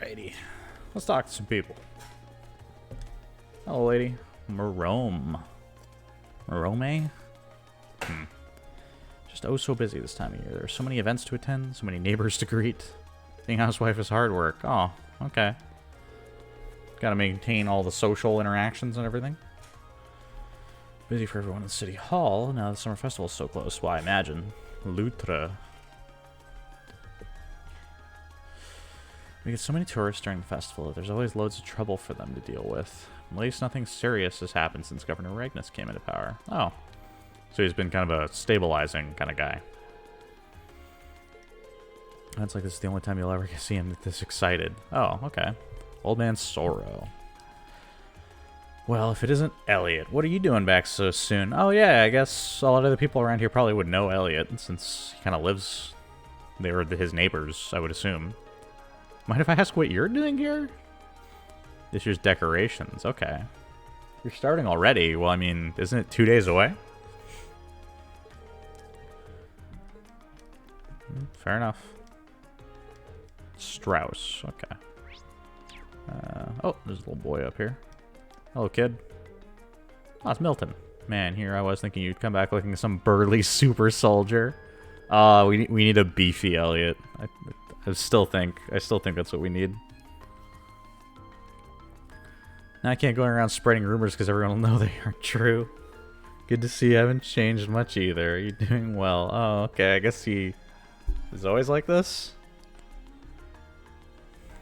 Alrighty. Let's talk to some people. Hello, lady. Marome. Marome? Just oh so busy this time of year. There are so many events to attend, so many neighbors to greet. Being a housewife is hard work. Oh, okay. Gotta maintain all the social interactions and everything. Busy for everyone in City Hall. Now the summer festival's so close. Why, imagine. Loutre. We get so many tourists during the festival that there's always loads of trouble for them to deal with. At least nothing serious has happened since Governor Regnus came into power. Oh. So he's been kind of a stabilizing kind of guy. That's like this is the only time you'll ever see him this excited. Oh, okay. Old Man Sorrow. Well, if it isn't Elliot, what are you doing back so soon? Oh yeah, I guess a lot of the people around here probably would know Elliot, since he kind of lives... They were his neighbors, I would assume. Mind if I ask what you're doing here? This year's decorations, okay. You're starting already? Well, I mean, isn't it 2 days away? Fair enough. Strauss, okay. Oh, there's a little boy up here. Hello, kid. Oh, it's Milton. Man, here I was thinking you'd come back looking some burly super soldier. We need a beefy Elliot. I still think that's what we need. Now I can't go around spreading rumors because everyone will know they aren't true. Good to see you haven't changed much either. You're doing well. Oh, okay. I guess he is always like this?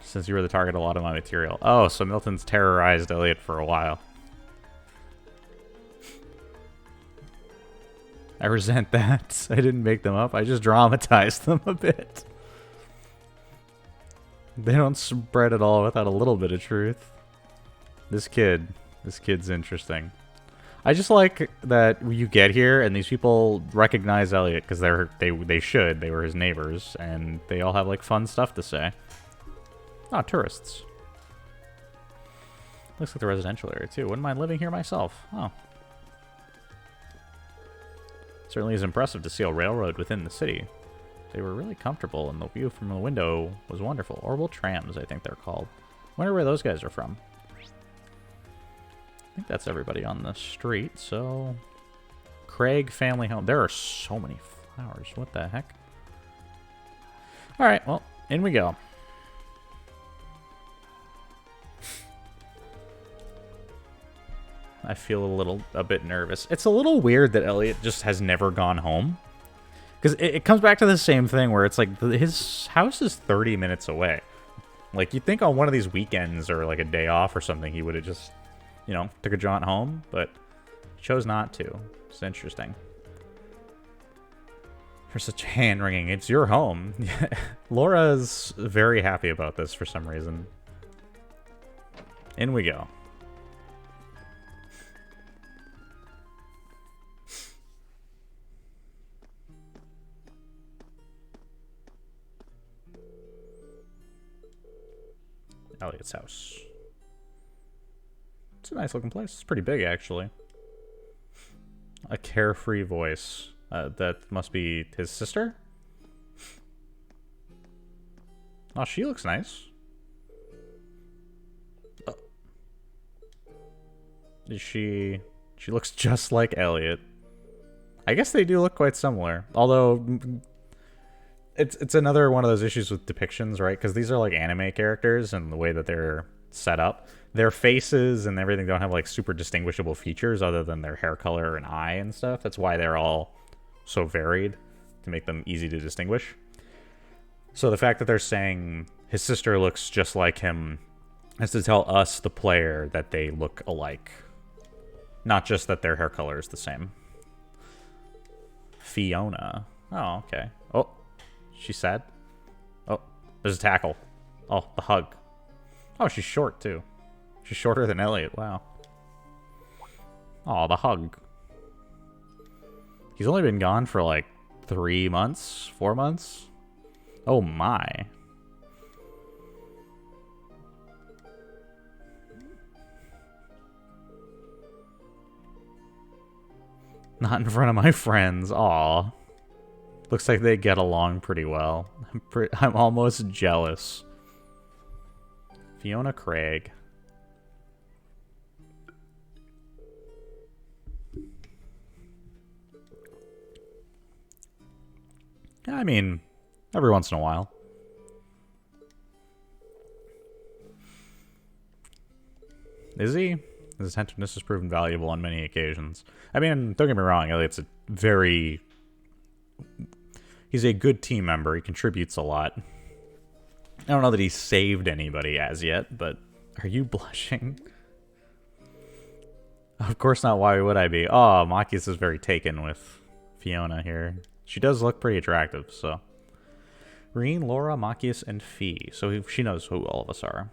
Since you were the target of a lot of my material. Oh, so Milton's terrorized Elliot for a while. I resent that. I didn't make them up. I just dramatized them a bit. They don't spread it all without a little bit of truth. This kid's interesting. I just like that you get here and these people recognize Elliot because they should. They were his neighbors and they all have like fun stuff to say. Ah, tourists. Looks like the residential area too. Wouldn't mind living here myself. Oh. Certainly is impressive to see a railroad within the city. They were really comfortable and the view from the window was wonderful. Orbital trams, I think they're called. Wonder where those guys are from. I think that's everybody on the street, so... Craig Family Home. There are so many flowers. What the heck? Alright, well, in we go. I feel a bit nervous. It's a little weird that Elliot just has never gone home. Because it comes back to the same thing where it's like, his house is 30 minutes away. Like, you'd think on one of these weekends or like a day off or something, he would have just, you know, took a jaunt home. But chose not to. It's interesting. For such hand-wringing, it's your home. Laura's very happy about this for some reason. In we go. Elliot's house. It's a nice looking place. It's pretty big, actually. A carefree voice. That must be his sister? Oh, she looks nice. Oh. She looks just like Elliot. I guess they do look quite similar. Although... It's another one of those issues with depictions, right? Because these are like anime characters and the way that they're set up. Their faces and everything don't have like super distinguishable features other than their hair color and eye and stuff. That's why they're all so varied to make them easy to distinguish. So the fact that they're saying his sister looks just like him is to tell us, the player, that they look alike. Not just that their hair color is the same. Fiona. Oh, okay. Oh. She's sad. Oh, there's a tackle. Oh, the hug. Oh, she's short, too. She's shorter than Elliot. Wow. Oh, the hug. He's only been gone for like 3 months? 4 months? Oh, my. Not in front of my friends. Aw. Looks like they get along pretty well. I'm almost jealous. Fiona Craig. I mean, every once in a while. Is he? His attentiveness has proven valuable on many occasions. I mean, don't get me wrong, Elliot's a very... He's a good team member. He contributes a lot. I don't know that he's saved anybody as yet, but... Are you blushing? Of course not, why would I be? Oh, Machias is very taken with Fiona here. She does look pretty attractive, so... Reen, Laura, Machias, and Fee. So she knows who all of us are.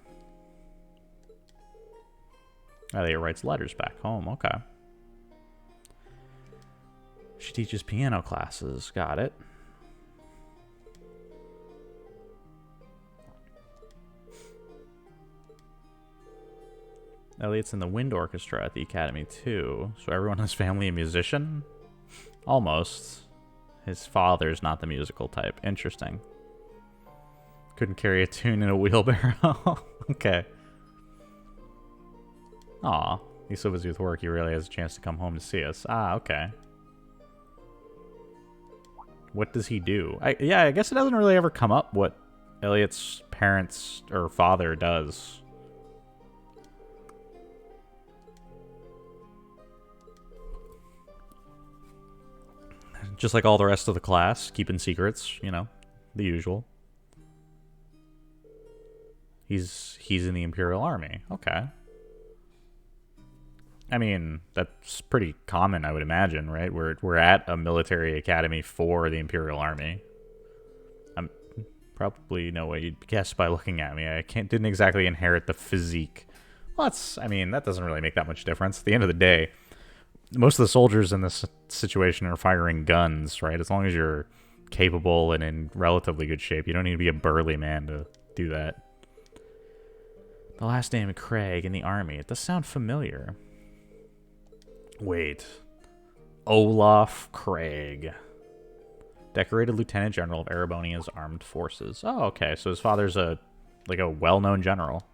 Elliot writes letters back home. Okay. She teaches piano classes. Got it. Elliot's in the wind orchestra at the academy too. So everyone in his family a musician? Almost. His father's not the musical type. Interesting. Couldn't carry a tune in a wheelbarrow. Okay. Aw, he's so busy with work, he rarely has a chance to come home to see us. Ah, okay. What does he do? Yeah, I guess it doesn't really ever come up what Elliot's parents or father does. Just like all the rest of the class, keeping secrets, you know, the usual. He's in the Imperial Army. Okay. I mean, that's pretty common, I would imagine, right? We're at a military academy for the Imperial Army. I'm probably no way you'd guess by looking at me. I didn't exactly inherit the physique. Well, I mean, that doesn't really make that much difference. At the end of the day, most of the soldiers in this situation are firing guns, right? As long as you're capable and in relatively good shape, you don't need to be a burly man to do that. The last name Craig in the army. It does sound familiar. Wait. Olaf Craig. Decorated Lieutenant General of Erebonia's Armed Forces. Oh, okay. So his father's a well-known general.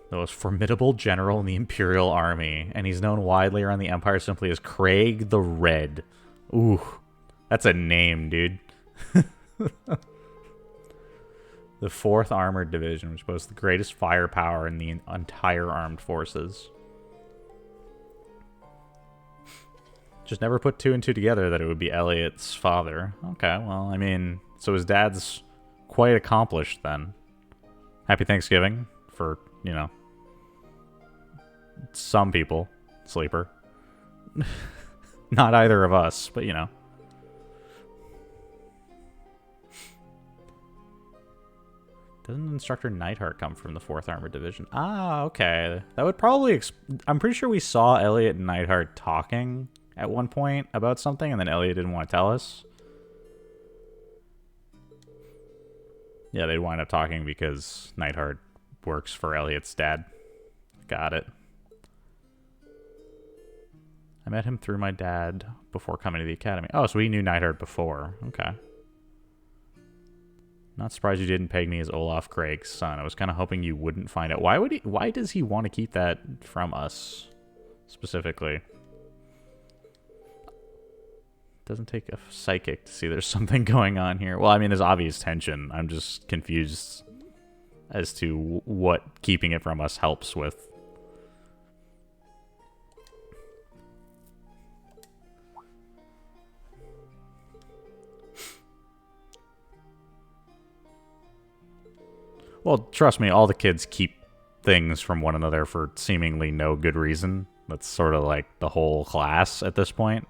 The most formidable general in the Imperial Army. And he's known widely around the Empire simply as Craig the Red. Ooh. That's a name, dude. The 4th Armored Division, which boasts the greatest firepower in the entire armed forces. Just never put 2 and 2 together that it would be Elliot's father. Okay, well, I mean, so his dad's quite accomplished then. Happy Thanksgiving for, you know, some people. Sleeper. Not either of us, but you know. Doesn't Instructor Neidhart come from the 4th Armored Division? Ah, okay. That would probably... I'm pretty sure we saw Elliot and Neidhart talking at one point about something, and then Elliot didn't want to tell us. Yeah, they'd wind up talking because Neidhart works for Elliot's dad. Got it. I met him through my dad before coming to the academy. Oh, so we knew Neidhart before. Okay. Not surprised you didn't peg me as Olaf Craig's son. I was kind of hoping you wouldn't find out. Why does he want to keep that from us specifically? Doesn't take a psychic to see there's something going on here. Well, I mean, there's obvious tension. I'm just confused as to what keeping it from us helps with. Well, trust me, all the kids keep things from one another for seemingly no good reason. That's sort of like the whole class at this point.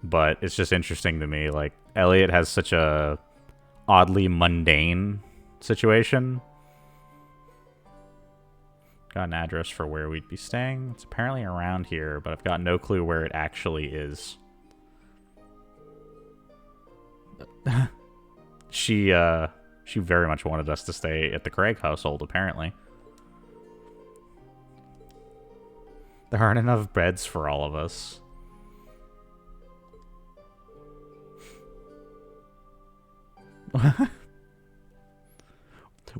But it's just interesting to me, like, Elliot has such a oddly mundane situation. Got an address for where we'd be staying. It's apparently around here, but I've got no clue where it actually is. She very much wanted us to stay at the Craig household, apparently. There aren't enough beds for all of us.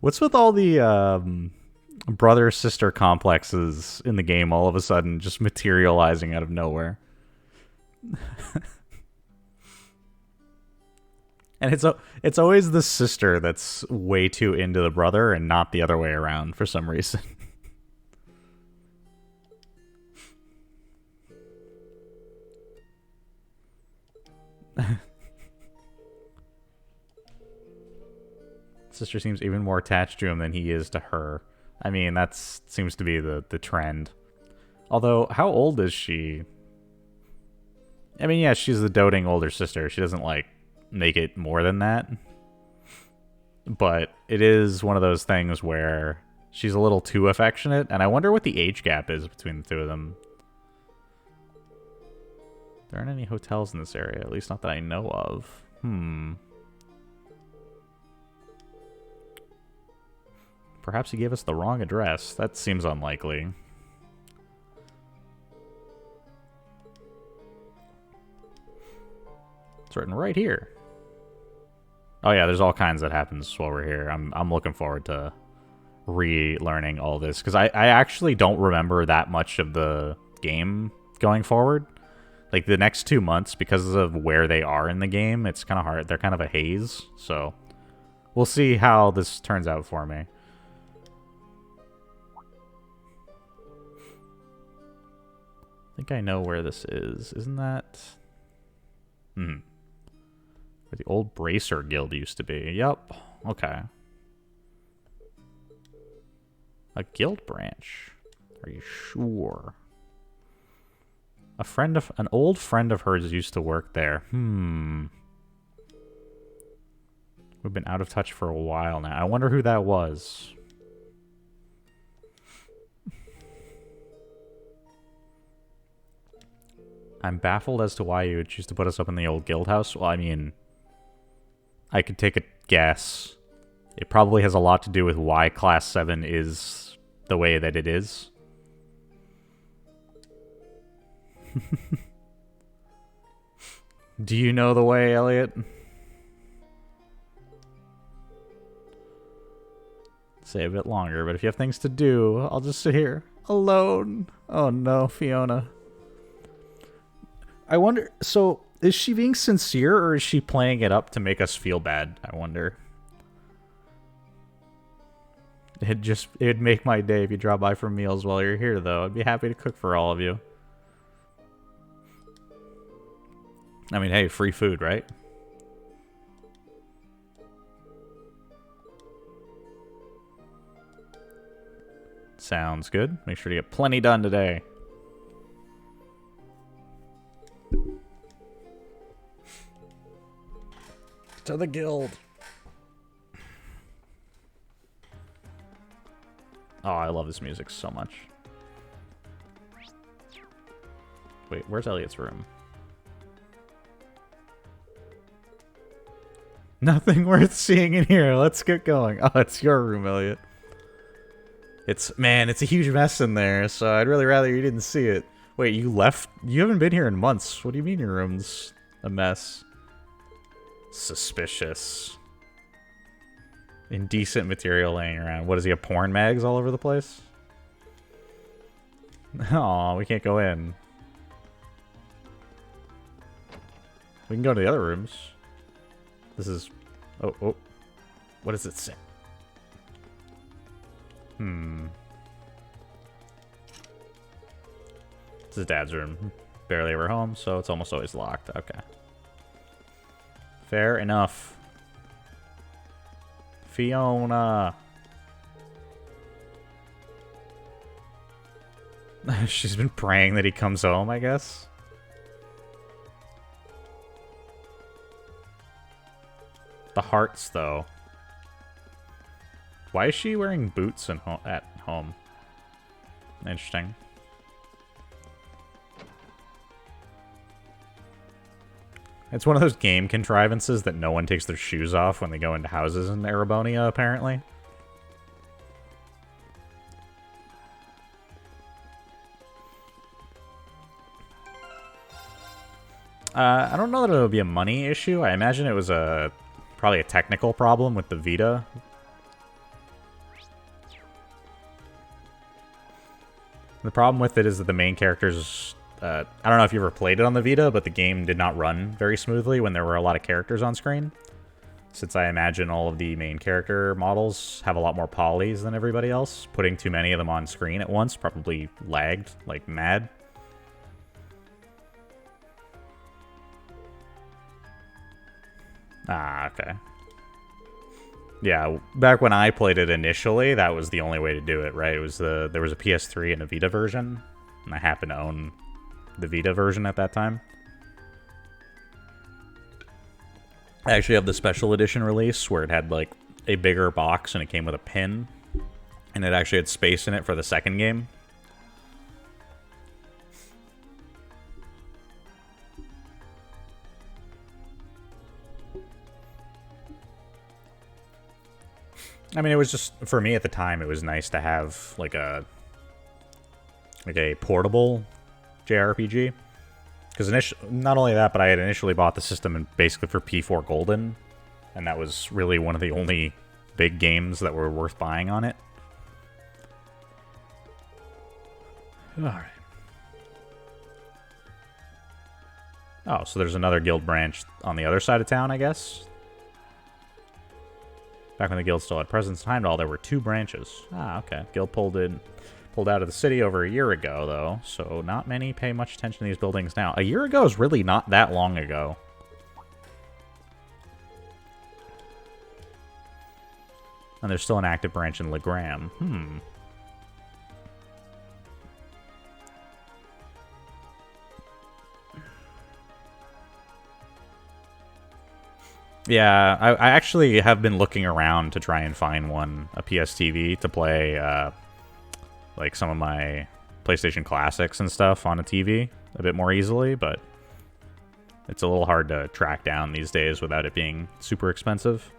What's with all the brother sister complexes in the game all of a sudden just materializing out of nowhere? And it's always the sister that's way too into the brother and not the other way around for some reason. Sister seems even more attached to him than he is to her. I mean, that seems to be the trend. Although, how old is she? I mean, yeah, she's the doting older sister. She doesn't, like, make it more than that. But it is one of those things where she's a little too affectionate, and I wonder what the age gap is between the two of them. There aren't any hotels in this area, at least not that I know of. Perhaps he gave us the wrong address. That seems unlikely. It's written right here. Oh yeah, there's all kinds that happens while we're here. I'm looking forward to relearning all this, because I actually don't remember that much of the game going forward. Like, the next 2 months, because of where they are in the game, it's kind of hard. They're kind of a haze, so we'll see how this turns out for me. I think I know where this is. Isn't that... where the old Bracer Guild used to be. Yep. Okay. A guild branch. Are you sure? An old friend of hers used to work there. We've been out of touch for a while now. I wonder who that was. I'm baffled as to why you would choose to put us up in the old guild house. Well, I mean, I could take a guess. It probably has a lot to do with why Class 7 is the way that it is. Do you know the way, Elliot? Say a bit longer, but if you have things to do, I'll just sit here alone. Oh no, Fiona. I wonder, so is she being sincere, or is she playing it up to make us feel bad? I wonder. It'd make my day if you drop by for meals while you're here, though. I'd be happy to cook for all of you. I mean, hey, free food, right? Sounds good. Make sure to get plenty done today. To the guild. Oh, I love this music so much. Wait, where's Elliot's room? Nothing worth seeing in here. Let's get going. Oh, it's your room, Elliot. It's a huge mess in there, so I'd really rather you didn't see it. Wait, you left? You haven't been here in months. What do you mean your room's a mess? Suspicious. Indecent material laying around. What, does he have porn mags all over the place? Aw, we can't go in. We can go to the other rooms. This is... Oh. What does it say? It's his dad's room. Barely ever home, so it's almost always locked. Okay. Fair enough. Fiona. She's been praying that he comes home, I guess. The hearts, though. Why is she wearing boots at home? Interesting. It's one of those game contrivances that no one takes their shoes off when they go into houses in Erebonia, apparently. I don't know that it would be a money issue. I imagine it was probably a technical problem with the Vita. The problem with it is that the main characters... I don't know if you ever played it on the Vita, but the game did not run very smoothly when there were a lot of characters on screen. Since I imagine all of the main character models have a lot more polys than everybody else, putting too many of them on screen at once probably lagged like mad. Ah, okay. Yeah, back when I played it initially, that was the only way to do it, right? It was there was a PS3 and a Vita version, and I happened to own the Vita version at that time. I actually have the special edition release where it had like a bigger box and it came with a pin, and it actually had space in it for the second game. I mean, it was just, for me at the time, it was nice to have like a portable JRPG. Because not only that, but I had initially bought the system basically for P4 Golden, and that was really one of the only big games that were worth buying on it. Alright. Oh, so there's another guild branch on the other side of town, I guess? Back when the guild still had presence in Heimdall, there were 2 branches. Ah, okay. Guild pulled out of the city over a year ago, though, so not many pay much attention to these buildings now. A year ago is really not that long ago. And there's still an active branch in Legram. Yeah, I actually have been looking around to try and find a PSTV to play, like some of my PlayStation Classics and stuff on a TV a bit more easily, but it's a little hard to track down these days without it being super expensive.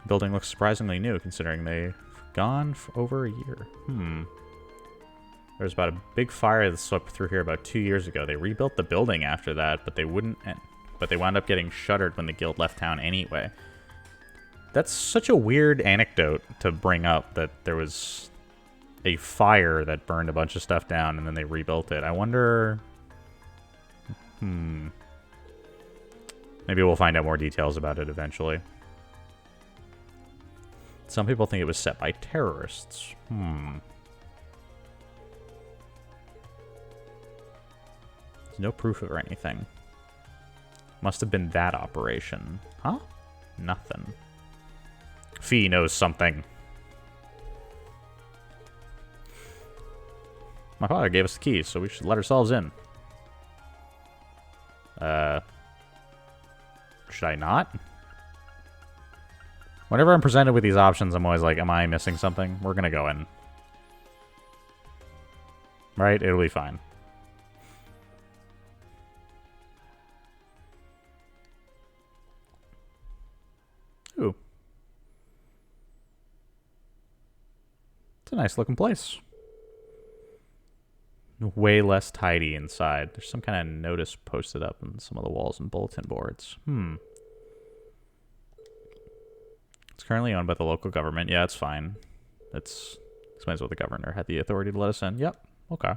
The building looks surprisingly new considering they've gone for over a year. There was about a big fire that swept through here about 2 years ago. They rebuilt the building after that, but they wound up getting shuttered when the guild left town anyway. That's such a weird anecdote to bring up, that there was a fire that burned a bunch of stuff down and then they rebuilt it. I wonder... Maybe we'll find out more details about it eventually. Some people think it was set by terrorists. There's no proof of anything. Must have been that operation. Huh? Nothing. Fee knows something. My father gave us the keys, so we should let ourselves in. Should I not? Whenever I'm presented with these options, I'm always like, am I missing something? We're gonna go in. Right? It'll be fine. Ooh. It's a nice looking place. Way less tidy inside. There's some kind of notice posted up on some of the walls and bulletin boards. It's currently owned by the local government. Yeah, it's fine. That's explains what the governor had the authority to let us in. Yep. Okay.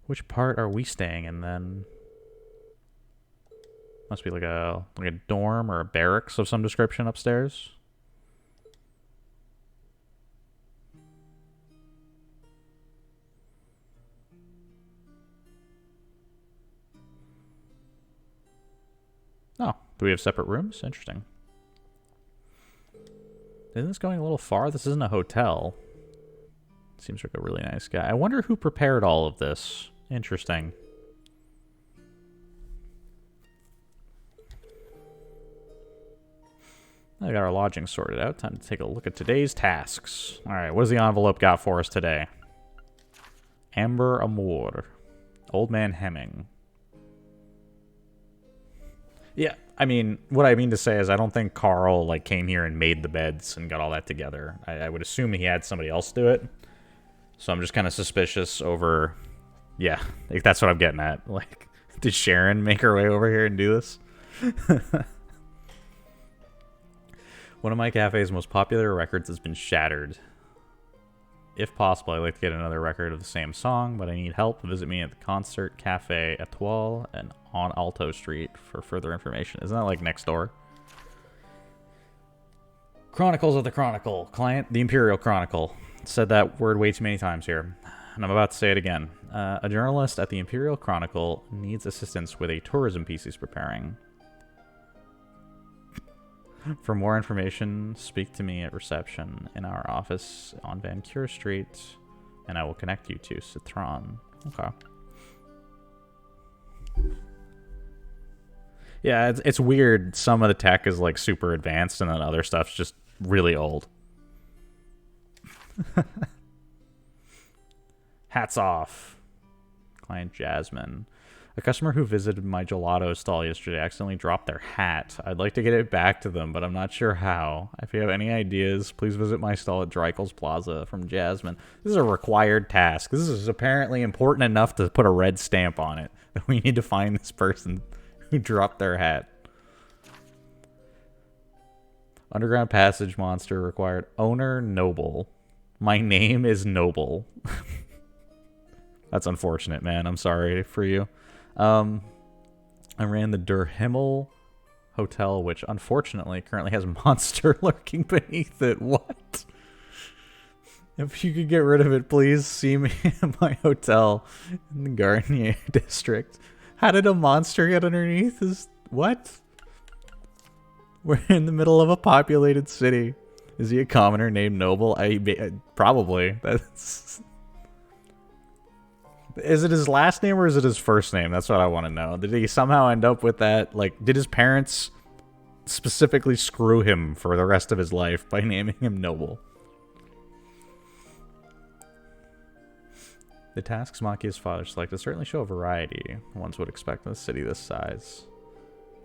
Which part are we staying in then? Must be like a dorm or a barracks of some description upstairs. Oh, do we have separate rooms? Interesting. Isn't this going a little far? This isn't a hotel. Seems like a really nice guy. I wonder who prepared all of this. Interesting. I got our lodging sorted out. Time to take a look at today's tasks. Alright, what does the envelope got for us today? Amber Amour. Old Man Hemming. Yeah, I mean, what I mean to say is I don't think Carl, like, came here and made the beds and got all that together. I would assume he had somebody else do it. So I'm just kind of suspicious over... Yeah, like, that's what I'm getting at. Like, did Sharon make her way over here and do this? One of my cafe's most popular records has been shattered. If possible, I'd like to get another record of the same song, but I need help. Visit me at the Concert Cafe Etoile and on Alto Street for further information. Isn't that like next door? Chronicles of the Chronicle. Client, the Imperial Chronicle. Said that word way too many times here, and I'm about to say it again. A journalist at the Imperial Chronicle needs assistance with a tourism piece he's preparing. For more information, speak to me at reception in our office on Van Cure Street, and I will connect you to Citron. Okay. Yeah, it's weird. Some of the tech is like super advanced, and then other stuff's just really old. Hats off. Client Jasmine. A customer who visited my gelato stall yesterday accidentally dropped their hat. I'd like to get it back to them, but I'm not sure how. If you have any ideas, please visit my stall at Dreikel's Plaza. From Jasmine. This is a required task. This is apparently important enough to put a red stamp on it. We need to find this person who dropped their hat. Underground passage monster required. Owner Noble. My name is Noble. That's unfortunate, man. I'm sorry for you. I ran the Der Himmel Hotel, which unfortunately currently has a monster lurking beneath it. What? If you could get rid of it, please see me at my hotel in the Garnier district. How did a monster get underneath his... What? We're in the middle of a populated city. Is he a commoner named Noble? Probably. That's... Is it his last name or is it his first name? That's what I want to know. Did he somehow end up with that? Like, did his parents specifically screw him for the rest of his life by naming him Noble? The tasks Machia's father selected certainly show a variety one would expect in a city this size.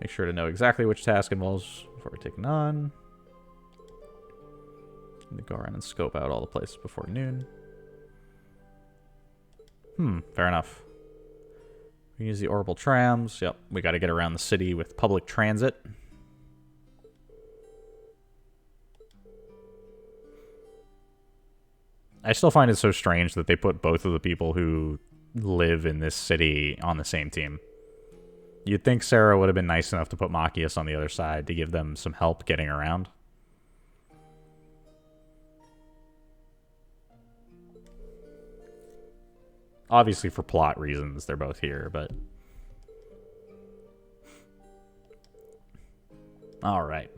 Make sure to know exactly which task involves before taking on. And go around and scope out all the places before noon. Fair enough. We use the orbital trams. Yep, we got to get around the city with public transit. I still find it so strange that they put both of the people who live in this city on the same team. You'd think Sarah would have been nice enough to put Machias on the other side to give them some help getting around. Obviously for plot reasons, they're both here, but... Alright.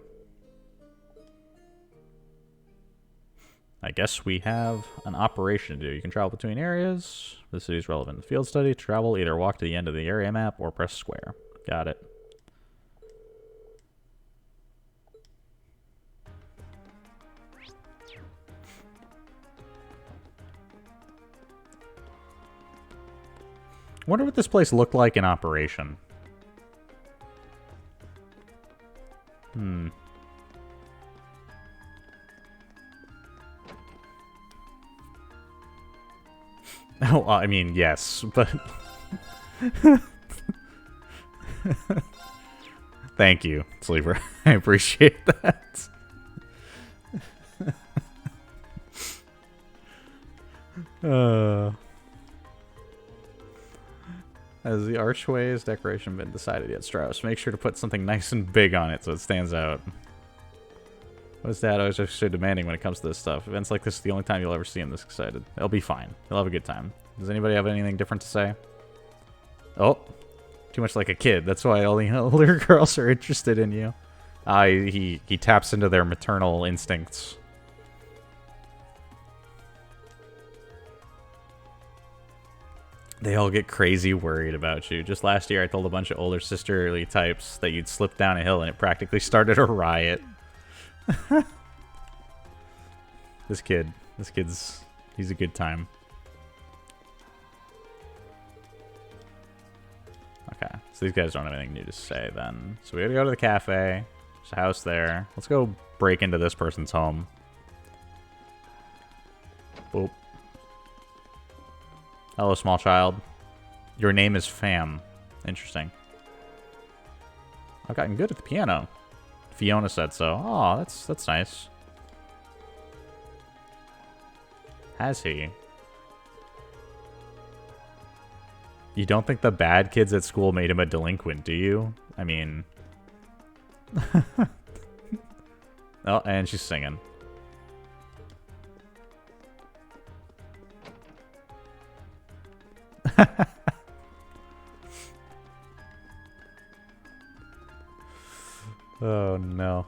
I guess we have an operation to do. You can travel between areas. The city's relevant field study. Travel, either walk to the end of the area map or press square. Got it. Wonder what this place looked like in operation. Oh, I mean, yes, but... Thank you, Sleeper. I appreciate that. Has the archway's decoration been decided yet, Strauss? Make sure to put something nice and big on it so it stands out. What is Dad always so demanding when it comes to this stuff? Events like this are the only time you'll ever see him this excited. It'll be fine. He'll have a good time. Does anybody have anything different to say? Oh, too much like a kid. That's why all the older girls are interested in you. He taps into their maternal instincts. They all get crazy worried about you. Just last year, I told a bunch of older sisterly types that you'd slip down a hill and it practically started a riot. This kid's, he's a good time. Okay, so these guys don't have anything new to say then. So we gotta go to the cafe. There's a house there. Let's go break into this person's home. Boop. Hello, small child. Your name is Fam. Interesting. I've gotten good at the piano. Fiona said so. Oh, that's nice. Has he? You don't think the bad kids at school made him a delinquent, do you? I mean... Oh, and she's singing. Oh, no.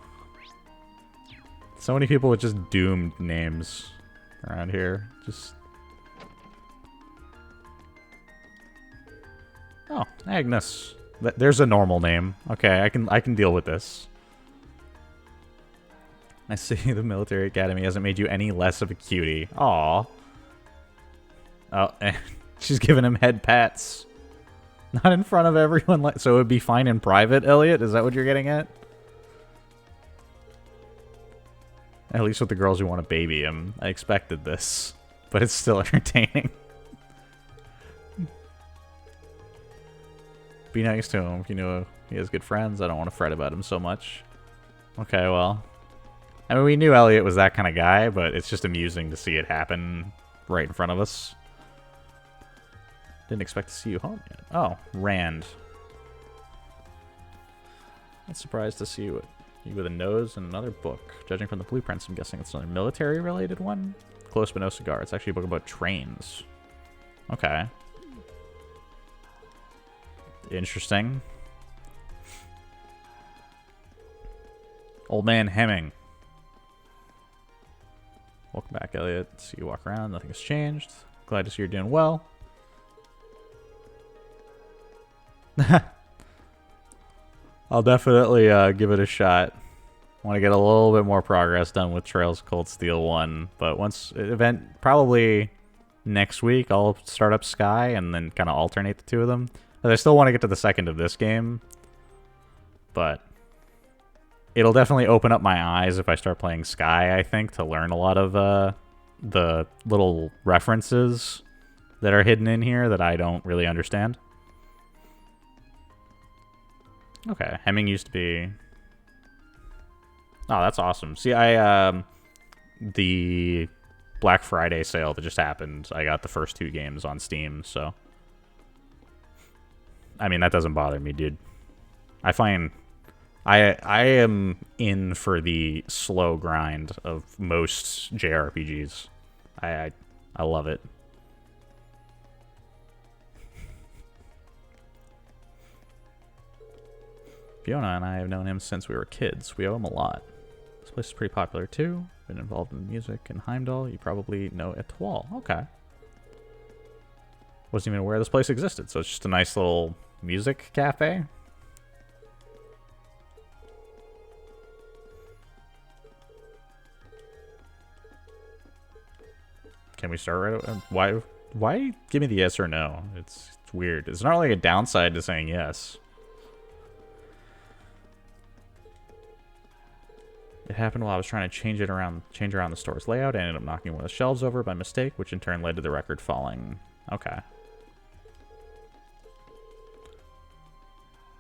So many people with just doomed names around here. Just... Oh, Agnes. There's a normal name. Okay, I can deal with this. I see the military academy hasn't made you any less of a cutie. Aw. Oh, and she's giving him head pats. Not in front of everyone. So it would be fine in private, Elliot? Is that what you're getting at? At least with the girls who want to baby him. I expected this. But it's still entertaining. Be nice to him if you know he has good friends. I don't want to fret about him so much. Okay, well. I mean, we knew Elliot was that kind of guy, but it's just amusing to see it happen right in front of us. Didn't expect to see you home yet. Oh, Rand. Not surprised to see you with a nose and another book. Judging from the blueprints, I'm guessing it's another military-related one? Close but no cigar. It's actually a book about trains. Okay. Interesting. Old man Hemming. Welcome back, Elliot. See you walk around. Nothing has changed. Glad to see you're doing well. I'll definitely give it a shot. Want to get a little bit more progress done with Trails of Cold Steel 1. But once event, probably next week, I'll start up Sky and then kind of alternate the two of them. But I still want to get to the second of this game. But it'll definitely open up my eyes if I start playing Sky, I think, to learn a lot of the little references that are hidden in here that I don't really understand. Okay, Hemming used to be... Oh, that's awesome. See, the Black Friday sale that just happened, I got the first 2 games on Steam, so... I mean, that doesn't bother me, dude. I find... I am in for the slow grind of most JRPGs. I love it. Fiona and I have known him since we were kids. We owe him a lot. This place is pretty popular too. Been involved in music in Heimdall. You probably know Etoile. Okay. Wasn't even aware this place existed, so it's just a nice little music cafe. Can we start right away? Why give me the yes or no? It's weird. It's not like a downside to saying yes. It happened while I was trying to change around the store's layout. I ended up knocking one of the shelves over by mistake, which in turn led to the record falling. Okay.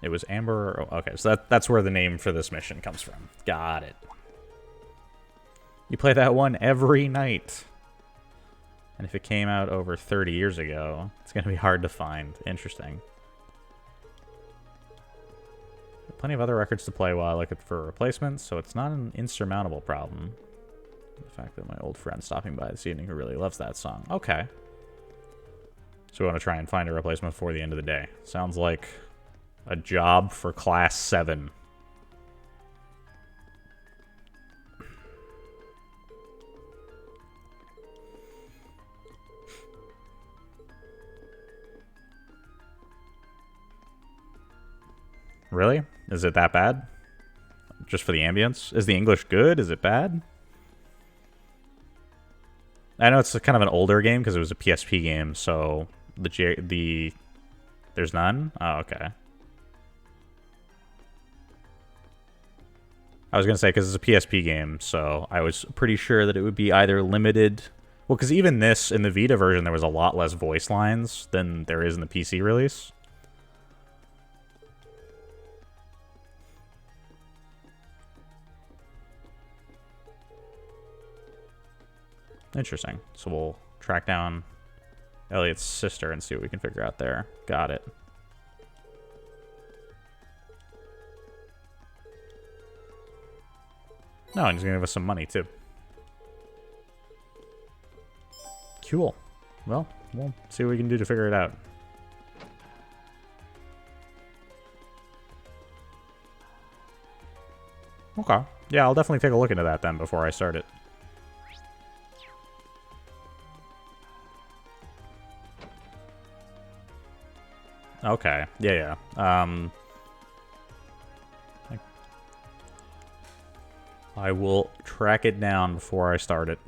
It was Amber. Okay, so that's where the name for this mission comes from. Got it. You play that one every night. And if it came out over 30 years ago, it's going to be hard to find. Interesting. Plenty of other records to play while I look for replacements, so it's not an insurmountable problem. The fact that my old friend stopping by this evening who really loves that song. Okay. So we want to try and find a replacement before the end of the day. Sounds like a job for Class 7. Really? Is it that bad? Just for the ambience? Is the English good? Is it bad? I know it's kind of an older game because it was a PSP game, so there's none? Oh, okay. I was going to say because it's a PSP game, so I was pretty sure that it would be either limited... Well, because even this, in the Vita version, there was a lot less voice lines than there is in the PC release. Interesting. So we'll track down Elliot's sister and see what we can figure out there. Got it. No, and he's gonna give us some money too. Cool. Well, we'll see what we can do to figure it out. Okay. Yeah, I'll definitely take a look into that then before I start it. Okay. Yeah, yeah. I will track it down before I start it.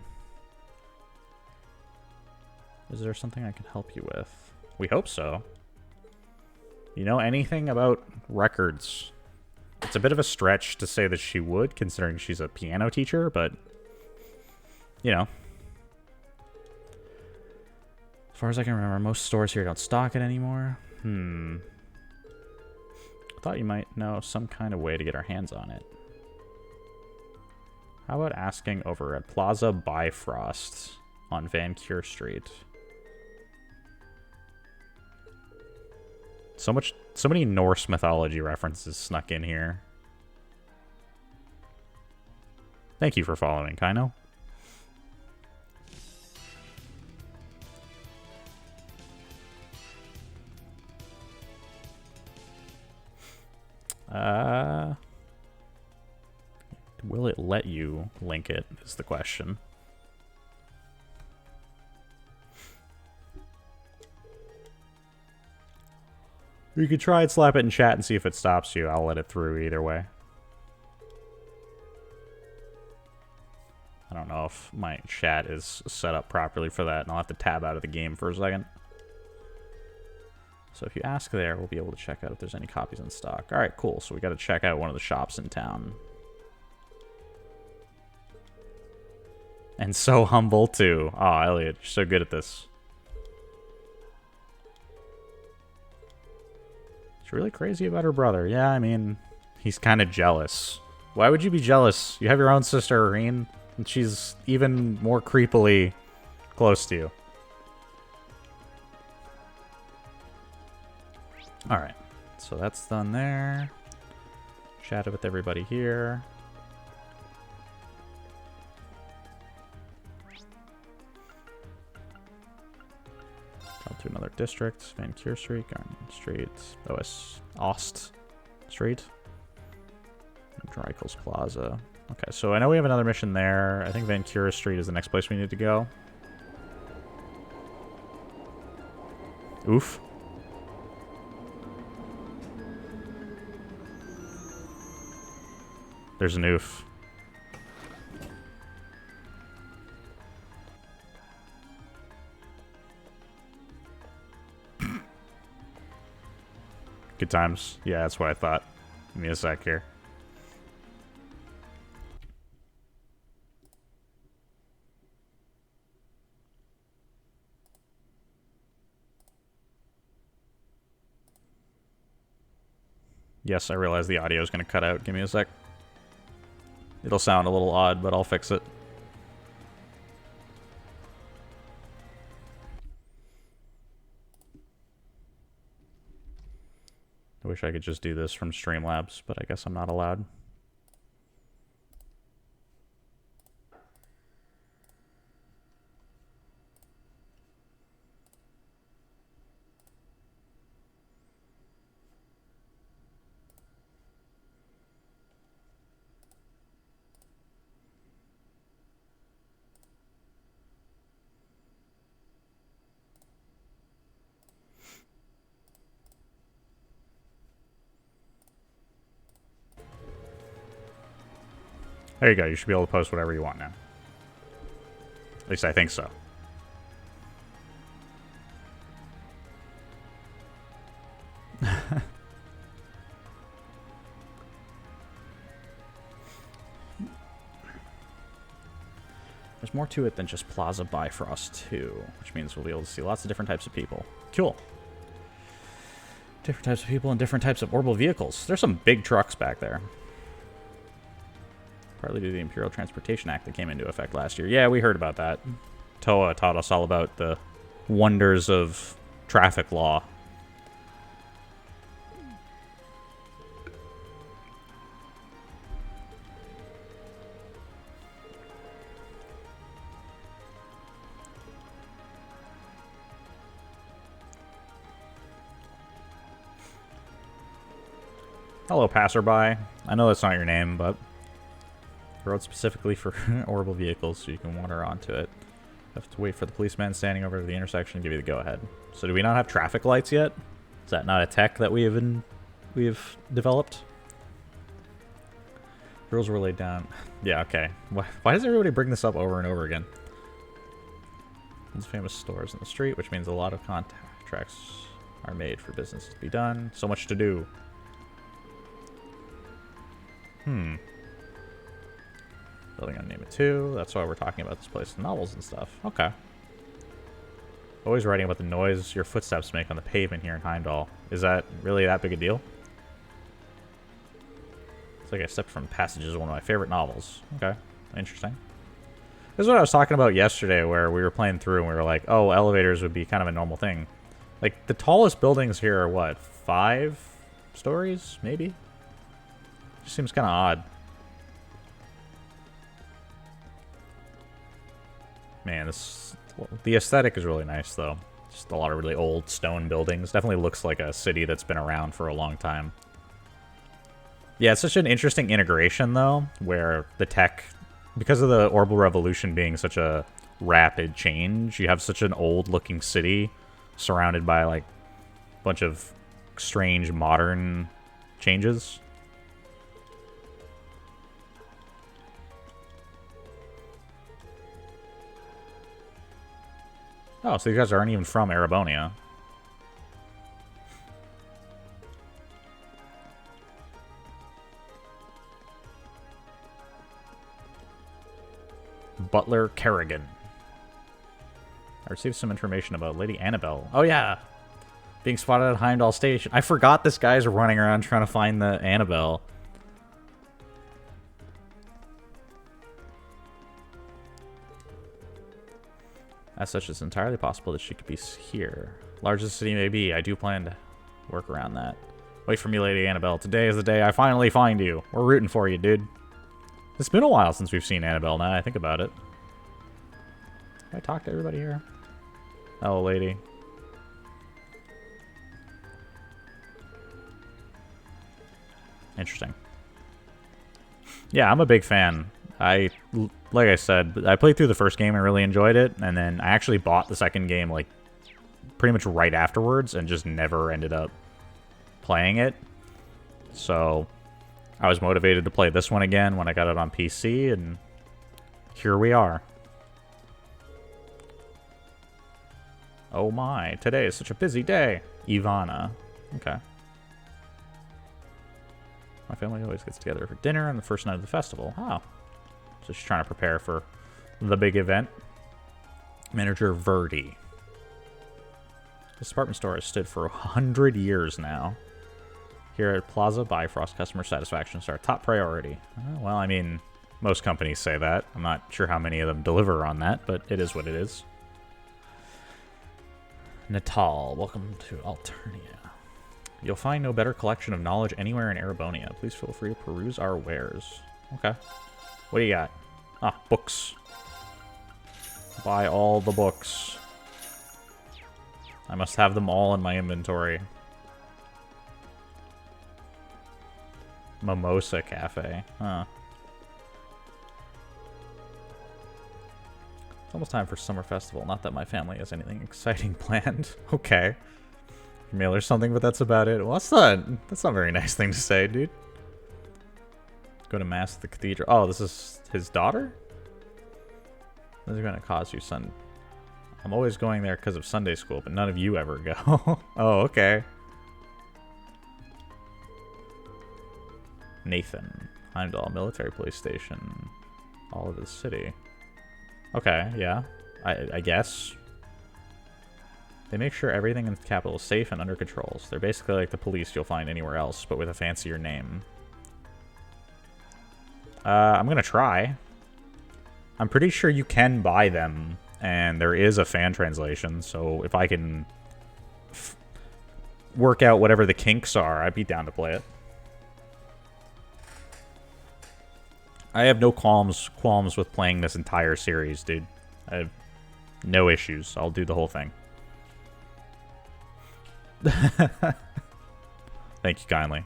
Is there something I can help you with? We hope so. You know anything about records? It's a bit of a stretch to say that she would, considering she's a piano teacher, but, you know. As far as I can remember, most stores here don't stock it anymore. I thought you might know some kind of way to get our hands on it. How about asking over at Plaza Bifrost on Van Cure Street? So many Norse mythology references snuck in here. Thank you for following, Kaino. Will it let you link it, is the question. You could try and slap it in chat and see if it stops you. I'll let it through either way. I don't know if my chat is set up properly for that, and I'll have to tab out of the game for a second. So if you ask there, we'll be able to check out if there's any copies in stock. Alright, cool. So we got to check out one of the shops in town. And so humble, too. Aw, Elliot, you're so good at this. She's really crazy about her brother. Yeah, I mean, he's kind of jealous. Why would you be jealous? You have your own sister, Irene, and she's even more creepily close to you. Alright, so that's done there. Chatted with everybody here. To another district, Van Cure Street, Garden Street, Ost Street, Dreikel's Plaza. Okay, so I know we have another mission there. I think Van Cure Street is the next place we need to go. Oof. There's an oof. Good times. Yeah, that's what I thought. Give me a sec here. Yes, I realize the audio is going to cut out. Give me a sec. It'll sound a little odd, but I'll fix it. I wish I could just do this from Streamlabs, but I guess I'm not allowed. There you go. You should be able to post whatever you want now. At least I think so. There's more to it than just Plaza Bifrost 2, which means we'll be able to see lots of different types of people. Cool. Different types of people and different types of orbital vehicles. There's some big trucks back there. Partly due to the Imperial Transportation Act that came into effect last year. Yeah, we heard about that. Toa taught us all about the wonders of traffic law. Hello, passerby. I know that's not your name, but the road specifically for orbital vehicles, so you can wander onto it. You have to wait for the policeman standing over the intersection to give you the go-ahead. So do we not have traffic lights yet? Is that not a tech that we have developed? Rules were laid down. Yeah, okay. Why does everybody bring this up over and over again? There's famous stores in the street, which means a lot of contracts are made for business to be done. So much to do. Building on Name It 2. That's why we're talking about this place in novels and stuff. Okay. Always writing about the noise your footsteps make on the pavement here in Heimdall. Is that really that big a deal? It's like I stepped from passages of one of my favorite novels. Okay. Interesting. This is what I was talking about yesterday, where we were playing through and we were like, oh, elevators would be kind of a normal thing. Like, the tallest buildings here are what? 5 stories? Maybe? Just seems kind of odd. Man, the aesthetic is really nice, though. Just a lot of really old stone buildings. Definitely looks like a city that's been around for a long time. Yeah, it's such an interesting integration, though, where the tech, because of the Orbital Revolution being such a rapid change, you have such an old-looking city surrounded by, like, a bunch of strange modern changes. Oh, so these guys aren't even from Erebonia. Butler Kerrigan. I received some information about Lady Annabelle. Oh, yeah. Being spotted at Heimdall Station. I forgot this guy's running around trying to find the Annabelle. As such, it's entirely possible that she could be here. Large as the city may be, I do plan to work around that. Wait for me, Lady Annabelle. Today is the day I finally find you. We're rooting for you, dude. It's been a while since we've seen Annabelle, now that I think about it. Have I talked to everybody here? Hello, lady. Interesting. Yeah, I'm a big fan. Like I said, I played through the first game and really enjoyed it, and then I actually bought the second game, like, pretty much right afterwards, and just never ended up playing it. So, I was motivated to play this one again when I got it on PC, and here we are. Oh my, today is such a busy day. Ivana. Okay. My family always gets together for dinner on the first night of the festival. Oh. So she's trying to prepare for the big event. Manager Verdi. This department store has stood for 100 years now. Here at Plaza Bifrost, customer satisfaction is our top priority. Well, I mean, most companies say that. I'm not sure how many of them deliver on that, but it is what it is. Natal, welcome to Alternia. You'll find no better collection of knowledge anywhere in Erebonia. Please feel free to peruse our wares. Okay. What do you got? Ah, books. Buy all the books. I must have them all in my inventory. Mimosa Cafe. Huh. It's almost time for summer festival. Not that my family has anything exciting planned. Okay. Mail or something, but that's about it. Well, that's not a very nice thing to say, dude. Go to mass at the cathedral. Oh, this is his daughter? This is going to cause you, son. I'm always going there because of Sunday school, but none of you ever go. Oh, okay. Nathan. Heimdall Military Police Station. All over the city. Okay, yeah. I guess. They make sure everything in the capital is safe and under control. So they're basically like the police you'll find anywhere else, but with a fancier name. I'm gonna try. I'm pretty sure you can buy them and there is a fan translation, so if I can work out whatever the kinks are, I'd be down to play it. I have no qualms with playing this entire series, dude. I have no issues. I'll do the whole thing. Thank you kindly.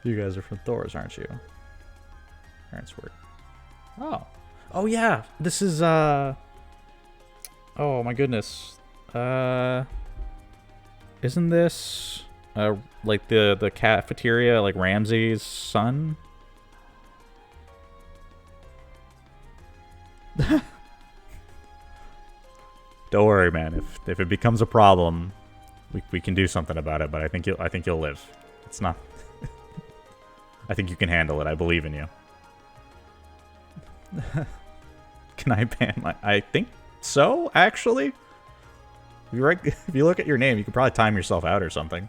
You guys are from Thor's, aren't you? Parents were. Oh. Oh yeah. This is oh my goodness. Isn't this like the cafeteria, like Ramsey's son? Don't worry, man. If it becomes a problem, we can do something about it. But I think you'll live. It's not. I think you can handle it. I believe in you. Can I ban my? I think so. Actually, if you look at your name, you could probably time yourself out or something.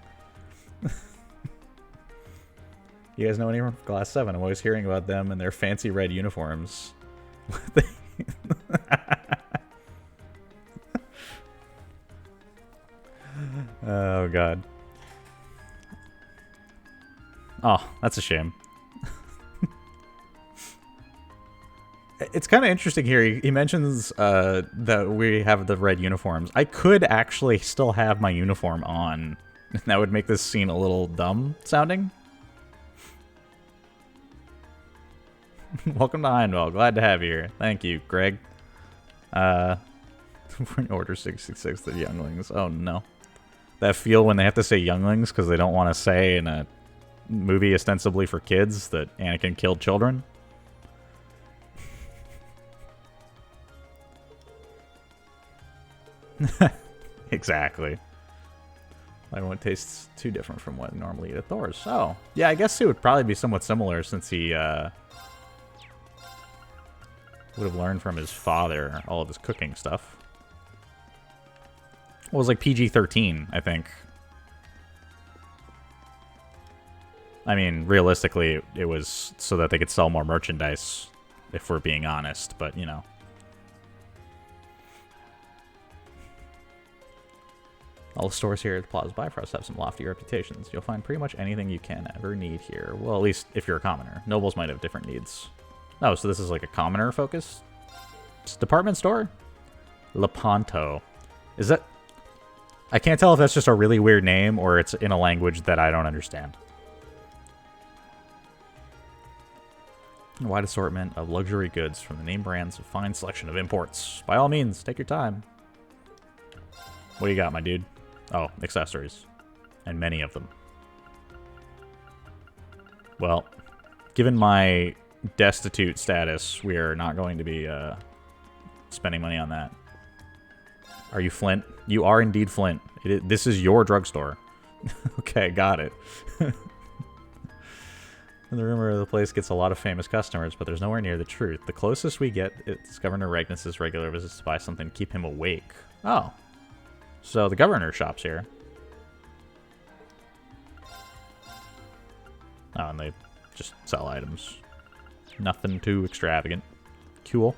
You guys know anyone from Class 7? I'm always hearing about them and their fancy red uniforms. Oh, God. Oh, that's a shame. It's kind of interesting here. He mentions that we have the red uniforms. I could actually still have my uniform on. That would make this scene a little dumb sounding. Welcome to Heinwell. Glad to have you here. Thank you, Greg. Order 66, the younglings. Oh, no. That feel when they have to say younglings because they don't want to say in a movie ostensibly for kids that Anakin killed children. Exactly. Everyone tastes too different from what I normally eat at Thor's. Oh, yeah, I guess it would probably be somewhat similar since he would have learned from his father all of his cooking stuff. Well, it was like PG-13, I think. I mean, realistically, it was so that they could sell more merchandise, if we're being honest, but, you know. All the stores here at the Plaza Bifrost have some lofty reputations. You'll find pretty much anything you can ever need here. Well, at least if you're a commoner. Nobles might have different needs. Oh, so this is like a commoner focus? Department store? Lepanto. Is that... I can't tell if that's just a really weird name or it's in a language that I don't understand. A wide assortment of luxury goods from the name brands, a fine selection of imports. By all means, take your time. What do you got, my dude? Oh, accessories. And many of them. Well, given my destitute status, we are not going to be spending money on that. Are you Flint? You are indeed Flint. This is your drugstore. Okay, got it. And the rumor of the place gets a lot of famous customers, but there's nowhere near the truth. The closest we get is Governor Regnus's regular visits to buy something to keep him awake. Oh. So the governor shops here. Oh, and they just sell items. Nothing too extravagant. Cool.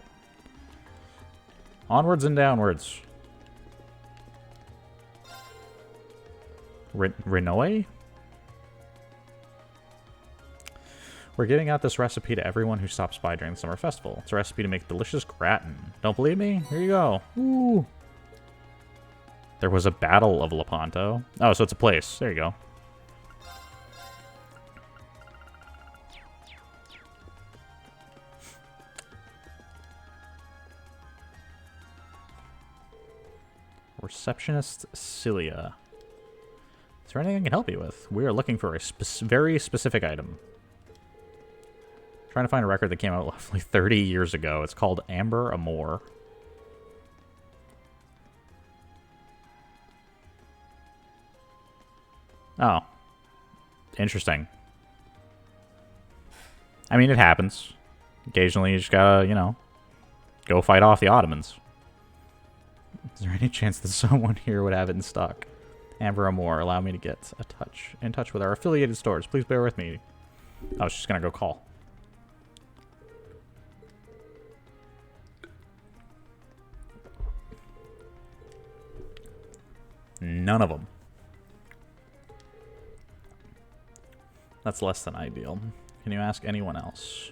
Onwards and downwards. Renoy? We're giving out this recipe to everyone who stops by during the summer festival. It's a recipe to make delicious gratin. Don't believe me? Here you go. Ooh. There was a battle of Lepanto. Oh, so it's a place. There you go. Receptionist Cilia. Is there anything I can help you with? We are looking for a very specific item. Trying to find a record that came out roughly 30 years ago. It's called Amber Amore. Oh. Interesting. I mean, it happens. Occasionally you just gotta, you know, go fight off the Ottomans. Is there any chance that someone here would have it in stock? Amber Amore, allow me to get in touch with our affiliated stores. Please bear with me. I was just gonna go call. None of them. That's less than ideal. Can you ask anyone else?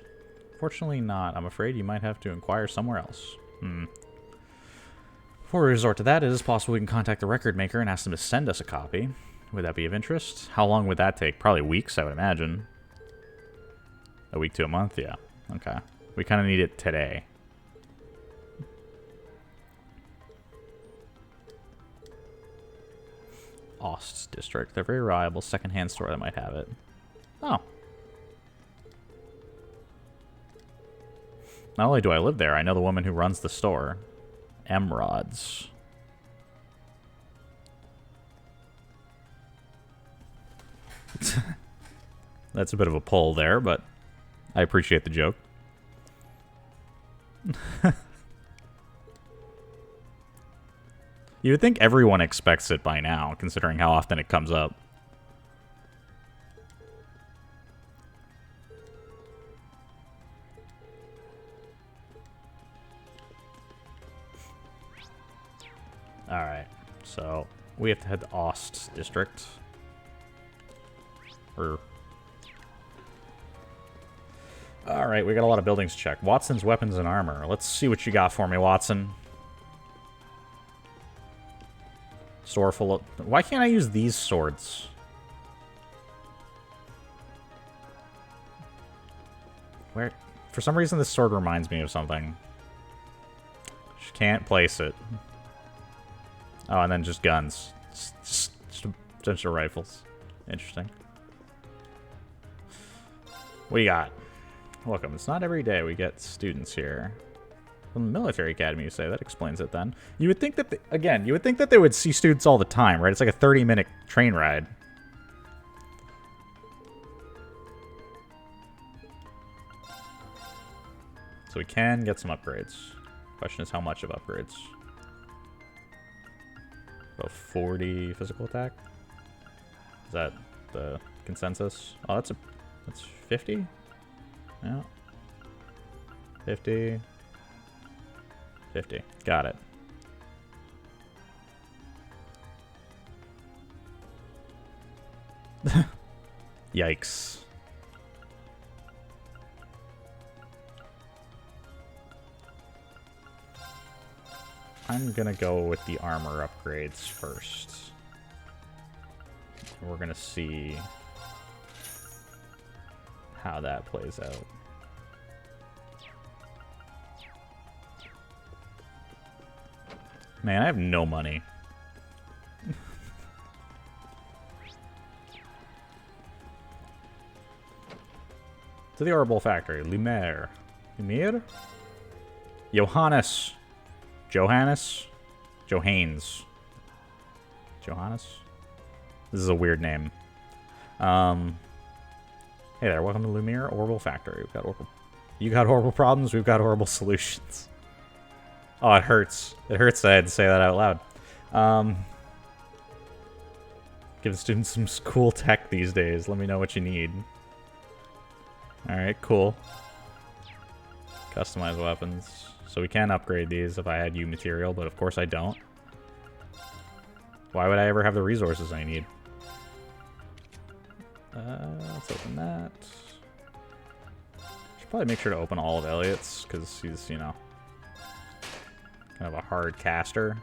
Fortunately not. I'm afraid you might have to inquire somewhere else. Before we resort to that, it is possible we can contact the record maker and ask them to send us a copy. Would that be of interest? How long would that take? Probably weeks, I would imagine. A week to a month? Yeah. Okay. We kind of need it today. Ost's District. They're a very reliable secondhand store that might have it. Oh. Not only do I live there, I know the woman who runs the store. Emeralds. That's a bit of a pull there, but I appreciate the joke. You would think everyone expects it by now, considering how often it comes up. Alright, so we have to head to Ost's District. Alright, we got a lot of buildings to check. Watson's Weapons and Armor. Let's see what you got for me, Watson. Store full of... Why can't I use these swords? Where? For some reason, this sword reminds me of something. Just can't place it. Oh, and then just guns. Just a bunch of rifles. Interesting. What do you got? Welcome. It's not every day we get students here. From the military academy, you say. That explains it then. You would think that, again, you would think that they would see students all the time, right? It's like a 30-minute train ride. So we can get some upgrades. Question is how much of upgrades? About 40 physical attack? Is that the consensus? Oh, that's 50? Yeah. 50. 50. Got it. Yikes. I'm gonna go with the armor upgrades first. We're gonna see how that plays out. Man, I have no money. To the Orbital Factory. Lumiere. Lumiere? Johannes. Johannes? Johannes. Johannes? This is a weird name. Hey there, welcome to Lumiere Orbital Factory. We've got Orbital... You got horrible problems, we've got horrible solutions. Oh, it hurts. It hurts that I had to say that out loud. Give students some cool tech these days. Let me know what you need. Alright, cool. Customize weapons. So we can upgrade these if I had U material, but of course I don't. Why would I ever have the resources I need? Let's open that. Should probably make sure to open all of Elliot's, because he's, you know, kind of a hard caster.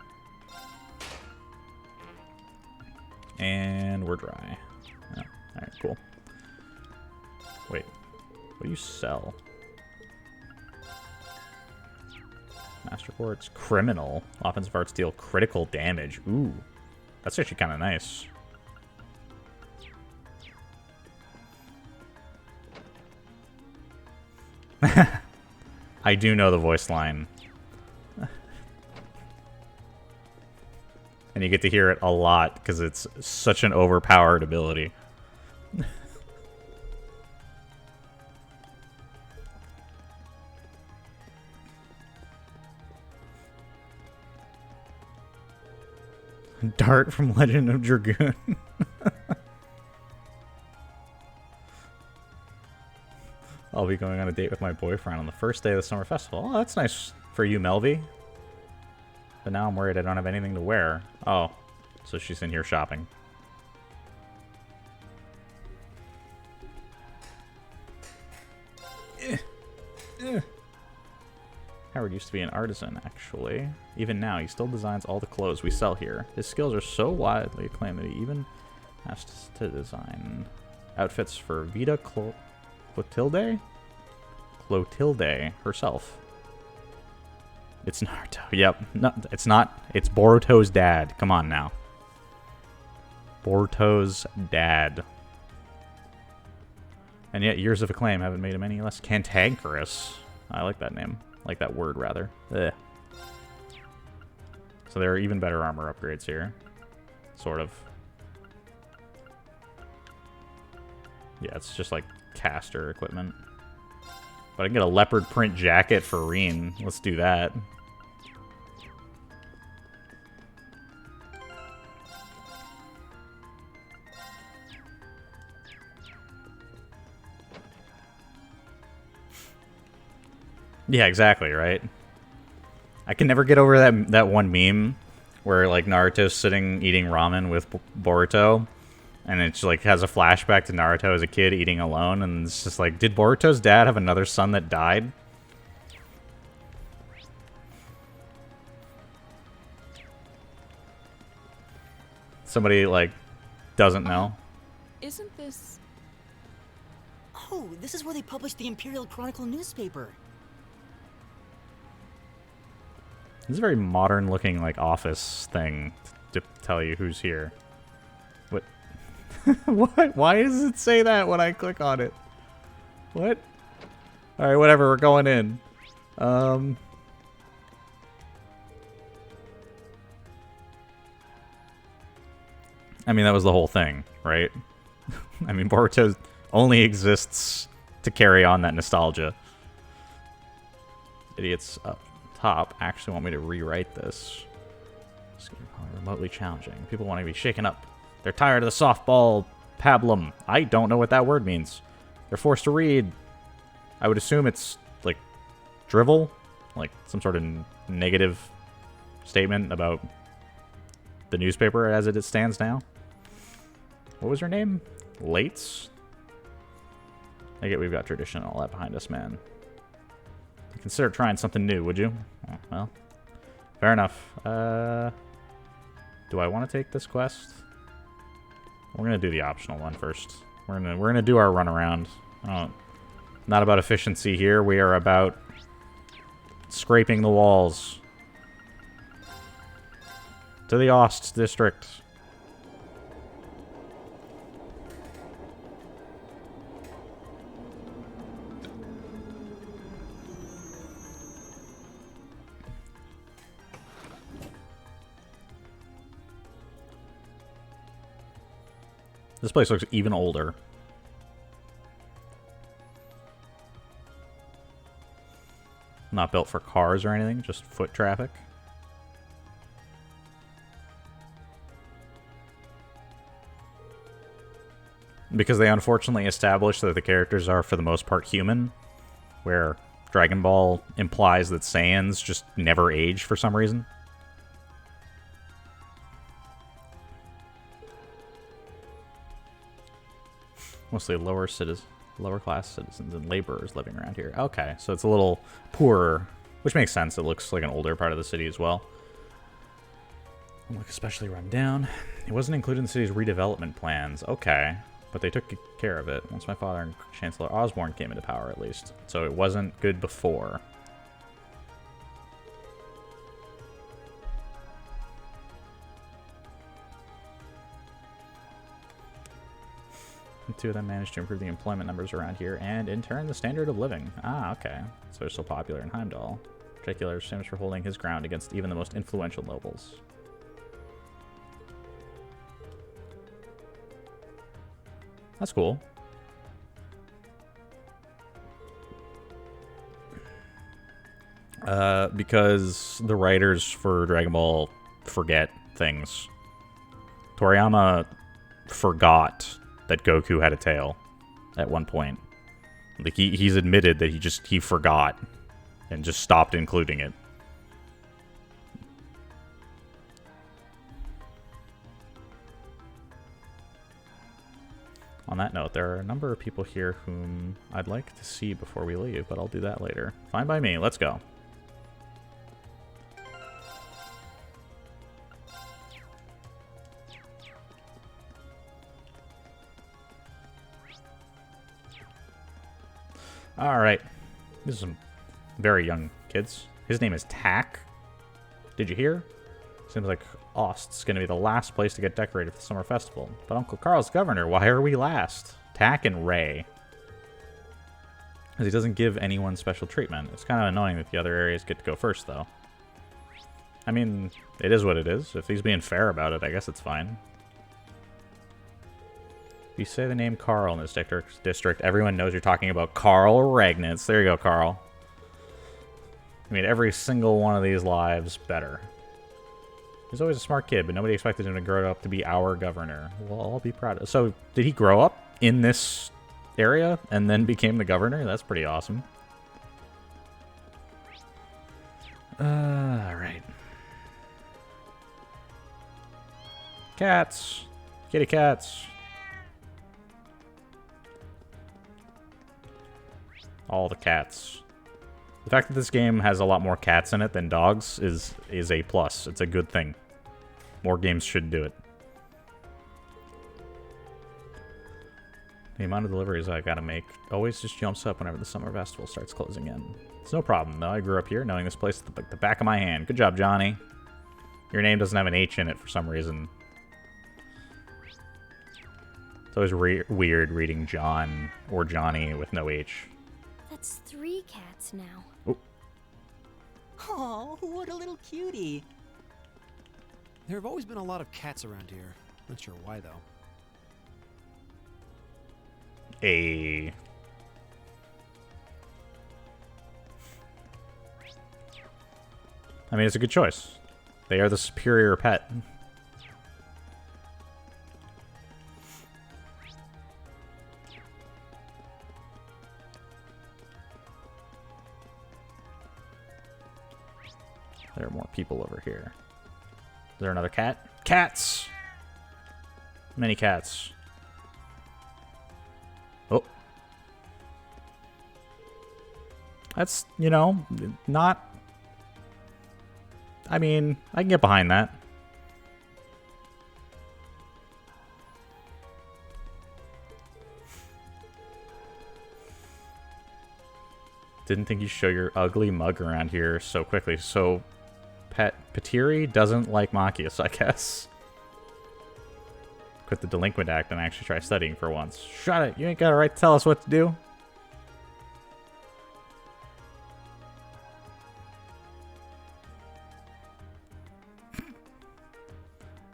And we're dry. Oh, alright, cool. Wait, what do you sell? Master Quartz. Criminal. Offensive arts deal critical damage. Ooh. That's actually kind of nice. I do know the voice line. And you get to hear it a lot because it's such an overpowered ability. Dart from Legend of Dragoon. I'll be going on a date with my boyfriend on the first day of the summer festival. Oh, that's nice for you, Melvy. But now I'm worried I don't have anything to wear. Oh, So she's in here shopping. Howard used to be an artisan, actually. Even now, he still designs all the clothes we sell here. His skills are so widely acclaimed that he even asked us to design outfits for Vita Clotilde? Clotilde herself. It's Naruto. Yep. No, it's not. It's Boruto's dad. Come on now. Boruto's dad. And yet, years of acclaim haven't made him any less cantankerous. I like that name. I like that word, rather. Ugh. So there are even better armor upgrades here. Sort of. Yeah, it's just like caster equipment. But I can get a leopard print jacket for Rin. Let's do that. Yeah, exactly, right? I can never get over that one meme where like Naruto's sitting eating ramen with Boruto, and it just like has a flashback to Naruto as a kid eating alone, and it's just like, did Boruto's dad have another son that died? Somebody like doesn't know. Isn't this... Oh, this is where they published the Imperial Chronicle newspaper. This is a very modern looking like office thing to tell you who's here. What? What? Why does it say that when I click on it? What? Alright, whatever, we're going in. I mean, that was the whole thing, right? I mean, Boruto only exists to carry on that nostalgia. Idiots up top actually want me to rewrite this. It's remotely challenging. People want to be shaken up. They're tired of the softball pablum. I don't know what that word means. They're forced to read. I would assume it's like drivel, like some sort of negative statement about the newspaper as it stands now. What was her name? Lates? I get we've got tradition and all that behind us, man. Consider trying something new, would you? Oh, well, fair enough. Do I want to take this quest? We're gonna do the optional one first. We're gonna do our run around. Not about efficiency here. We are about scraping the walls to the Ost district. This place looks even older. Not built for cars or anything, just foot traffic. Because they unfortunately established that the characters are, for the most part, human, where Dragon Ball implies that Saiyans just never age for some reason. Mostly lower class citizens and laborers living around here. Okay, so it's a little poorer, which makes sense. It looks like an older part of the city as well. Look especially run down. It wasn't included in the city's redevelopment plans. Okay, but they took care of it once my father and Chancellor Osborne came into power, at least. So it wasn't good before. The two of them managed to improve the employment numbers around here, and in turn, the standard of living. Ah, okay. So they're so popular in Heimdall. In particular, famous for holding his ground against even the most influential nobles. That's cool. Because the writers for Dragon Ball forget things. Toriyama forgot that Goku had a tail at one point. Like he's admitted that he forgot and just stopped including it. On that note, there are a number of people here whom I'd like to see before we leave, but I'll do that later. Fine by me. Let's go. Alright. These are some very young kids. His name is Tack. Did you hear? Seems like Ost's gonna be the last place to get decorated for the summer festival. But Uncle Carl's governor, why are we last? Tack and Ray. Because he doesn't give anyone special treatment. It's kind of annoying that the other areas get to go first, though. I mean, it is what it is. If he's being fair about it, I guess it's fine. If you say the name Carl in this district, everyone knows you're talking about Carl Ragnitz. There you go, Carl. I mean, every single one of these lives better. He's always a smart kid, but nobody expected him to grow up to be our governor. We'll all be proud of. So, did he grow up in this area and then became the governor? That's pretty awesome. Alright. Cats. Kitty cats. All the cats. The fact that this game has a lot more cats in it than dogs is a plus. It's a good thing. More games should do it. The amount of deliveries I gotta make always just jumps up whenever the summer festival starts closing in. It's no problem, though. I grew up here knowing this place like the back of my hand. Good job, Johnny. Your name doesn't have an H in it for some reason. It's always weird reading John or Johnny with no H. That's 3 cats now. Oh, what a little cutie. There have always been a lot of cats around here. Not sure why, though. I mean, it's a good choice. They are the superior pet. There are more people over here. Is there another cat? Cats! Many cats. Oh. That's, you know, not... I mean, I can get behind that. Didn't think you'd show your ugly mug around here so quickly. So, Patiri doesn't like Machias, I guess. Quit the delinquent act and actually try studying for once. Shut it! You ain't got a right to tell us what to do.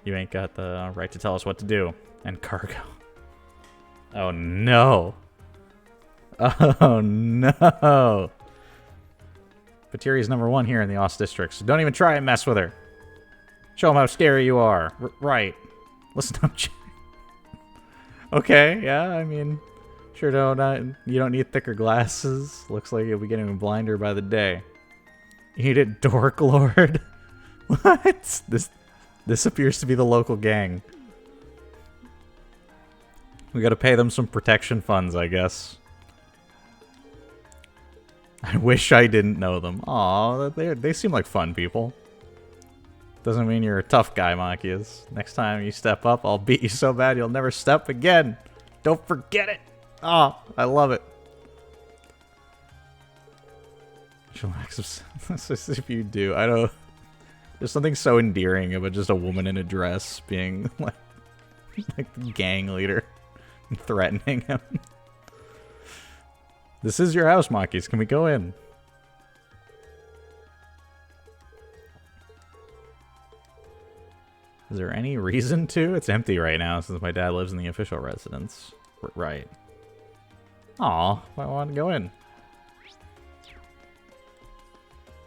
You ain't got the right to tell us what to do. And cargo. Oh no. Oh no. Patiri's #1 here in the Ost district, so don't even try and mess with her. Show them how scary you are. Right. Listen up. Okay, yeah, I mean, sure don't. You don't need thicker glasses. Looks like you'll be getting blinder by the day. Eat it, Dork Lord. What? This appears to be the local gang. We gotta pay them some protection funds, I guess. I wish I didn't know them. Aw, they seem like fun people. Doesn't mean you're a tough guy, Machias. Next time you step up, I'll beat you so bad you'll never step again. Don't forget it. Oh, I love it. If you do, I don't... There's something so endearing about just a woman in a dress being like the gang leader and threatening him. This is your house, Machias. Can we go in? Is there any reason to? It's empty right now since my dad lives in the official residence. Right. Aw, I want to go in.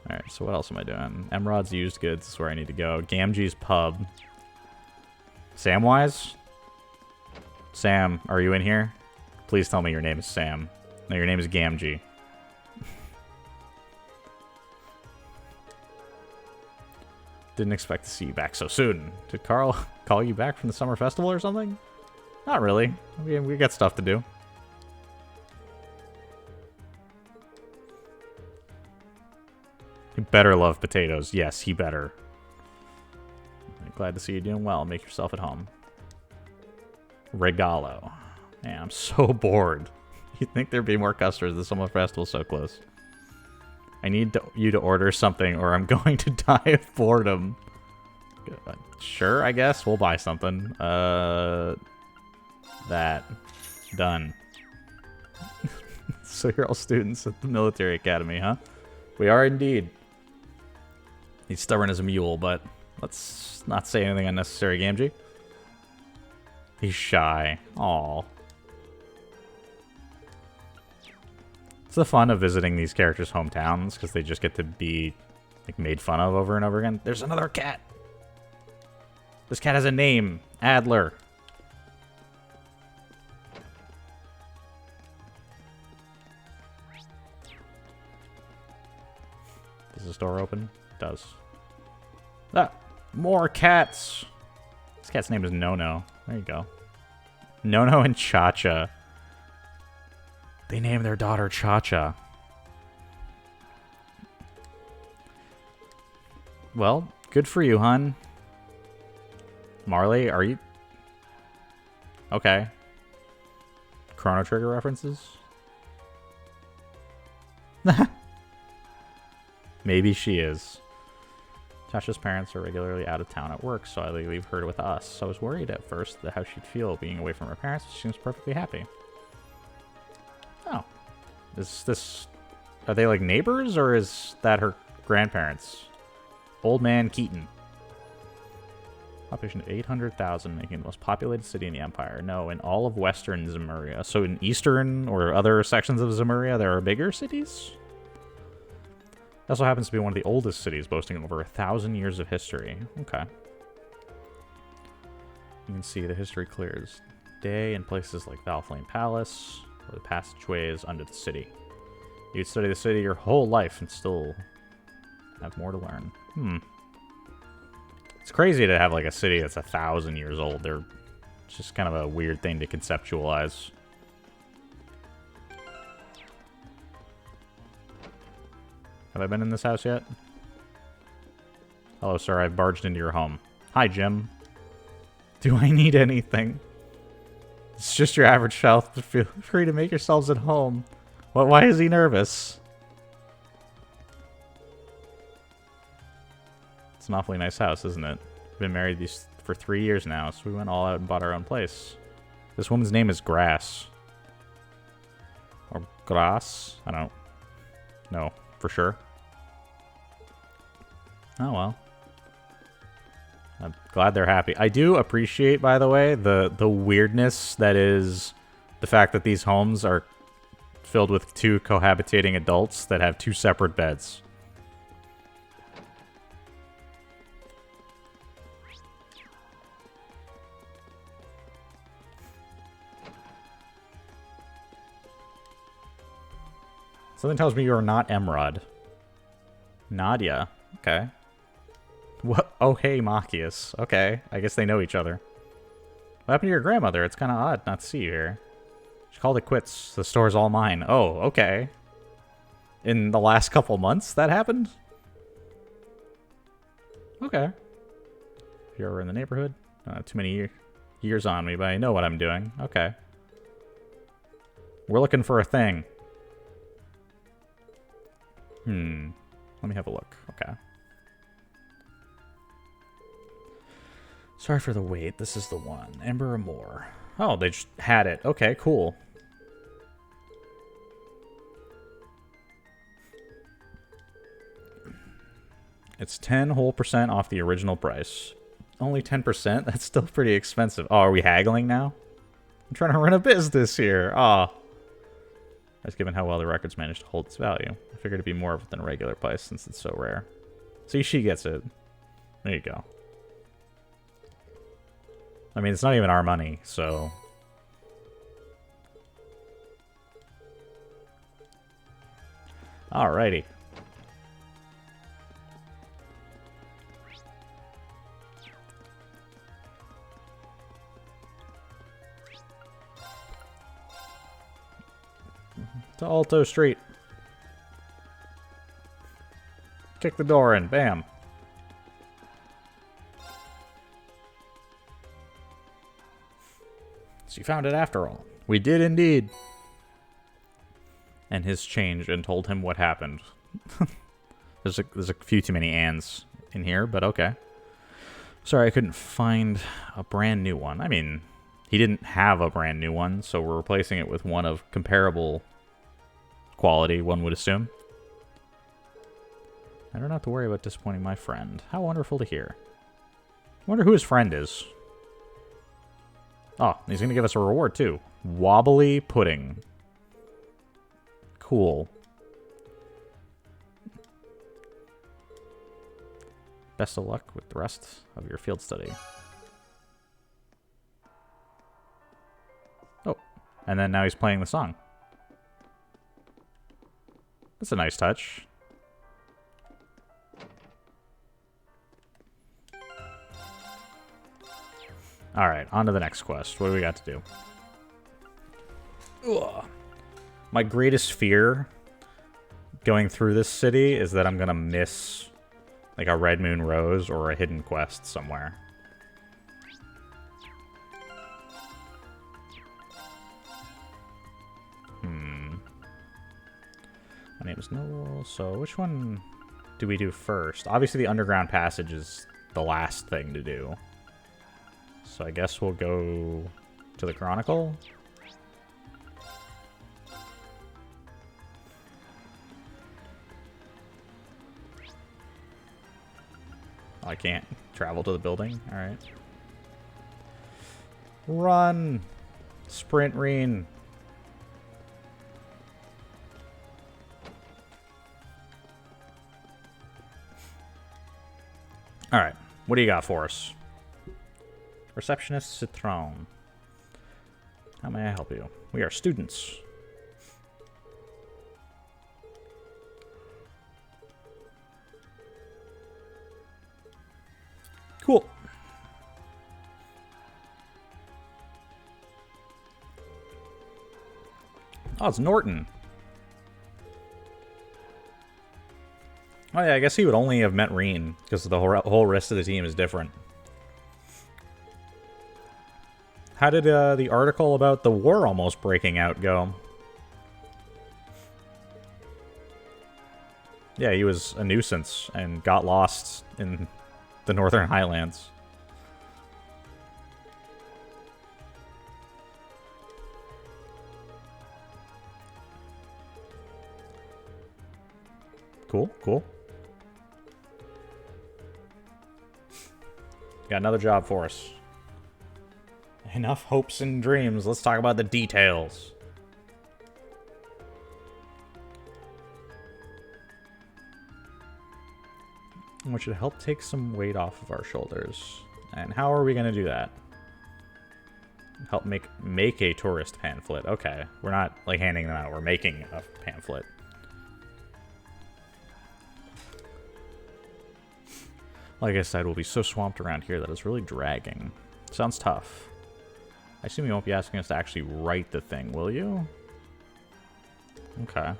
Alright, so what else am I doing? Emerod's Used Goods is where I need to go. Gamgee's Pub. Samwise? Sam, are you in here? Please tell me your name is Sam. No, your name is Gamgee. Didn't expect to see you back so soon. Did Carl call you back from the summer festival or something? Not really. We got stuff to do. He better love potatoes. Yes, he better. Glad to see you doing well. Make yourself at home. Regalo. Man, I'm so bored. You'd think there'd be more customers. The Summer Festival's so close. I need you to order something or I'm going to die of boredom. Sure, I guess. We'll buy something. That. Done. So you're all students at the military academy, huh? We are indeed. He's stubborn as a mule, but let's not say anything unnecessary, Gamgee. He's shy. Aw. It's the fun of visiting these characters' hometowns, because they just get to be like made fun of over and over again. There's another cat! This cat has a name. Adler. Does this door open? It does. Ah! More cats! This cat's name is Nono. There you go. Nono and Cha-Cha. They named their daughter Cha-Cha. Well, good for you, hun. Marley, are you... Okay. Chrono Trigger references? Maybe she is. Tasha's parents are regularly out of town at work, so I leave her with us. So I was worried at first how she'd feel being away from her parents, but she seems perfectly happy. Oh. Is this... Are they like neighbors, or is that her grandparents? Old Man Keaton. Population of 800,000, making it the most populated city in the Empire. No, in all of Western Zemuria. So in Eastern or other sections of Zemuria, there are bigger cities? It also happens to be one of the oldest cities, boasting over 1,000 years of history. Okay. You can see the history clears day in places like Valflame Palace, or the passageways under the city. You could study the city your whole life and still have more to learn. It's crazy to have like a city that's 1,000 years old. It's just kind of a weird thing to conceptualize. Have I been in this house yet? Hello, sir. I've barged into your home. Hi, Jim. Do I need anything? It's just your average shelf, but feel free to make yourselves at home. Why is he nervous? It's an awfully nice house, isn't it? We've been married for 3 years now, so we went all out and bought our own place. This woman's name is Grass. Or Grass? I don't know for sure. Oh well. I'm glad they're happy. I do appreciate, by the way, the weirdness that is the fact that these homes are filled with 2 cohabitating adults that have 2 separate beds. Something tells me you are not Emrod. Nadia. Okay. What? Oh, hey, Machias. Okay. I guess they know each other. What happened to your grandmother? It's kind of odd not to see you here. She called it quits. The store's all mine. Oh, okay. In the last couple months that happened? Okay. If you're ever in the neighborhood. Too many years on me, but I know what I'm doing. Okay. We're looking for a thing. Let me have a look. Okay. Sorry for the wait. This is the one. Ember Amore. Oh, they just had it. Okay, cool. It's 10% whole off the original price. Only 10%? That's still pretty expensive. Oh, are we haggling now? I'm trying to run a business here. Ah. As given how well the record's managed to hold its value. I figured it'd be more than a regular price since it's so rare. See, she gets it. There you go. I mean, it's not even our money, so... Alrighty. To Alto Street. Kick the door in. Bam. So you found it after all. We did indeed. And his changed and told him what happened. There's a few too many ands in here, but okay. Sorry, I couldn't find a brand new one. I mean, he didn't have a brand new one, so we're replacing it with one of comparable quality, one would assume. I don't have to worry about disappointing my friend. How wonderful to hear. I wonder who his friend is. Oh, he's going to give us a reward, too. Wobbly pudding. Cool. Best of luck with the rest of your field study. Oh, and then now he's playing the song. That's a nice touch. Alright, on to the next quest. What do we got to do? Ugh. My greatest fear going through this city is that I'm gonna miss like a Red Moon Rose or a hidden quest somewhere. My name is Noel, so which one do we do first? Obviously the underground passage is the last thing to do. So I guess we'll go to the Chronicle. Oh, I can't travel to the building? Alright. Run! Sprint Reen! Alright, what do you got for us? Receptionist Citron. How may I help you? We are students. Cool. Oh, it's Norton. Oh yeah, I guess he would only have met Reen, because the whole rest of the team is different. How did the article about the war almost breaking out go? Yeah, he was a nuisance and got lost in the Northern Highlands. Cool, cool. Got another job for us. Enough hopes and dreams. Let's talk about the details. Which should help take some weight off of our shoulders. And how are we going to do that? Help make a tourist pamphlet. Okay, we're not like handing them out. We're making a pamphlet. Like I said, we'll be so swamped around here that it's really dragging. Sounds tough. I assume you won't be asking us to actually write the thing, will you? Okay. I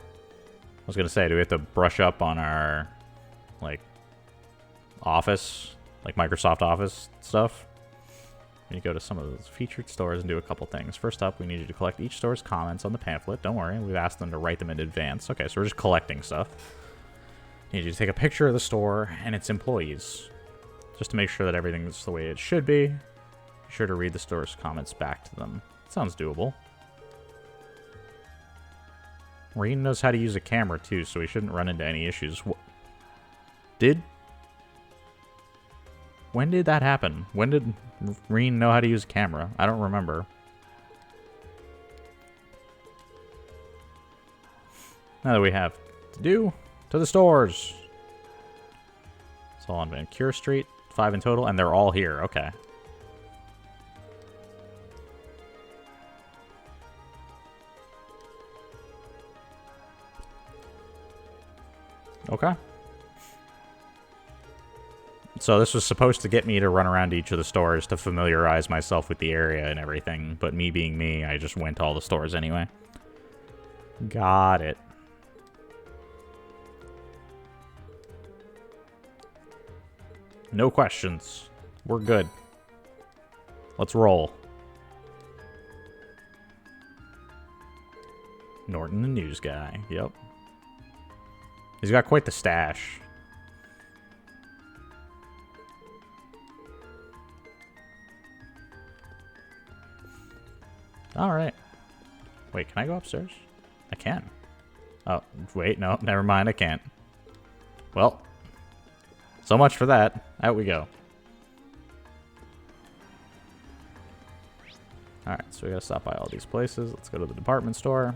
was gonna say, do we have to brush up on our, like, Office, like Microsoft Office stuff? You go to some of those featured stores and do a couple things. First up, we need you to collect each store's comments on the pamphlet. Don't worry, we've asked them to write them in advance. Okay, so we're just collecting stuff. Need you to take a picture of the store and its employees, just to make sure that everything's the way it should be. Be sure to read the store's comments back to them. Sounds doable. Reen knows how to use a camera too, so we shouldn't run into any issues. When did that happen? When did Reen know how to use a camera? I don't remember. Now that we have to do, to the stores. It's all on Vancouver Street. 5 in total, and they're all here. Okay. Okay. So this was supposed to get me to run around to each of the stores to familiarize myself with the area and everything, but me being me, I just went to all the stores anyway. Got it. No questions. We're good. Let's roll. Norton, the news guy. Yep. He's got quite the stash. Alright. Wait, can I go upstairs? I can. Oh, wait, no, never mind, I can't. Well, so much for that. Out we go. Alright, so we gotta stop by all these places. Let's go to the department store.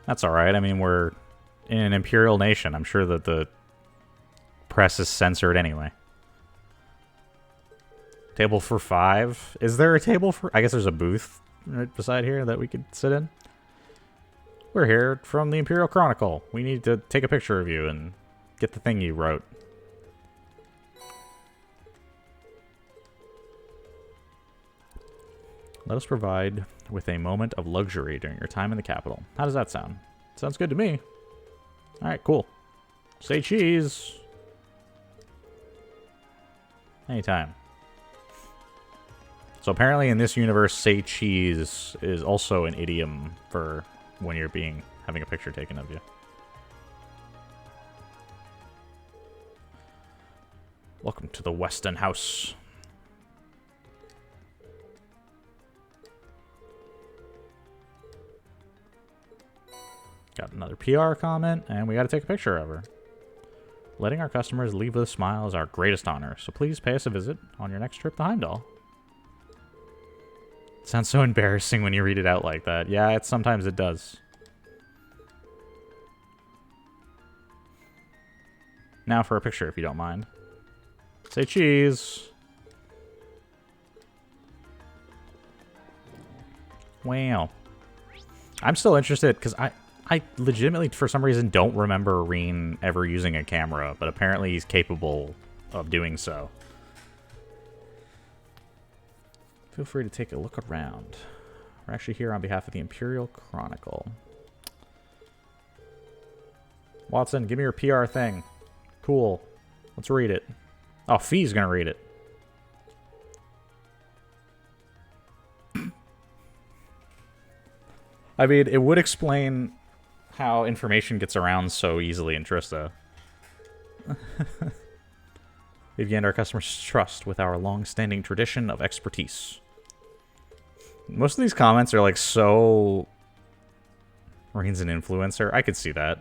That's alright. I mean, we're in an imperial nation. I'm sure that the press is censored anyway. Table for 5. Is there a table for... I guess there's a booth right beside here that we could sit in. We're here from the Imperial Chronicle. We need to take a picture of you and get the thing you wrote. Let us provide with a moment of luxury during your time in the capital. How does that sound? Sounds good to me. Alright, cool. Say cheese. Anytime. So apparently in this universe, say cheese is also an idiom for when you're having a picture taken of you. Welcome to the Weston House. Got another PR comment, and we got to take a picture of her. Letting our customers leave with a smile is our greatest honor, so please pay us a visit on your next trip to Heimdall. It sounds so embarrassing when you read it out like that. Yeah, sometimes it does. Now for a picture, if you don't mind. Say cheese. Wow. I'm still interested, because I legitimately, for some reason, don't remember Reen ever using a camera, but apparently he's capable of doing so. Feel free to take a look around. We're actually here on behalf of the Imperial Chronicle. Watson, give me your PR thing. Cool. Let's read it. Oh, Fee's gonna read it. I mean, it would explain how information gets around so easily in Trista. We've gained our customers' trust with our long-standing tradition of expertise. Most of these comments are like so... Reen's an influencer. I could see that.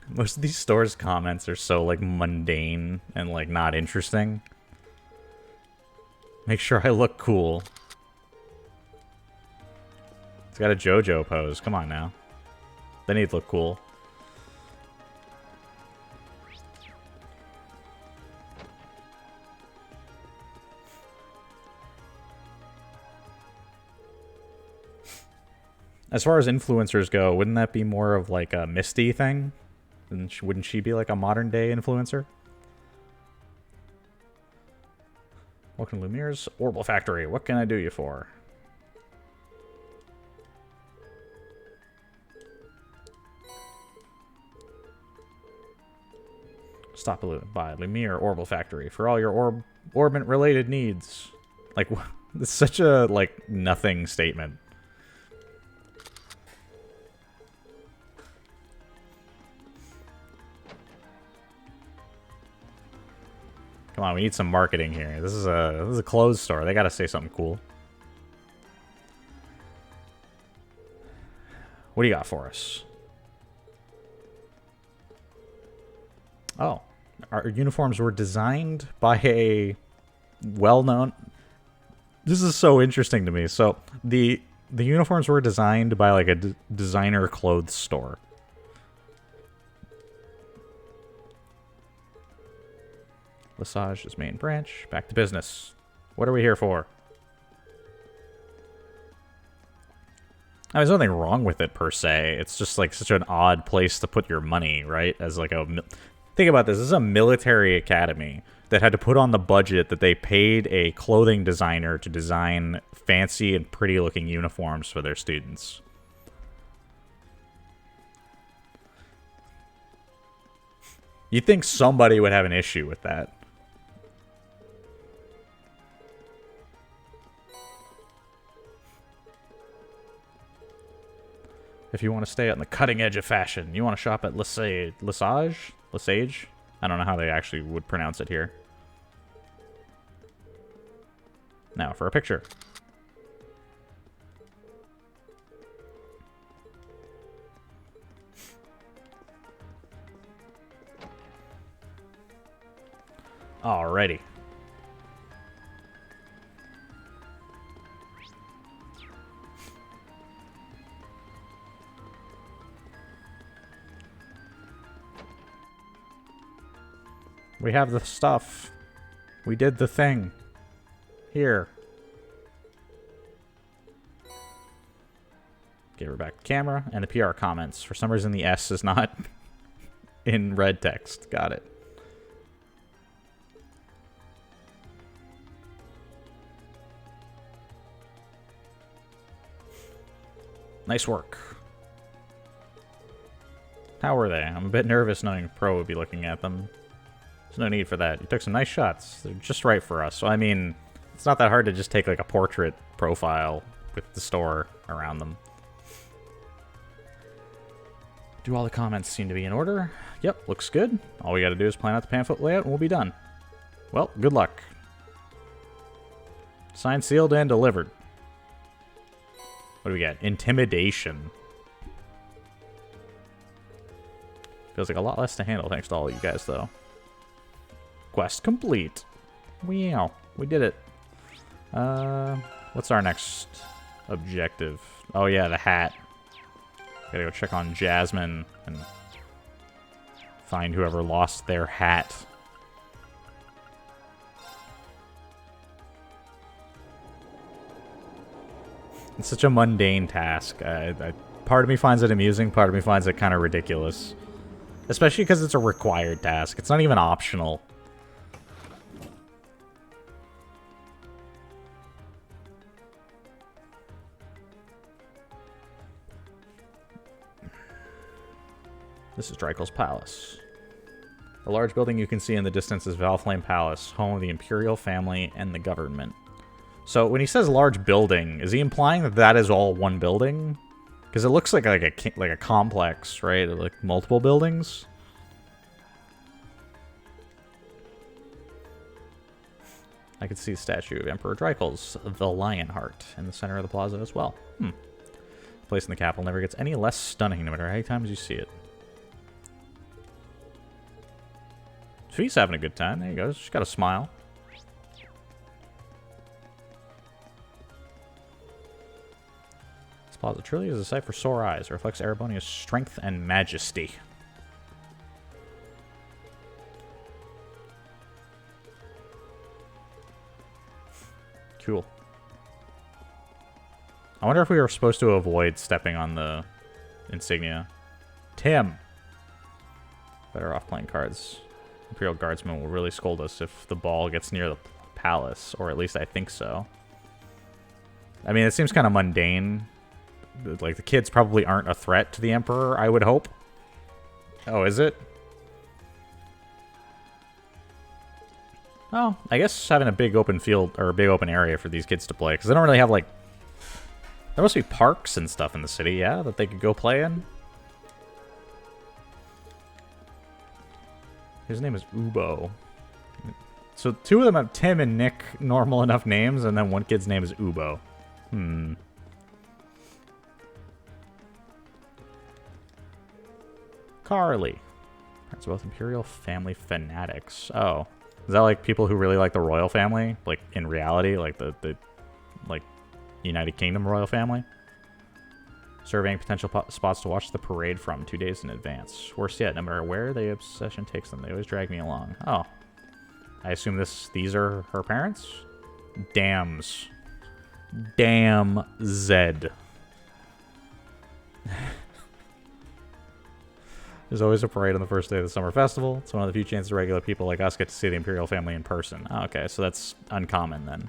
Most of these stores' comments are so like mundane and like not interesting. Make sure I look cool. It's got a JoJo pose. Come on now. They need to look cool. As far as influencers go, wouldn't that be more of like a Misty thing? Wouldn't she be like a modern day influencer? Welcome to Lumire's Orbital Factory. What can I do you for? Stop by Lumire Orbital Factory for all your orbit-related needs. Like, it's such a, like, nothing statement. Come on, we need some marketing here. This is a clothes store. They gotta say something cool. What do you got for us? Oh, our uniforms were designed by a well-known... This is so interesting to me. So, the uniforms were designed by like a designer clothes store. Lesage's main branch. Back to business. What are we here for? I mean, there's nothing wrong with it per se. It's just like such an odd place to put your money, right? As like a think about this. This is a military academy that had to put on the budget that they paid a clothing designer to design fancy and pretty looking uniforms for their students. You'd think somebody would have an issue with that. If you want to stay on the cutting edge of fashion, you want to shop at Lesage? I don't know how they actually would pronounce it here. Now for a picture. Alrighty. We have the stuff. We did the thing. Here. Give her back the camera and the PR comments. For some reason the S is not in red text. Got it. Nice work. How were they? I'm a bit nervous knowing Pro would be looking at them. There's no need for that. You took some nice shots. They're just right for us. So, I mean, it's not that hard to just take, like, a portrait profile with the store around them. Do all the comments seem to be in order? Yep, looks good. All we gotta do is plan out the pamphlet layout and we'll be done. Well, good luck. Signed, sealed, and delivered. What do we got? Intimidation. Feels like a lot less to handle thanks to all of you guys, though. Quest complete. Wow, we did it. What's our next objective? Oh yeah, the hat. Gotta go check on Jasmine and find whoever lost their hat. It's such a mundane task. Part of me finds it amusing, part of me finds it kind of ridiculous. Especially because it's a required task. It's not even optional. This is Dreikel's Palace. The large building you can see in the distance is Valflame Palace, home of the Imperial family and the government. So when he says large building, is he implying that that is all one building? Because it looks like a complex, right? Like multiple buildings. I could see the statue of Emperor Dreikel's, the Lionheart, in the center of the plaza as well. The place in the capital never gets any less stunning no matter how many times you see it. She's having a good time. There you go. She's got a smile. This plaza truly is a sight for sore eyes. It reflects Erebonia's strength and majesty. Cool. I wonder if we were supposed to avoid stepping on the insignia. Tim! Better off playing cards. Imperial Guardsman will really scold us if the ball gets near the palace, or at least I think so. I mean, it seems kind of mundane. Like, the kids probably aren't a threat to the Emperor, I would hope. Oh, is it? Oh, I guess having a big open field, or a big open area for these kids to play, because they don't really have, like... There must be parks and stuff in the city, yeah, that they could go play in? His name is Ubo. So two of them have Tim and Nick, normal enough names, and then one kid's name is Ubo. Carly. Parents of both Imperial family fanatics. Oh. Is that like people who really like the royal family? Like, in reality? Like the like, United Kingdom royal family? Surveying potential spots to watch the parade from 2 days in advance. Worse yet, no matter where the obsession takes them, they always drag me along. Oh. I assume these are her parents? Dams. Damn Zed. There's always a parade on the first day of the summer festival. It's one of the few chances regular people like us get to see the Imperial family in person. Oh, okay, so that's uncommon then.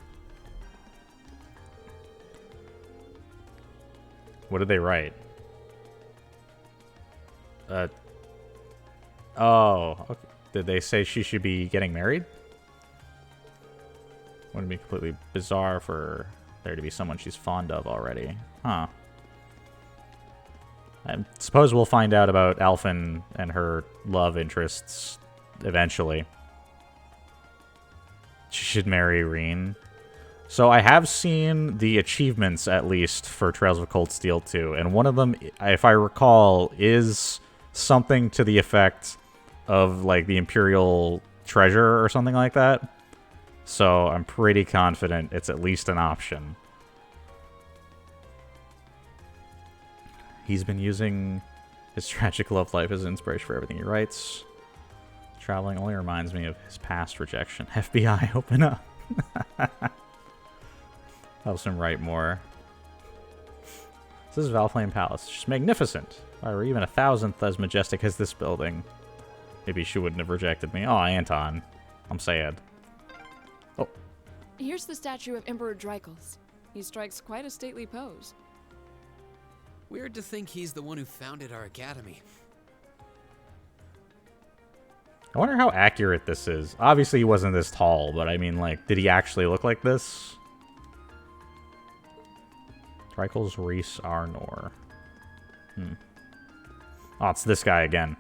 What did they write? Oh, okay. Did they say she should be getting married? Wouldn't it be completely bizarre for there to be someone she's fond of already? Huh. I suppose we'll find out about Alphen and her love interests eventually. She should marry Reen. So I have seen the achievements, at least, for Trails of Cold Steel 2, and one of them, if I recall, is something to the effect of, like, the Imperial treasure or something like that. So I'm pretty confident it's at least an option. He's been using his tragic love life as inspiration for everything he writes. Traveling only reminds me of his past rejection. FBI, open up. Helps him write more. This is Valflame Palace. It's just magnificent. Or even 1,000th as majestic as this building. Maybe she wouldn't have rejected me. Oh, Anton. I'm sad. Oh. Here's the statue of Emperor Dreichels. He strikes quite a stately pose. Weird to think he's the one who founded our academy. I wonder how accurate this is. Obviously, he wasn't this tall, but I mean, like, did he actually look like this? Dreichels Reese Arnor. Oh, it's this guy again.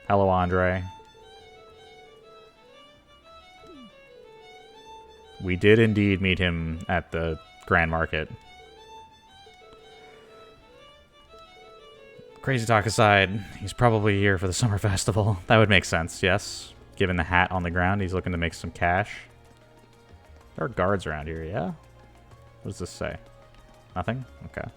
Hello, Andre. We did indeed meet him at the Grand Market. Crazy talk aside, he's probably here for the summer festival. That would make sense, yes. Given the hat on the ground, he's looking to make some cash. There are guards around here, yeah? What does this say? Nothing? Okay.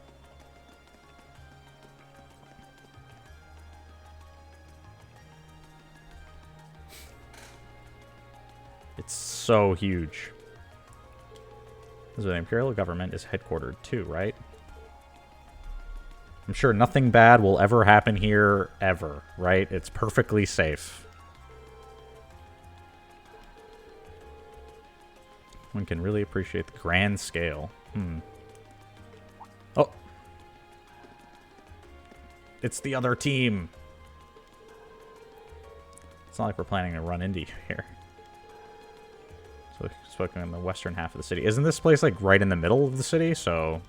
It's so huge. This is where the Imperial government is headquartered too, right? I'm sure nothing bad will ever happen here, ever, right? It's perfectly safe. One can really appreciate the grand scale. Oh! It's the other team! It's not like we're planning to run into you here. So we've spoken in the western half of the city. Isn't this place, like, right in the middle of the city? So...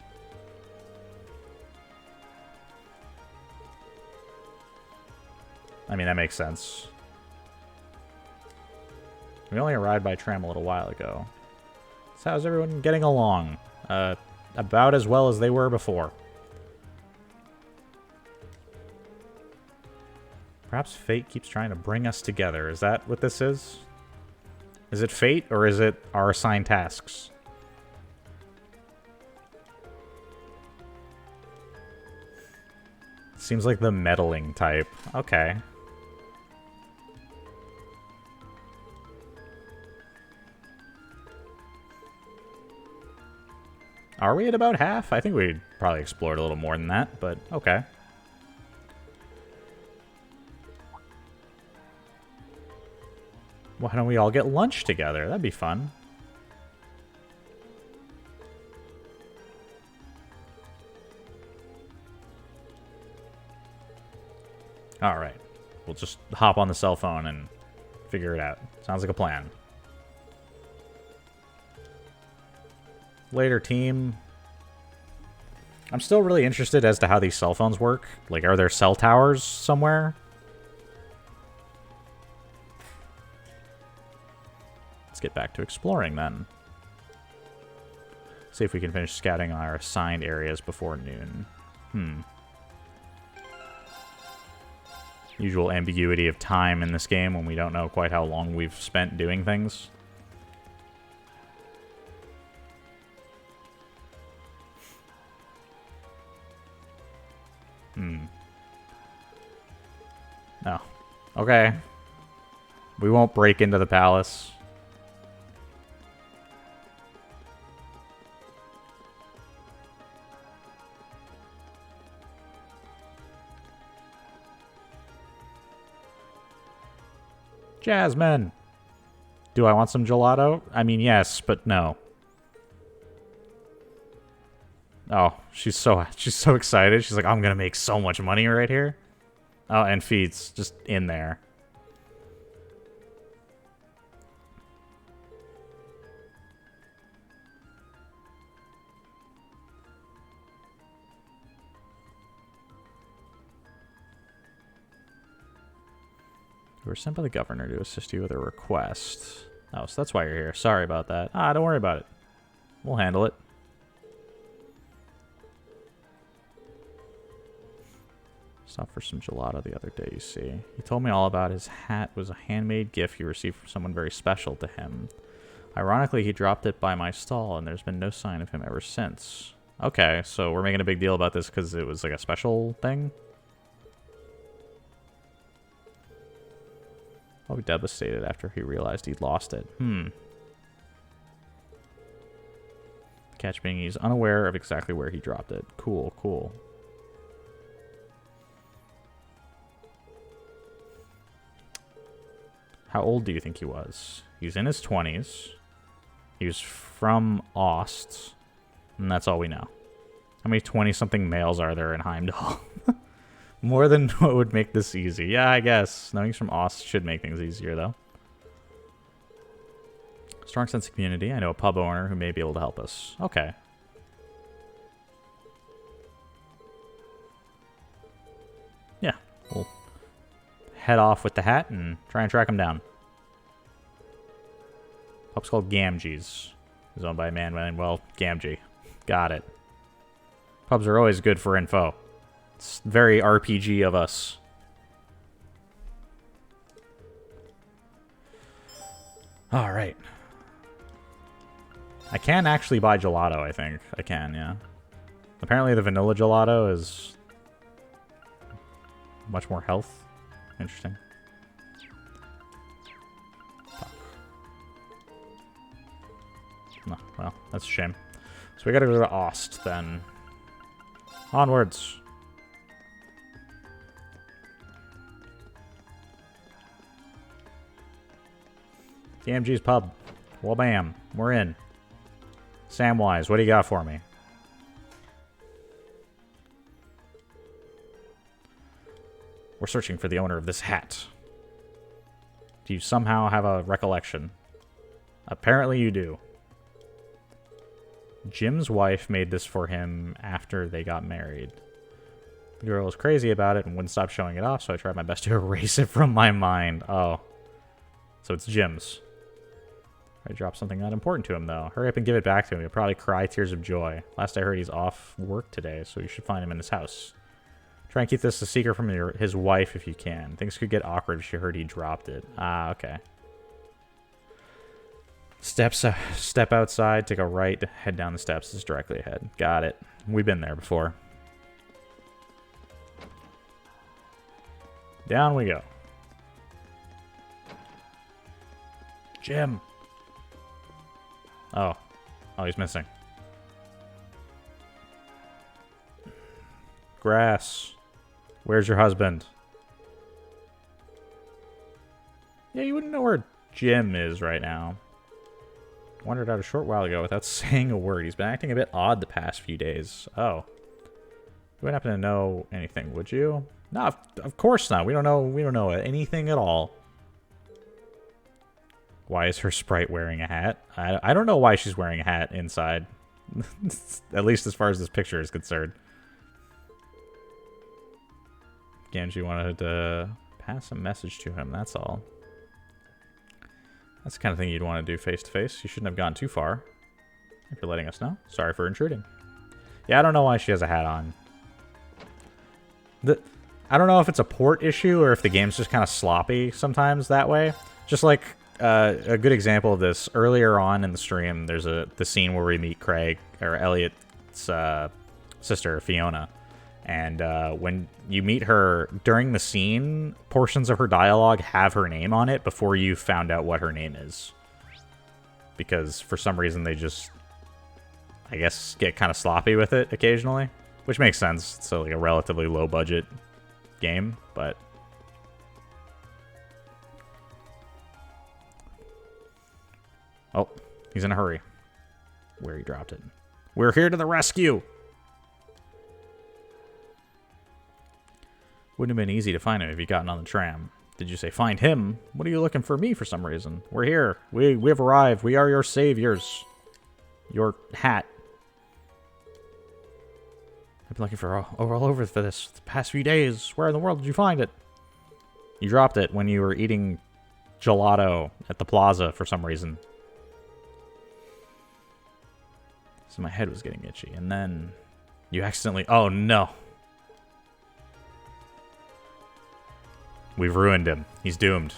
I mean, that makes sense. We only arrived by tram a little while ago. So how's everyone getting along? About as well as they were before. Perhaps fate keeps trying to bring us together. Is that what this is? Is it fate, or is it our assigned tasks? Seems like the meddling type. Okay. Are we at about half? I think we probably explored a little more than that, but okay. Why don't we all get lunch together? That'd be fun. Alright. We'll just hop on the cell phone and figure it out. Sounds like a plan. Later, team. I'm still really interested as to how these cell phones work. Like, are there cell towers somewhere? Let's get back to exploring then. See if we can finish scouting our assigned areas before noon. Usual ambiguity of time in this game when we don't know quite how long we've spent doing things. No. Okay. We won't break into the palace. Jasmine! Do I want some gelato? I mean, yes, but no. Oh, she's so excited. She's like, I'm gonna make so much money right here. Oh, and Feet's just in there. You were sent by the governor to assist you with a request. Oh, so that's why you're here. Sorry about that. Ah, don't worry about it. We'll handle it. Stopped for some gelato the other day, you see. He told me all about his hat was a handmade gift he received from someone very special to him. Ironically, he dropped it by my stall, and there's been no sign of him ever since. Okay, so we're making a big deal about this because it was like a special thing? I'll be devastated after he realized he'd lost it. Catch being he's unaware of exactly where he dropped it. Cool, cool. How old do you think he was? He's in his 20s. He was from Ost. And that's all we know. How many 20-something males are there in Heimdall? More than what would make this easy. Yeah, I guess. Knowing he's from Ost should make things easier, though. Strong sense of community. I know a pub owner who may be able to help us. Okay. Yeah, we'll head off with the hat and try and track him down. Pub's called Gamgee's. It's owned by a man named, well, Gamgee. Got it. Pubs are always good for info. It's very RPG of us. Alright. I can actually buy gelato, I think. I can, yeah. Apparently the vanilla gelato is much more health. Interesting. Fuck. No, well, that's a shame. So we gotta go to Ost, then. Onwards. DMG's pub. Well, bam. We're in. Samwise, what do you got for me? We're searching for the owner of this hat. Do you somehow have a recollection? Apparently you do. Jim's wife made this for him after they got married. The girl was crazy about it and wouldn't stop showing it off, so I tried my best to erase it from my mind. Oh. So it's Jim's. I dropped something not important to him, though. Hurry up and give it back to him. He'll probably cry tears of joy. Last I heard, he's off work today, so you should find him in his house. Try and keep this a secret from his wife if you can. Things could get awkward if she heard he dropped it. Ah, okay. Step outside, take a right, head down the steps. It's directly ahead. Got it. We've been there before. Down we go. Jim. Oh. Oh, he's missing. Grass. Where's your husband? Yeah, you wouldn't know where Jim is right now. Wandered out a short while ago without saying a word. He's been acting a bit odd the past few days. Oh. You wouldn't happen to know anything, would you? No, of course not. We don't know anything at all. Why is her sprite wearing a hat? I don't know why she's wearing a hat inside. At least as far as this picture is concerned. Gamgee wanted to pass a message to him, that's all. That's the kind of thing you'd want to do face to face. You shouldn't have gone too far. If you're letting us know. Sorry for intruding. Yeah, I don't know why she has a hat on. I don't know if it's a port issue or if the game's just kind of sloppy sometimes that way. Just like a good example of this, earlier on in the stream, there's the scene where we meet Craig, or Elliot's sister, Fiona. And when you meet her during the scene, portions of her dialogue have her name on it before you found out what her name is. Because for some reason they just, I guess, get kind of sloppy with it occasionally. Which makes sense. It's like a relatively low budget game, but... Oh, he's in a hurry. Where he dropped it. We're here to the rescue! Wouldn't have been easy to find him if he'd gotten on the tram. Did you say find him? What are you looking for me for some reason? We're here. We've arrived. We are your saviors. Your hat. I've been looking for all over for this the past few days. Where in the world did you find it? You dropped it when you were eating gelato at the plaza for some reason. So my head was getting itchy. And then you accidentally... Oh, no. We've ruined him. He's doomed.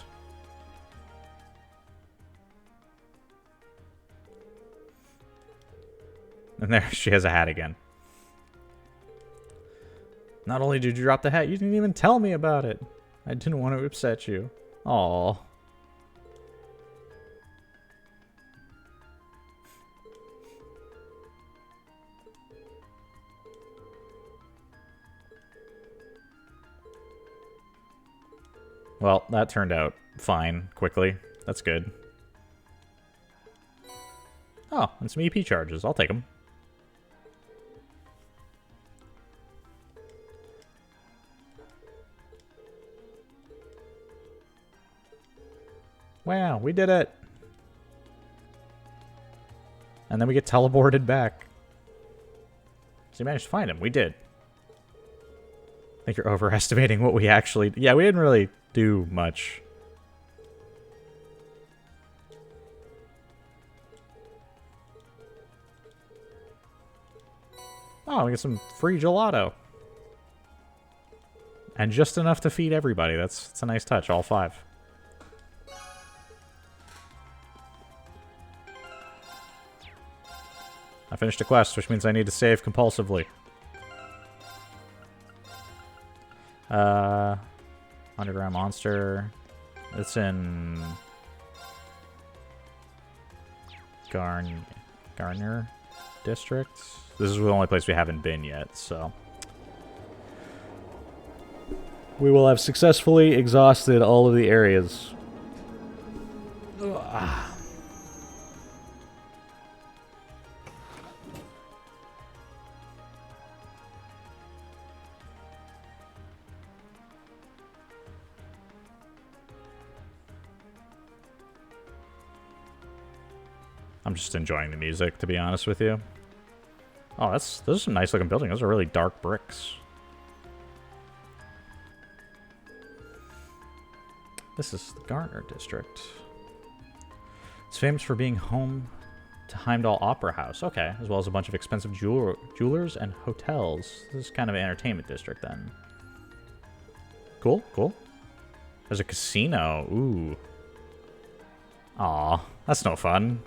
And there, she has a hat again. Not only did you drop the hat, you didn't even tell me about it. I didn't want to upset you. Aww. Well, that turned out fine, quickly. That's good. Oh, and some EP charges. I'll take them. Wow, we did it! And then we get teleported back. So you managed to find him. We did. I think you're overestimating what we actually... Yeah, we didn't really do much. Oh, we get some free gelato. And just enough to feed everybody. That's a nice touch, all 5. I finished a quest, which means I need to save compulsively. Underground monster. It's in... Garner District. This is the only place we haven't been yet, so... We will have successfully exhausted all of the areas. Ugh. I'm just enjoying the music, to be honest with you. Oh, those are some nice looking buildings. Those are really dark bricks. This is the Garner District. It's famous for being home to Heimdall Opera House. Okay, as well as a bunch of expensive jewelers and hotels. This is kind of an entertainment district then. Cool, cool. There's a casino. Ooh. Aw, that's no fun.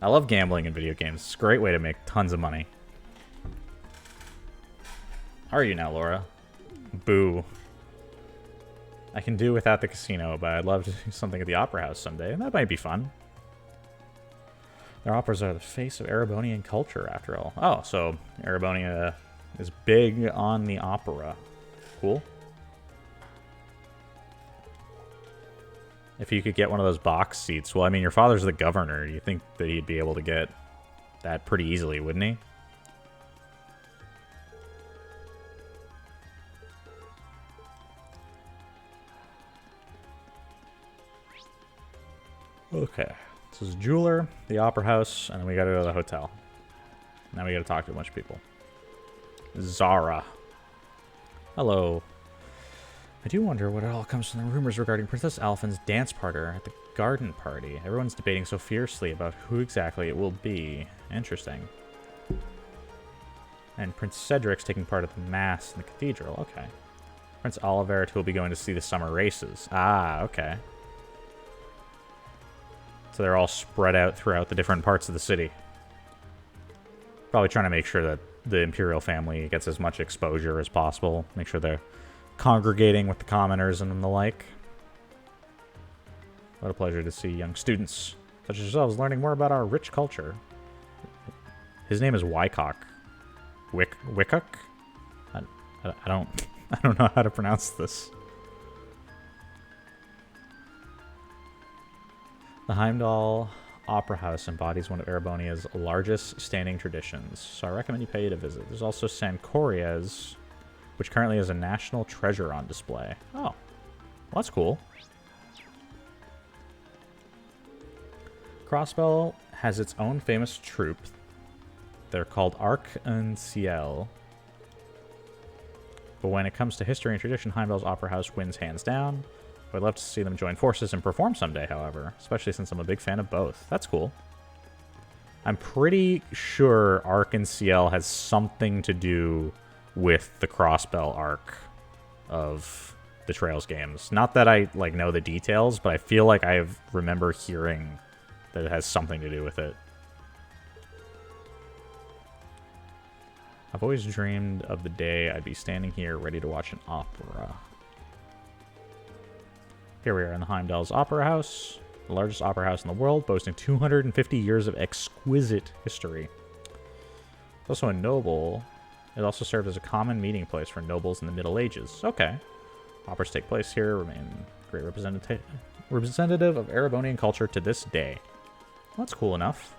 I love gambling in video games. It's a great way to make tons of money. How are you now, Laura? Boo. I can do without the casino, but I'd love to do something at the Opera House someday, and that might be fun. Their operas are the face of Erebonian culture, after all. Oh, so Erebonia is big on the opera. Cool. If you could get one of those box seats, well, I mean, your father's the governor. You think that he'd be able to get that pretty easily, wouldn't he? Okay. This is Jeweler, the Opera House, and then we gotta go to the hotel. Now we gotta talk to a bunch of people. Zara. Hello. I do wonder what it all comes from the rumors regarding Princess Alphen's dance partner at the garden party. Everyone's debating so fiercely about who exactly it will be. Interesting. And Prince Cedric's taking part at the mass in the cathedral. Okay. Prince Olivert, who will be going to see the summer races. Ah, okay. So they're all spread out throughout the different parts of the city. Probably trying to make sure that the Imperial family gets as much exposure as possible. Make sure they're congregating with the commoners and the like. What a pleasure to see young students such as yourselves learning more about our rich culture. His name is Wycock. Wycock? I don't know how to pronounce this. The Heimdall Opera House embodies one of Erebonia's largest standing traditions, so I recommend you pay it a visit. There's also San Corias, which currently has a national treasure on display. Oh, well, that's cool. Crossbell has its own famous troupe. They're called Arc en Ciel. But when it comes to history and tradition, Heimbell's Opera House wins hands down. I'd love to see them join forces and perform someday, however, especially since I'm a big fan of both. That's cool. I'm pretty sure Arc en Ciel has something to do with the Crossbell arc of the Trails games. Not that I like know the details, but I feel like I remember hearing that it has something to do with it. I've always dreamed of the day I'd be standing here ready to watch an opera. Here we are in the Heimdall's Opera House, the largest opera house in the world, boasting 250 years of exquisite history. It's also a noble. It also served as a common meeting place for nobles in the Middle Ages. Okay. Operas take place here, remain great representative of Erebonian culture to this day. Well, that's cool enough.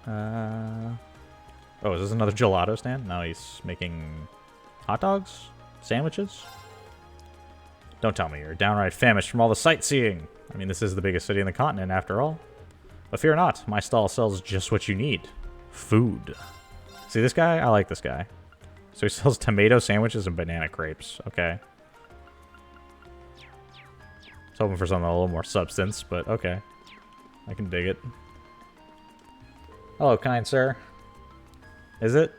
Oh, is this another gelato stand? No, he's making hot dogs? Sandwiches? Don't tell me you're downright famished from all the sightseeing. I mean, this is the biggest city in the continent, after all. But fear not, my stall sells just what you need. Food. See this guy? I like this guy. So he sells tomato sandwiches and banana crepes. Okay. I was hoping for something a little more substance, but okay. I can dig it. Hello, kind sir. Is it?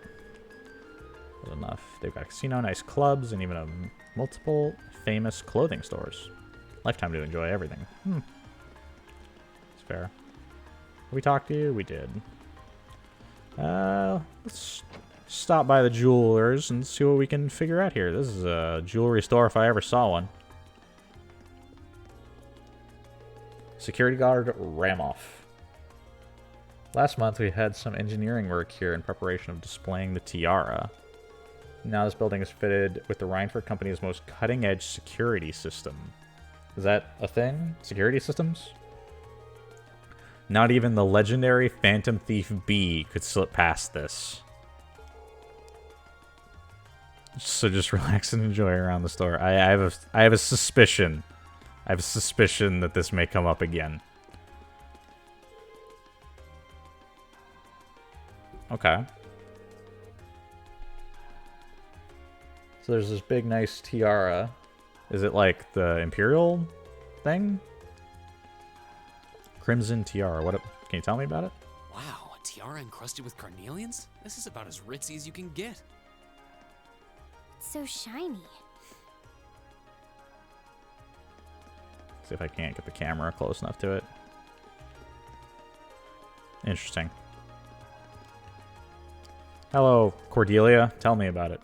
Good enough. They've got a casino, nice clubs, and even a multiple famous clothing stores. Lifetime to enjoy everything. It's fair. We talked to you? We did. Let's stop by the jewelers and see what we can figure out here. This is a jewelry store if I ever saw one. Security guard Ramoff. Last month we had some engineering work here in preparation of displaying the tiara. Now this building is fitted with the Reinford Company's most cutting-edge security system. Is that a thing? Security systems? Not even the legendary Phantom Thief B could slip past this. So just relax and enjoy around the store. I have a suspicion. I have a suspicion that this may come up again. Okay. So there's this big, nice tiara. Is it like the Imperial thing? Crimson tiara. What? Can you tell me about it? Wow, a tiara encrusted with carnelians? This is about as ritzy as you can get. It's so shiny. See if I can't get the camera close enough to it. Interesting. Hello, Cordelia. Tell me about it.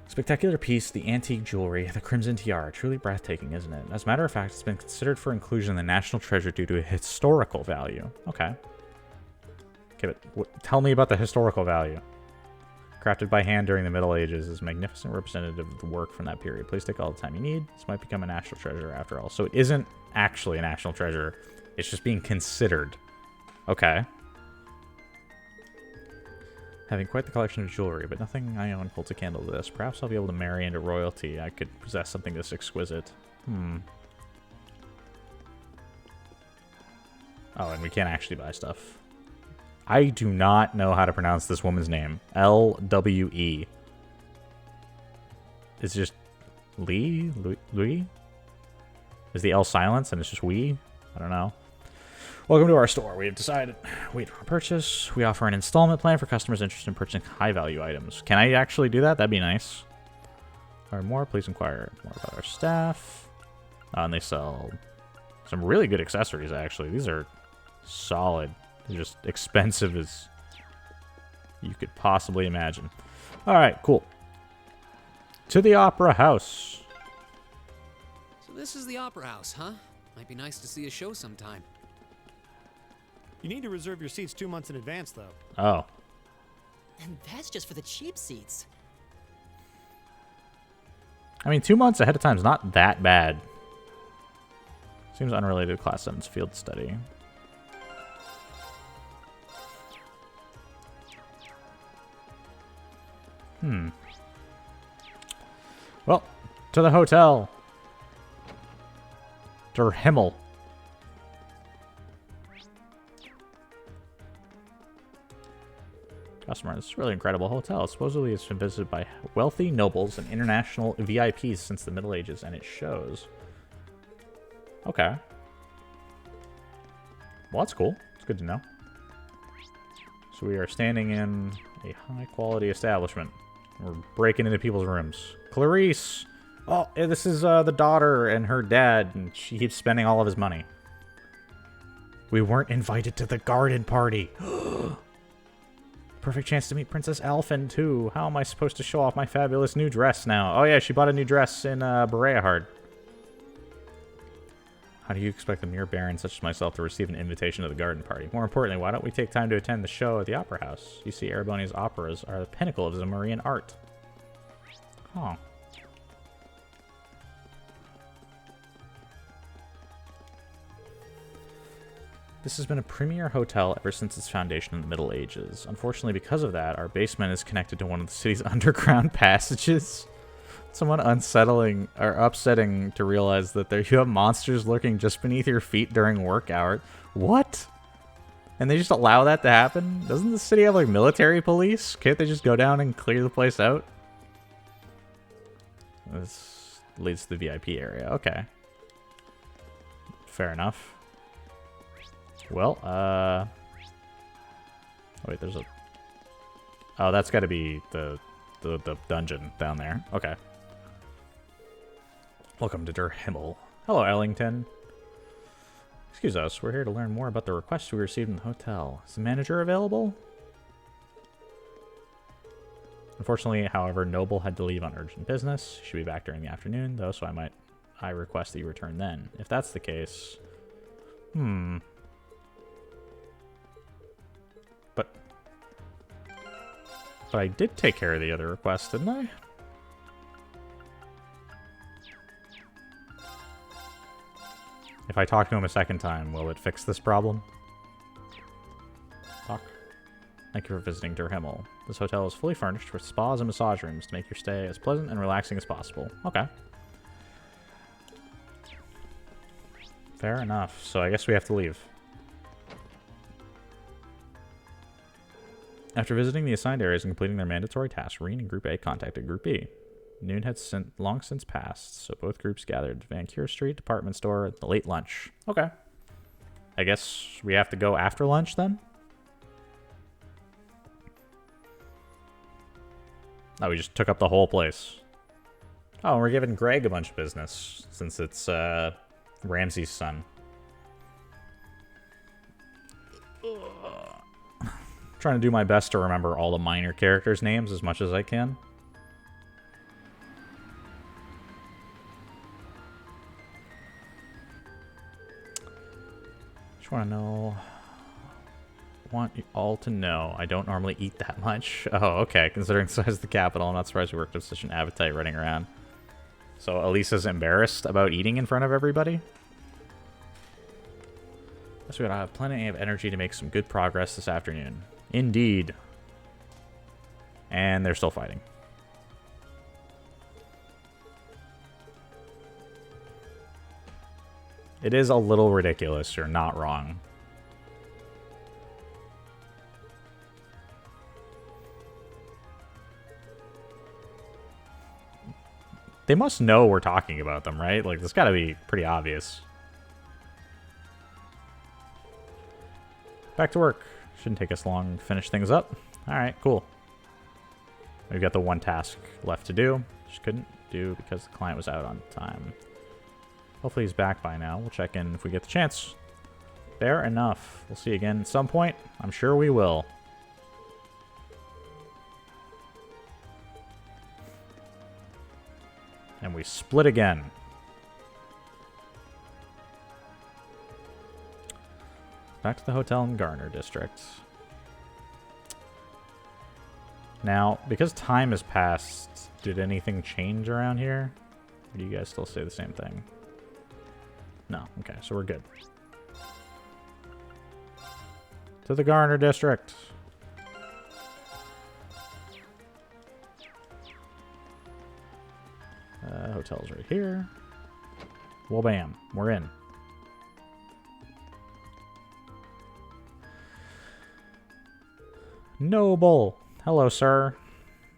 Spectacular piece, the antique jewelry, the crimson tiara. Truly breathtaking, isn't it? As a matter of fact, it's been considered for inclusion in the National Treasure due to a historical value. Okay. Okay, but tell me about the historical value. Crafted by hand during the Middle Ages, is a magnificent representative of the work from that period. Please take all the time you need. This might become a national treasure after all. So it isn't actually a national treasure. It's just being considered. Okay. Having quite the collection of jewelry, but nothing I own holds a candle to this. Perhaps I'll be able to marry into royalty. I could possess something this exquisite. Oh, and we can't actually buy stuff. I do not know how to pronounce this woman's name. L-W-E. It's just Lee? Louis? Is the L silence and it's just we? I don't know. Welcome to our store. We have decided, wait for a purchase. We offer an installment plan for customers interested in purchasing high-value items. Can I actually do that? That'd be nice. Learn more, please inquire more about our staff. And they sell some really good accessories, actually. These are solid. They're just expensive as you could possibly imagine. All right, cool. To the Opera House. So this is the Opera House, huh? Might be nice to see a show sometime. You need to reserve your seats 2 months in advance, though. Oh. And that's just for the cheap seats. I mean, 2 months ahead of time is not that bad. Seems unrelated to Class 7's field study. Well, to the hotel. Der Himmel. Customer, this is a really incredible hotel. Supposedly it's been visited by wealthy nobles and international VIPs since the Middle Ages, and it shows. Okay. Well, that's cool. It's good to know. So we are standing in a high-quality establishment. We're breaking into people's rooms. Clarice! Oh, this is the daughter and her dad, and she keeps spending all of his money. We weren't invited to the garden party. Perfect chance to meet Princess Elfin, too. How am I supposed to show off my fabulous new dress now? Oh, yeah, she bought a new dress in Bereahard. How do you expect a mere baron such as myself to receive an invitation to the garden party? More importantly, why don't we take time to attend the show at the Opera House? You see, Erebonia's operas are the pinnacle of Zamorian art. Huh. This has been a premier hotel ever since its foundation in the Middle Ages. Unfortunately, because of that, our basement is connected to one of the city's underground passages. Somewhat unsettling or upsetting to realize that you have monsters lurking just beneath your feet during work hours. What? And they just allow that to happen? Doesn't the city have like military police? Can't they just go down and clear the place out? This leads to the VIP area. Okay. Fair enough. Well, oh wait, there's a... Oh, that's got to be the dungeon down there. Okay. Welcome to Der Himmel. Hello, Ellington. Excuse us, we're here to learn more about the request we received in the hotel. Is the manager available? Unfortunately, however, Noble had to leave on urgent business. She should be back during the afternoon, though, so I request that you return then. If that's the case... But I did take care of the other request, didn't I? If I talk to him a second time, will it fix this problem? Talk. Thank you for visiting Der Himmel. This hotel is fully furnished with spas and massage rooms to make your stay as pleasant and relaxing as possible. Okay. Fair enough. So I guess we have to leave. After visiting the assigned areas and completing their mandatory tasks, Reen and Group A contacted Group B. Noon had long since passed, so both groups gathered at Van Cure Street department store at the late lunch. Okay. I guess we have to go after lunch then? Oh, we just took up the whole place. Oh, and we're giving Greg a bunch of business, since it's Ramsey's son. Trying to do my best to remember all the minor characters' names as much as I can. Just want to know... want you all to know I don't normally eat that much. Oh, okay. Considering the size of the capital, I'm not surprised we worked up such an appetite running around. So Elisa's embarrassed about eating in front of everybody? Guess we gotta have plenty of energy to make some good progress this afternoon. Indeed. And they're still fighting. It is a little ridiculous, you're not wrong. They must know we're talking about them, right? Like, this gotta be pretty obvious. Back to work. Shouldn't take us long to finish things up. Alright, cool. We've got the one task left to do. Just couldn't do because the client was out on time. Hopefully he's back by now. We'll check in if we get the chance. Fair enough. We'll see you again at some point. I'm sure we will. And we split again. Back to the hotel in Garner District. Now, because time has passed, did anything change around here? Or do you guys still say the same thing? No. Okay, so we're good. To the Garner District. Hotel's right here. Well, bam. We're in. Noble. Hello, sir.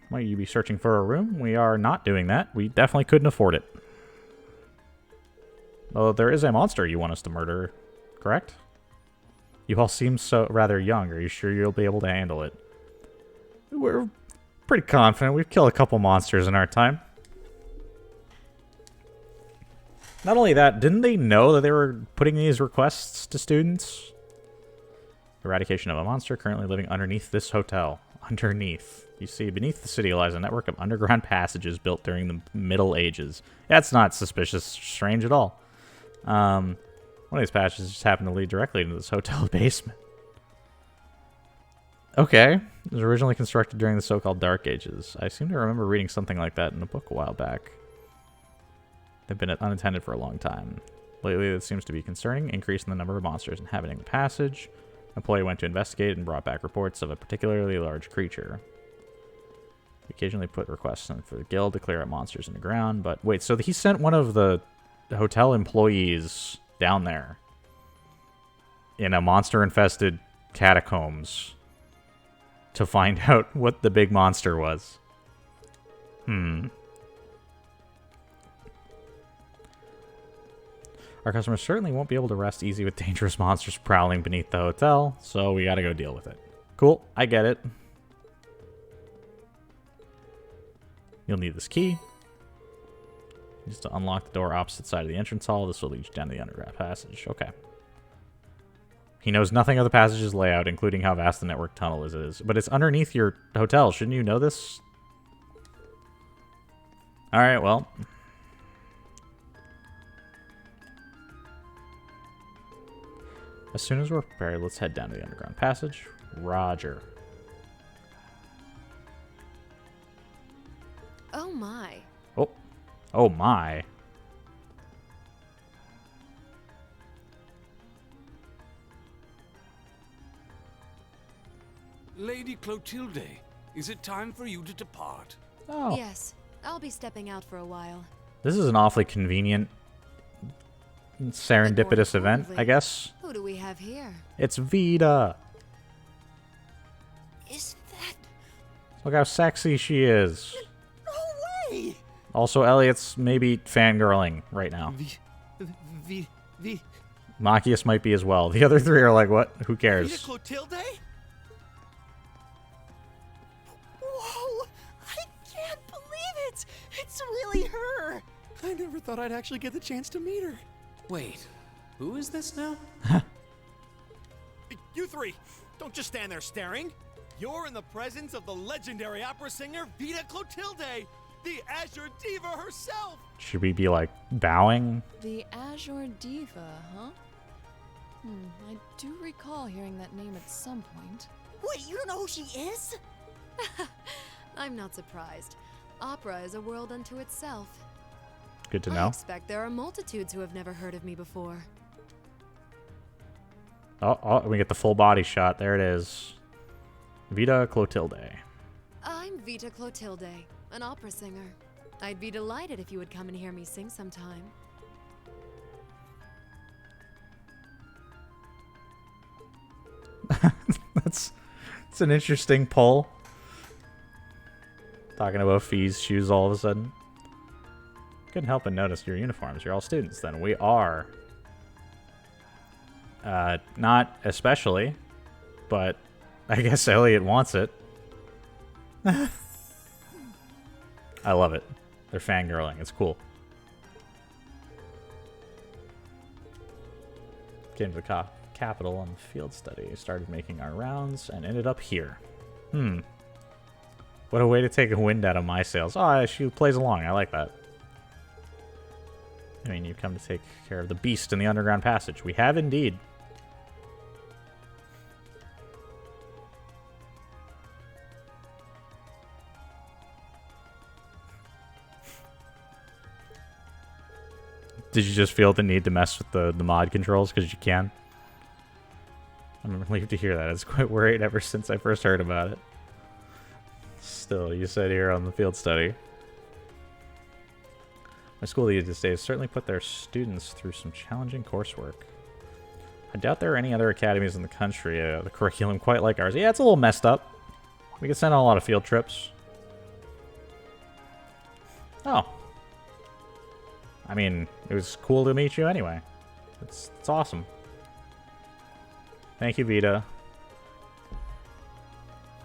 Might you be searching for a room? We are not doing that. We definitely couldn't afford it. Although there is a monster you want us to murder, correct? You all seem so rather young. Are you sure you'll be able to handle it? We're pretty confident. We've killed a couple monsters in our time. Not only that, didn't they know that they were putting these requests to students? Eradication of a monster currently living underneath this hotel. Underneath. You see, beneath the city lies a network of underground passages built during the Middle Ages. That's not suspicious, strange at all. One of these passages just happened to lead directly into this hotel basement. Okay. It was originally constructed during the so-called Dark Ages. I seem to remember reading something like that in a book a while back. They've been unattended for a long time. Lately, it seems to be concerning, increasing the number of monsters inhabiting the passage. An employee went to investigate and brought back reports of a particularly large creature. We occasionally put requests in for the guild to clear out monsters in the ground, but wait, so he sent one of the hotel employees down there in a monster-infested catacombs to find out what the big monster was. Our customers certainly won't be able to rest easy with dangerous monsters prowling beneath the hotel, so we gotta go deal with it. Cool, I get it. You'll need this key. Just to unlock the door opposite side of the entrance hall. This will lead you down the underground passage. Okay. He knows nothing of the passage's layout, including how vast the network tunnel is. But it's underneath your hotel. Shouldn't you know this? Alright, well. As soon as we're prepared, let's head down to the underground passage. Roger. Oh my. Oh. Oh my. Lady Clotilde, is it time for you to depart? Oh. Yes, I'll be stepping out for a while. This is an awfully convenient, serendipitous event, I guess. Who do we have here? It's Vita. Is that... Look how sexy she is. No way! Also, Elliot's maybe fangirling right now. Machias might be as well. The other three are like, what? Who Vita cares? Clotilde? Whoa! I can't believe it! It's really her! I never thought I'd actually get the chance to meet her. Wait, who is this now? You three, don't just stand there staring. You're in the presence of the legendary opera singer Vita Clotilde, the Azure Diva herself. Should we be like bowing? The Azure Diva, huh? I do recall hearing that name at some point. Wait, you don't know who she is? I'm not surprised. Opera is a world unto itself. Good to I know. expect there are multitudes who have never heard of me before. Oh, we get the full body shot. There it is. Vita Clotilde. I'm Vita Clotilde, an opera singer. I'd be delighted if you would come and hear me sing sometime. That's an interesting pull. Talking about fees, shoes all of a sudden. Couldn't help but notice your uniforms. You're all students then. We are. Not especially, but I guess Elliot wants it. I love it. They're fangirling. It's cool. Came to the capital on the field study. Started making our rounds and ended up here. What a way to take a wind out of my sails. Oh, she plays along. I like that. I mean, you've come to take care of the beast in the underground passage. We have indeed. Did you just feel the need to mess with the mod controls because you can? I'm relieved to hear that. I was quite worried ever since I first heard about it. Still, you said here on the field study. My school these days certainly put their students through some challenging coursework. I doubt there are any other academies in the country, the curriculum quite like ours. Yeah, it's a little messed up. We could send on a lot of field trips. Oh. I mean, it was cool to meet you anyway. It's awesome. Thank you, Vita.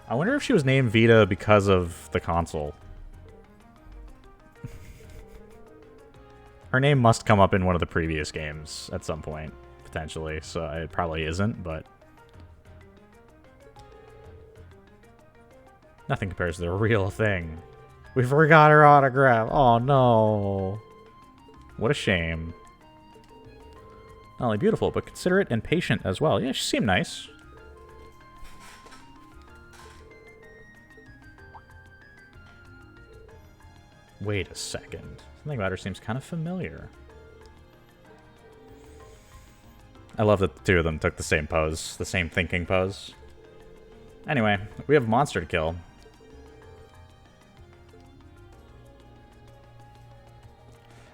I wonder if she was named Vita because of the console. Her name must come up in one of the previous games at some point, potentially, so it probably isn't, but... Nothing compares to the real thing. We forgot her autograph. Oh, no. What a shame. Not only beautiful, but considerate and patient as well. Yeah, she seemed nice. Wait a second. Something about her seems kind of familiar. I love that the two of them took the same pose. The same thinking pose. Anyway, we have a monster to kill.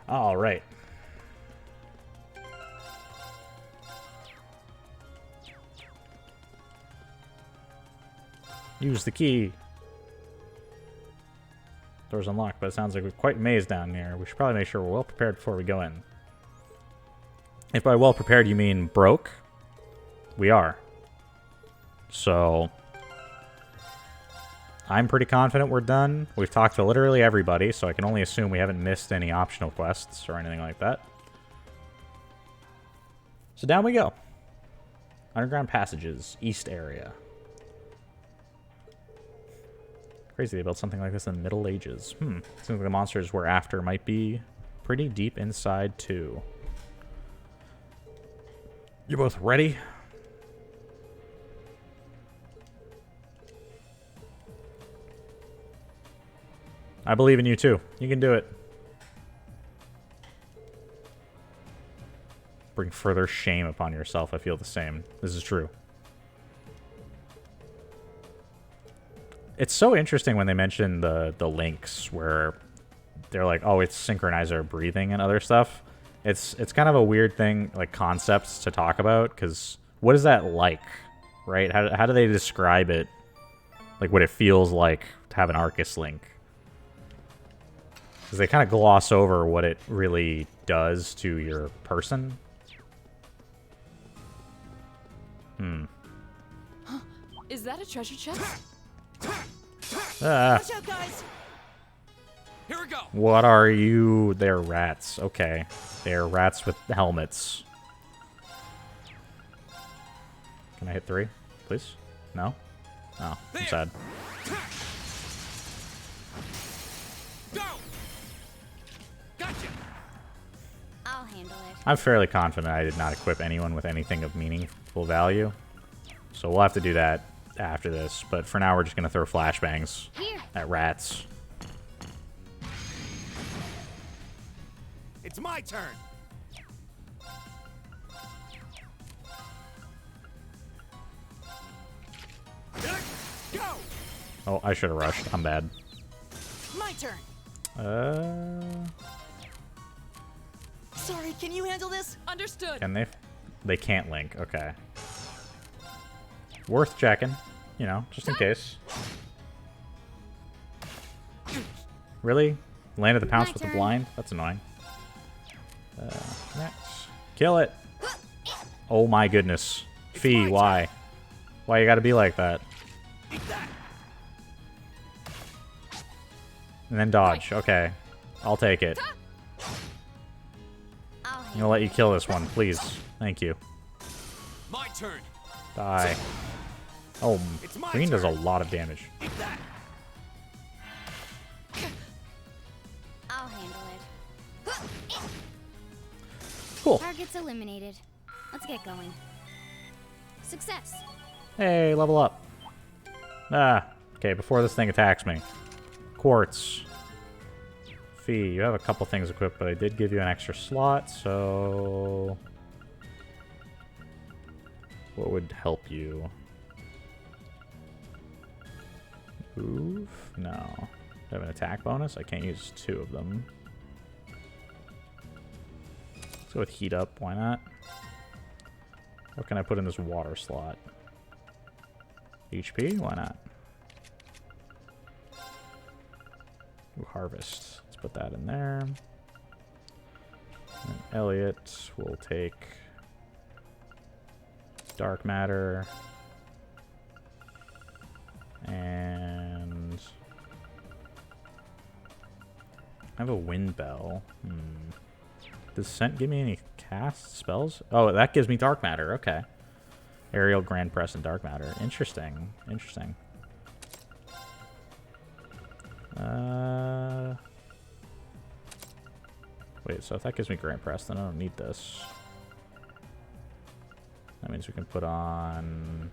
All right. Use the key. Door's unlocked, but it sounds like we're quite mazed down here. We should probably make sure we're well prepared before we go in. If by well prepared you mean broke, we are. So, I'm pretty confident we're done. We've talked to literally everybody, so I can only assume we haven't missed any optional quests or anything like that. So down we go. Underground passages, east area. Crazy they built something like this in the Middle Ages. Seems like the monsters we're after might be pretty deep inside too. You both ready? I believe in you too. You can do it. Bring further shame upon yourself. I feel the same. This is true. It's so interesting when they mention the links where they're like, oh, it's synchronize our breathing and other stuff. It's kind of a weird thing, like concepts to talk about, because what is that like, right? How do they describe it? Like what it feels like to have an Arcus link. Because they kind of gloss over what it really does to your person. Is that a treasure chest? Watch out, guys! Here we go. What are you? They're rats. Okay. They're rats with helmets. Can I hit 3, please? No? Oh, I'm sad. Go. Gotcha. I'll handle it. I'm fairly confident I did not equip anyone with anything of meaningful value. So we'll have to do that after this. But for now, we're just going to throw flashbangs Here. at rats. It's my turn. Go. Oh, I should have rushed. I'm bad. My turn. Sorry, can you handle this? Understood. Can they? They can't link. Okay. Worth checking. You know, just in case. Really? Landed the pounce My with the turn. blind? That's annoying. Next. Kill it. Oh my goodness. Fee, my why? Why you gotta be like that? Eat that. And then dodge. Okay. I'll take it. I'll I'm handle gonna let you kill this one, please. Thank you. My turn. Die. Oh, It's my green does a turn. lot of damage. Eat that. I'll handle it. Cool. Target's eliminated. Let's get going. Success. Hey, level up. Ah, okay, before this thing attacks me. Quartz. Fee, you have a couple things equipped, but I did give you an extra slot, so... What would help you? Move? No. I have an attack bonus? I can't use 2 of them. Let's go with heat up, why not? What can I put in this water slot? HP? Why not? Ooh, harvest. Let's put that in there. And Elliot will take dark matter. And I have a wind bell. Does Scent give me any cast spells? Oh, that gives me dark matter. Okay. Aerial, Grand Press, and dark matter. Interesting. Interesting. Wait, so if that gives me Grand Press, then I don't need this. That means we can put on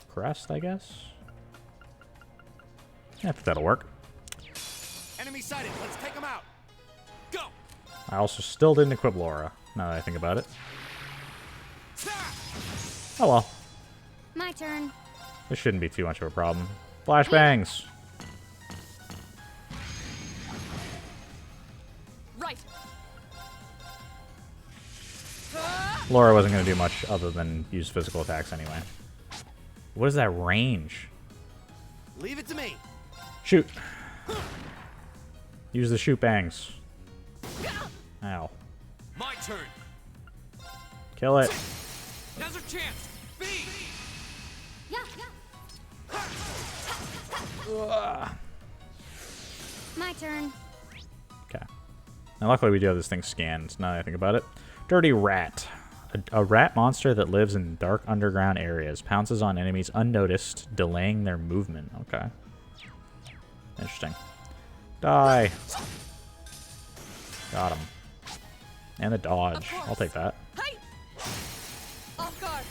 Crest, I guess. Yeah, I think that'll work. Enemy sighted. Let's take them out. Go. I also still didn't equip Laura, now that I think about it. Oh well. My turn. This shouldn't be too much of a problem. Flashbangs! Right. Laura wasn't going to do much other than use physical attacks anyway. What is that range? Leave it to me. Shoot! Use the shoot bangs. Ow. My turn. Kill it. Now's our chance. B. Yeah. My turn. Okay. Now luckily we do have this thing scanned, now that I think about it. Dirty Rat. A rat monster that lives in dark underground areas. Pounces on enemies unnoticed, delaying their movement. Okay. Interesting. Die. Got him. And the dodge. I'll take that. Hey! Off guard.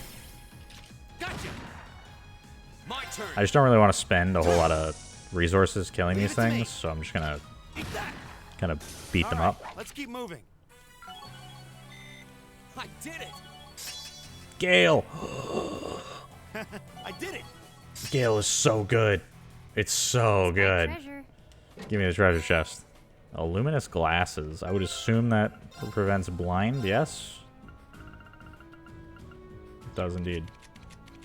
Gotcha. My turn. I just don't really want to spend a whole lot of resources killing Leave these it to me. things, so I'm just gonna Eat that. kind of beat them All up. right, let's keep moving. I did it. Gale! I did it. Gale is so good. It's so good. Treasure. Give me the treasure chest. Oh, luminous glasses. I would assume that prevents blind, yes? It does indeed.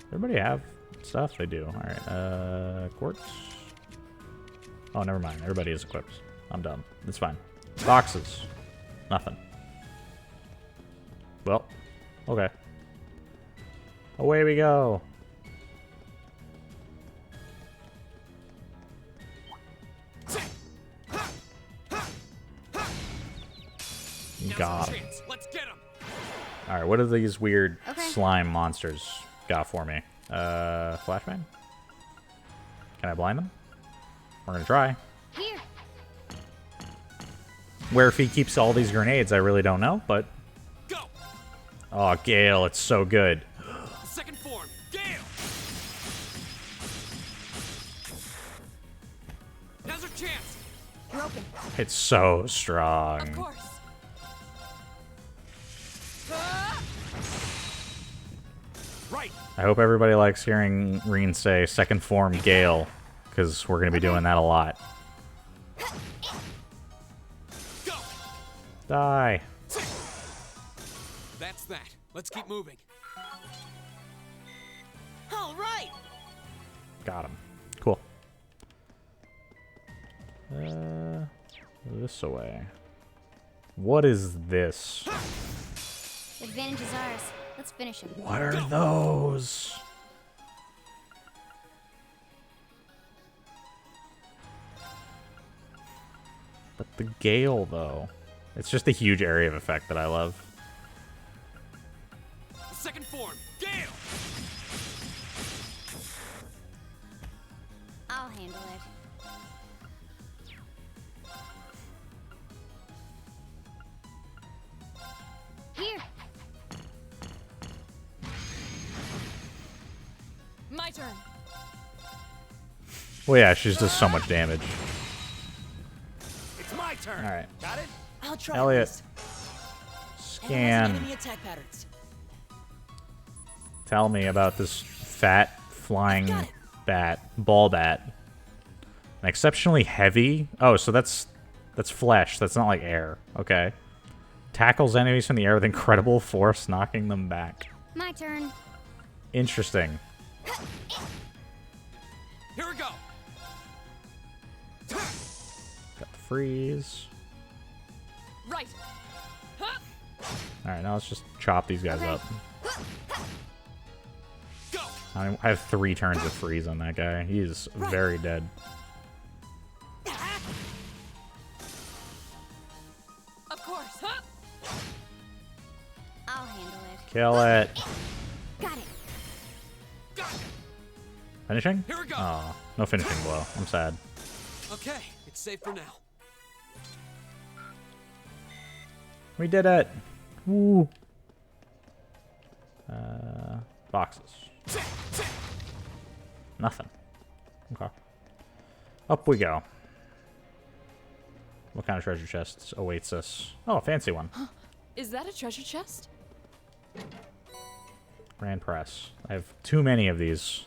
Everybody have stuff? They do. Alright, quartz. Oh, never mind. Everybody is equipped. I'm done. It's fine. Boxes. Nothing. Well, okay. Away we go. Got him. Let's get him. Alright, what are these weird Okay. slime monsters got for me? Flashbang? Can I blind them? We're gonna try. Here. Where if he keeps all these grenades, I really don't know, but... Go. Oh, Gale, it's so good. Second form. Gale. Now's our chance. You're open. It's so Of strong. course. Right. I hope everybody likes hearing Reen say second form Gale, because we're gonna be doing that a lot. Go. Die. That's that. Let's keep moving. All right. Got him. Cool. This away. What is this? The advantage is ours. Let's finish him. What are those? But the Gale, though. It's just a huge area of effect that I love. Second form. Gale. I'll handle it. Here. My turn. Well, yeah, she's just so much damage. It's my turn. try Elliot. this. Analyzing Scan. enemy attack patterns. Tell me about this fat flying Got it. ball bat. An exceptionally heavy. Oh, so that's flesh. That's not like air. Okay. Tackles enemies from the air with incredible force, knocking them back. My turn. Interesting. Here we go. Got the freeze. Right. All right, now let's just chop these guys Okay. up. Go. I have 3 turns of freeze on that guy. He is very dead. Of course. Huh? I'll handle it. Kill it. Got it. Got it. Finishing? Here we go. Oh, no finishing blow. I'm sad. Okay, it's safe for now. We did it. Woo. Boxes. Nothing. Okay. Up we go. What kind of treasure chest awaits us? Oh, a fancy one. Is that a treasure chest? Grand Press. I have too many of these.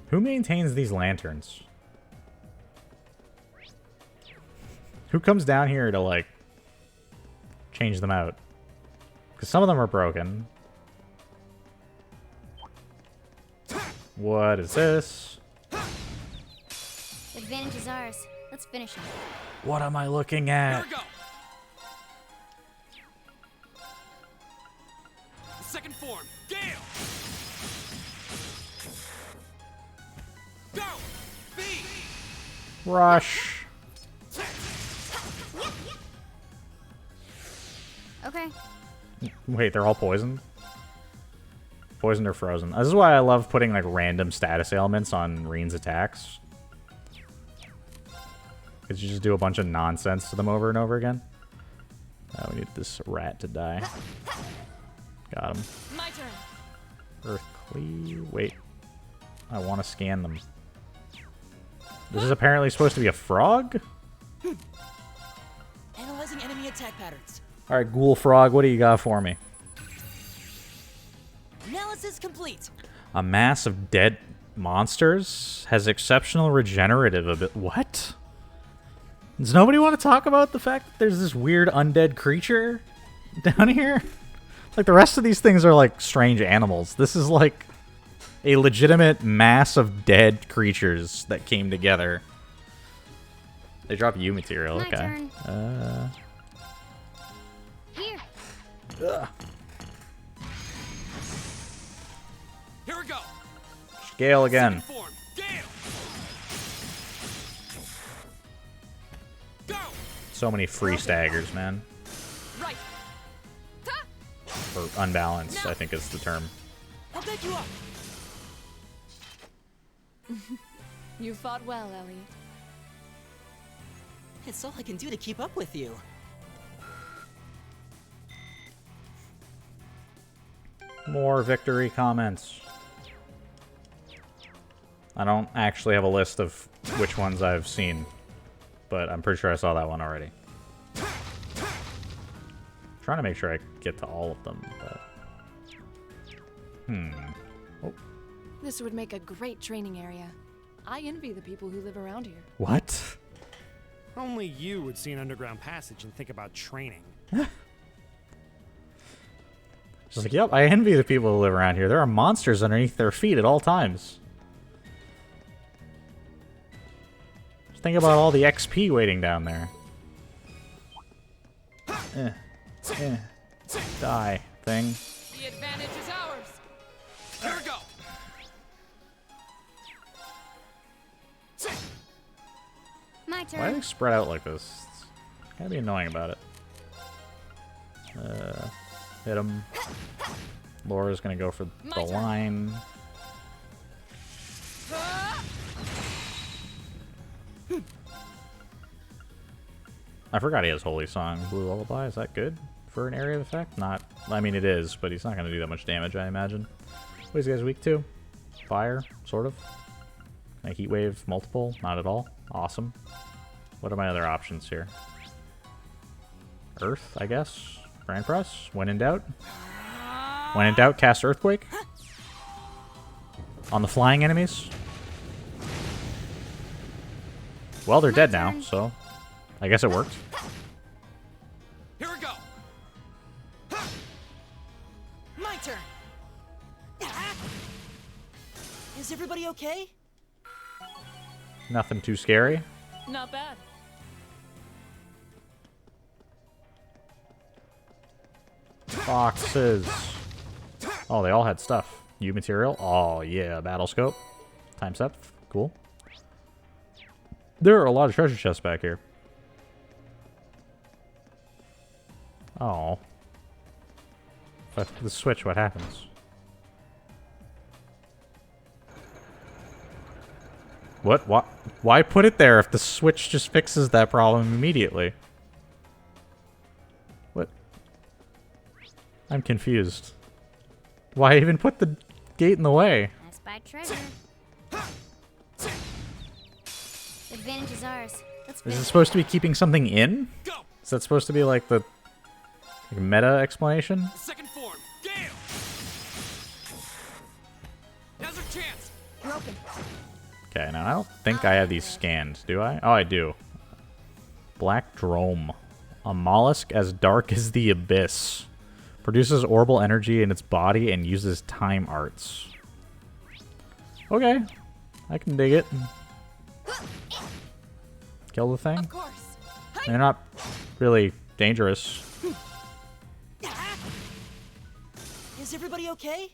Who maintains these lanterns? Who comes down here to, like, change them out? Because some of them are broken. What is this? The advantage is ours. Let's finish him. What am I looking Here at? we go. The second form. Gale. Go. B. Rush. Okay. Wait, they're all poisoned? Poisoned or frozen. This is why I love putting, like, random status ailments on Reen's attacks. Because you just do a bunch of nonsense to them over and over again. Oh, we need this rat to die. Got him. My turn. Earth cleave. Wait. I want to scan them. This is apparently supposed to be a frog? Analyzing enemy attack patterns. Alright, ghoul frog, what do you got for me? Analysis complete. A mass of dead monsters has exceptional regenerative ability. What? Does nobody want to talk about the fact that there's this weird undead creature down here? Like, the rest of these things are like strange animals. This is like a legitimate mass of dead creatures that came together. They drop U material. My Okay. turn. Here. Here we go. Scale again. Second form. Gale. Go. So many free staggers, man. Right. Ta! Or unbalanced, I think is the term. I'll back you up. You fought well, Elliot. It's all I can do to keep up with you. More victory comments. I don't actually have a list of which ones I've seen, but I'm pretty sure I saw that one already. Trying to make sure I get to all of them, but... This would make a great training area. I envy the people who live around here. What? Only you would see an underground passage and think about training. Just like, yep, I envy the people who live around here. There are monsters underneath their feet at all times. Just think about all the XP waiting down there. Die, thing. The advantage is ours. Here we go. My Why turn. are they spread out like this? It's gotta be annoying about it. Hit him. Laura's gonna go for My the turn. line. I forgot he has Holy Song, Blue Lullaby. Is that good for an area of effect? Not. I mean, it is, but he's not gonna do that much damage, I imagine. What is he guys weak to? Fire, sort of. Can I heat wave multiple? Not at all. Awesome. What are my other options here? Earth, I guess. Grand Press. When in doubt. When in doubt, cast Earthquake. On the flying enemies. Well, they're dead now, so I guess it worked. Here we go. My turn. Is everybody okay? Nothing too scary. Not bad. Boxes. Oh, they all had stuff. U material. Oh, yeah. Battle scope. Time step. Cool. There are a lot of treasure chests back here. Oh. But the switch, what happens? What? Why put it there if the switch just fixes that problem immediately? What? I'm confused. Why even put the gate in the way? I spy treasure. Advantage is ours. Let's Is it supposed to be keeping something in? Go. Is that supposed to be like the meta explanation? Second form. Gale. Now's our chance. You're open. Okay, now I don't think I have these scanned, do I? Oh, I do. Black Drome. A mollusk as dark as the abyss. Produces orbital energy in its body and uses time arts. Okay. I can dig it. Kill the thing. Of course. They're not really dangerous. Is everybody okay?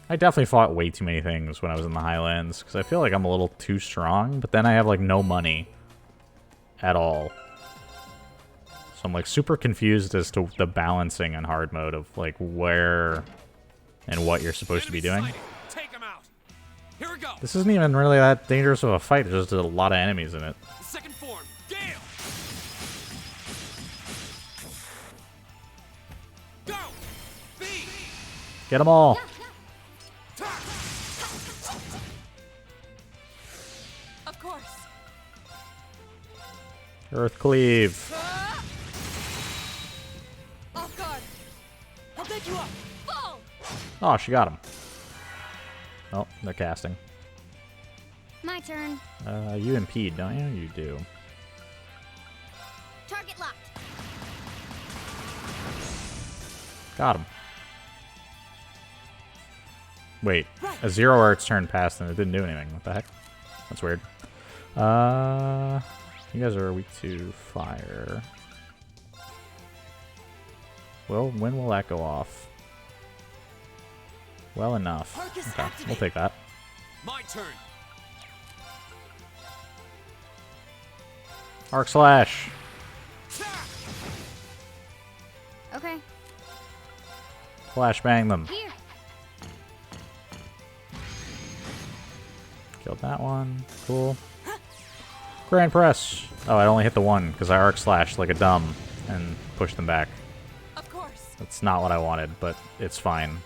I definitely fought way too many things when I was in the Highlands, because I feel like I'm a little too strong, but then I have, like, no money at all. So I'm, like, super confused as to the balancing in hard mode of, like, where and what you're supposed to be doing. Enemies sighted. Take 'em out. Here we go. This isn't even really that dangerous of a fight, there's just a lot of enemies in it. Second form. Gale. Go. B. Get them all! Of course. Earth Cleave. Off guard. I'll pick you up. Fall. Oh, she got him. Oh, they're casting. My turn. You impede, don't you? You do. Target locked. Got him. Wait, a zero arts turned past and it didn't do anything. What the heck? That's weird. You guys are weak to fire. Well, when will that go off? Well enough. Arcus Okay, we'll activate. take that. My turn. Arc Slash. Okay. Flashbang them. Here. Killed that one. Cool. Grand Press. Oh, I only hit the one because I Arc Slash like a dumb and pushed them back. Of course. That's not what I wanted, but it's fine.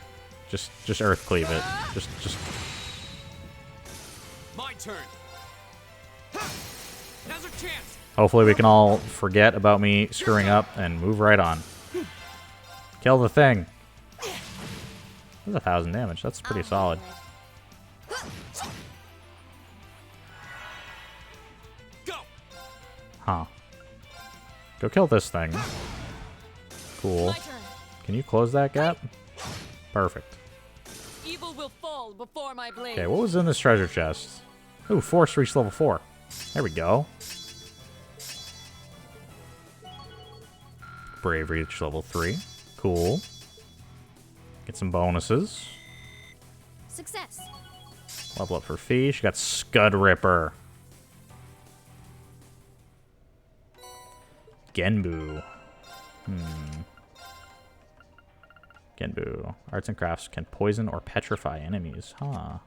Just Earth Cleave it. Just My turn. Now's our chance. hopefully we can all forget about me screwing up and move right on. Kill the thing. That's 1,000 damage. That's pretty I'll solid. handle it. Go. Huh. Go kill this thing. Cool. My turn. Can you close that gap? Perfect. Evil will fall before my blade. Okay, what was in this treasure chest? Ooh, Force reached level 4. There we go. Brave reached level 3. Cool. Get some bonuses. Success. Level up for Fee. She got Scud Ripper. Genbu. Genbu. Arts and crafts can poison or petrify enemies. Huh.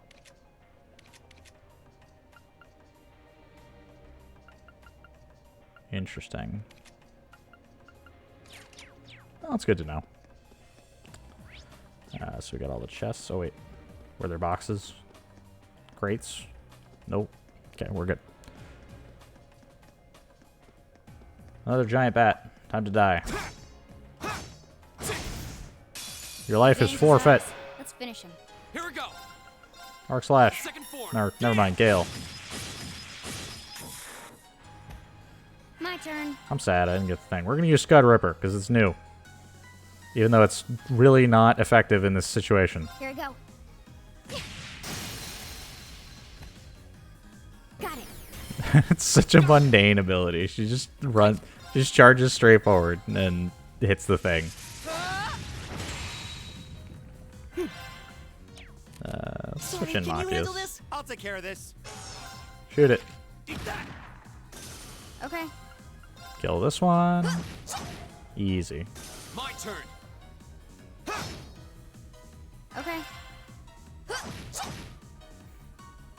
Interesting. Well, that's good to know. So we got all the chests. Oh, wait. Were there boxes? Crates? Nope. Okay, we're good. Another giant bat. Time to die. Your life is Dangerous forfeit. eyes. Let's finish him. Here we go. Arc slash. Second form. Never mind, Gale. My turn. I'm sad I didn't get the thing. We're gonna use Scud Ripper because it's new. Even though it's really not effective in this situation. Here we go. Got it. It's such a mundane ability. She just charges straight forward and hits the thing. Switch in can you handle Machias. this? I'll take care of this. Shoot it. Eat that. Okay. Kill this one. Easy. My turn. Okay.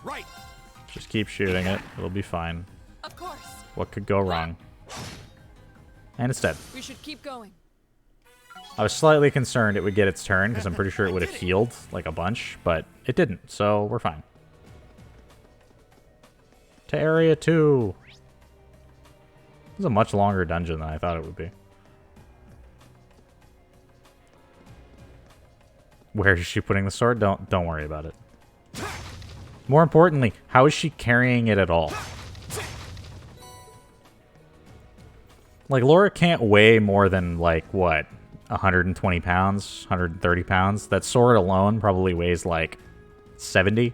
Right. Just keep shooting it. It'll be fine. Of course. What could go wrong? And it's dead. We should keep going. I was slightly concerned it would get its turn because I'm pretty sure it would have healed like a bunch, but it didn't, so we're fine. To area 2. This is a much longer dungeon than I thought it would be. Where is she putting the sword? Don't worry about it. More importantly, how is she carrying it at all? Like, Laura can't weigh more than, like, what? 120 pounds? 130 pounds? That sword alone probably weighs, like, 70?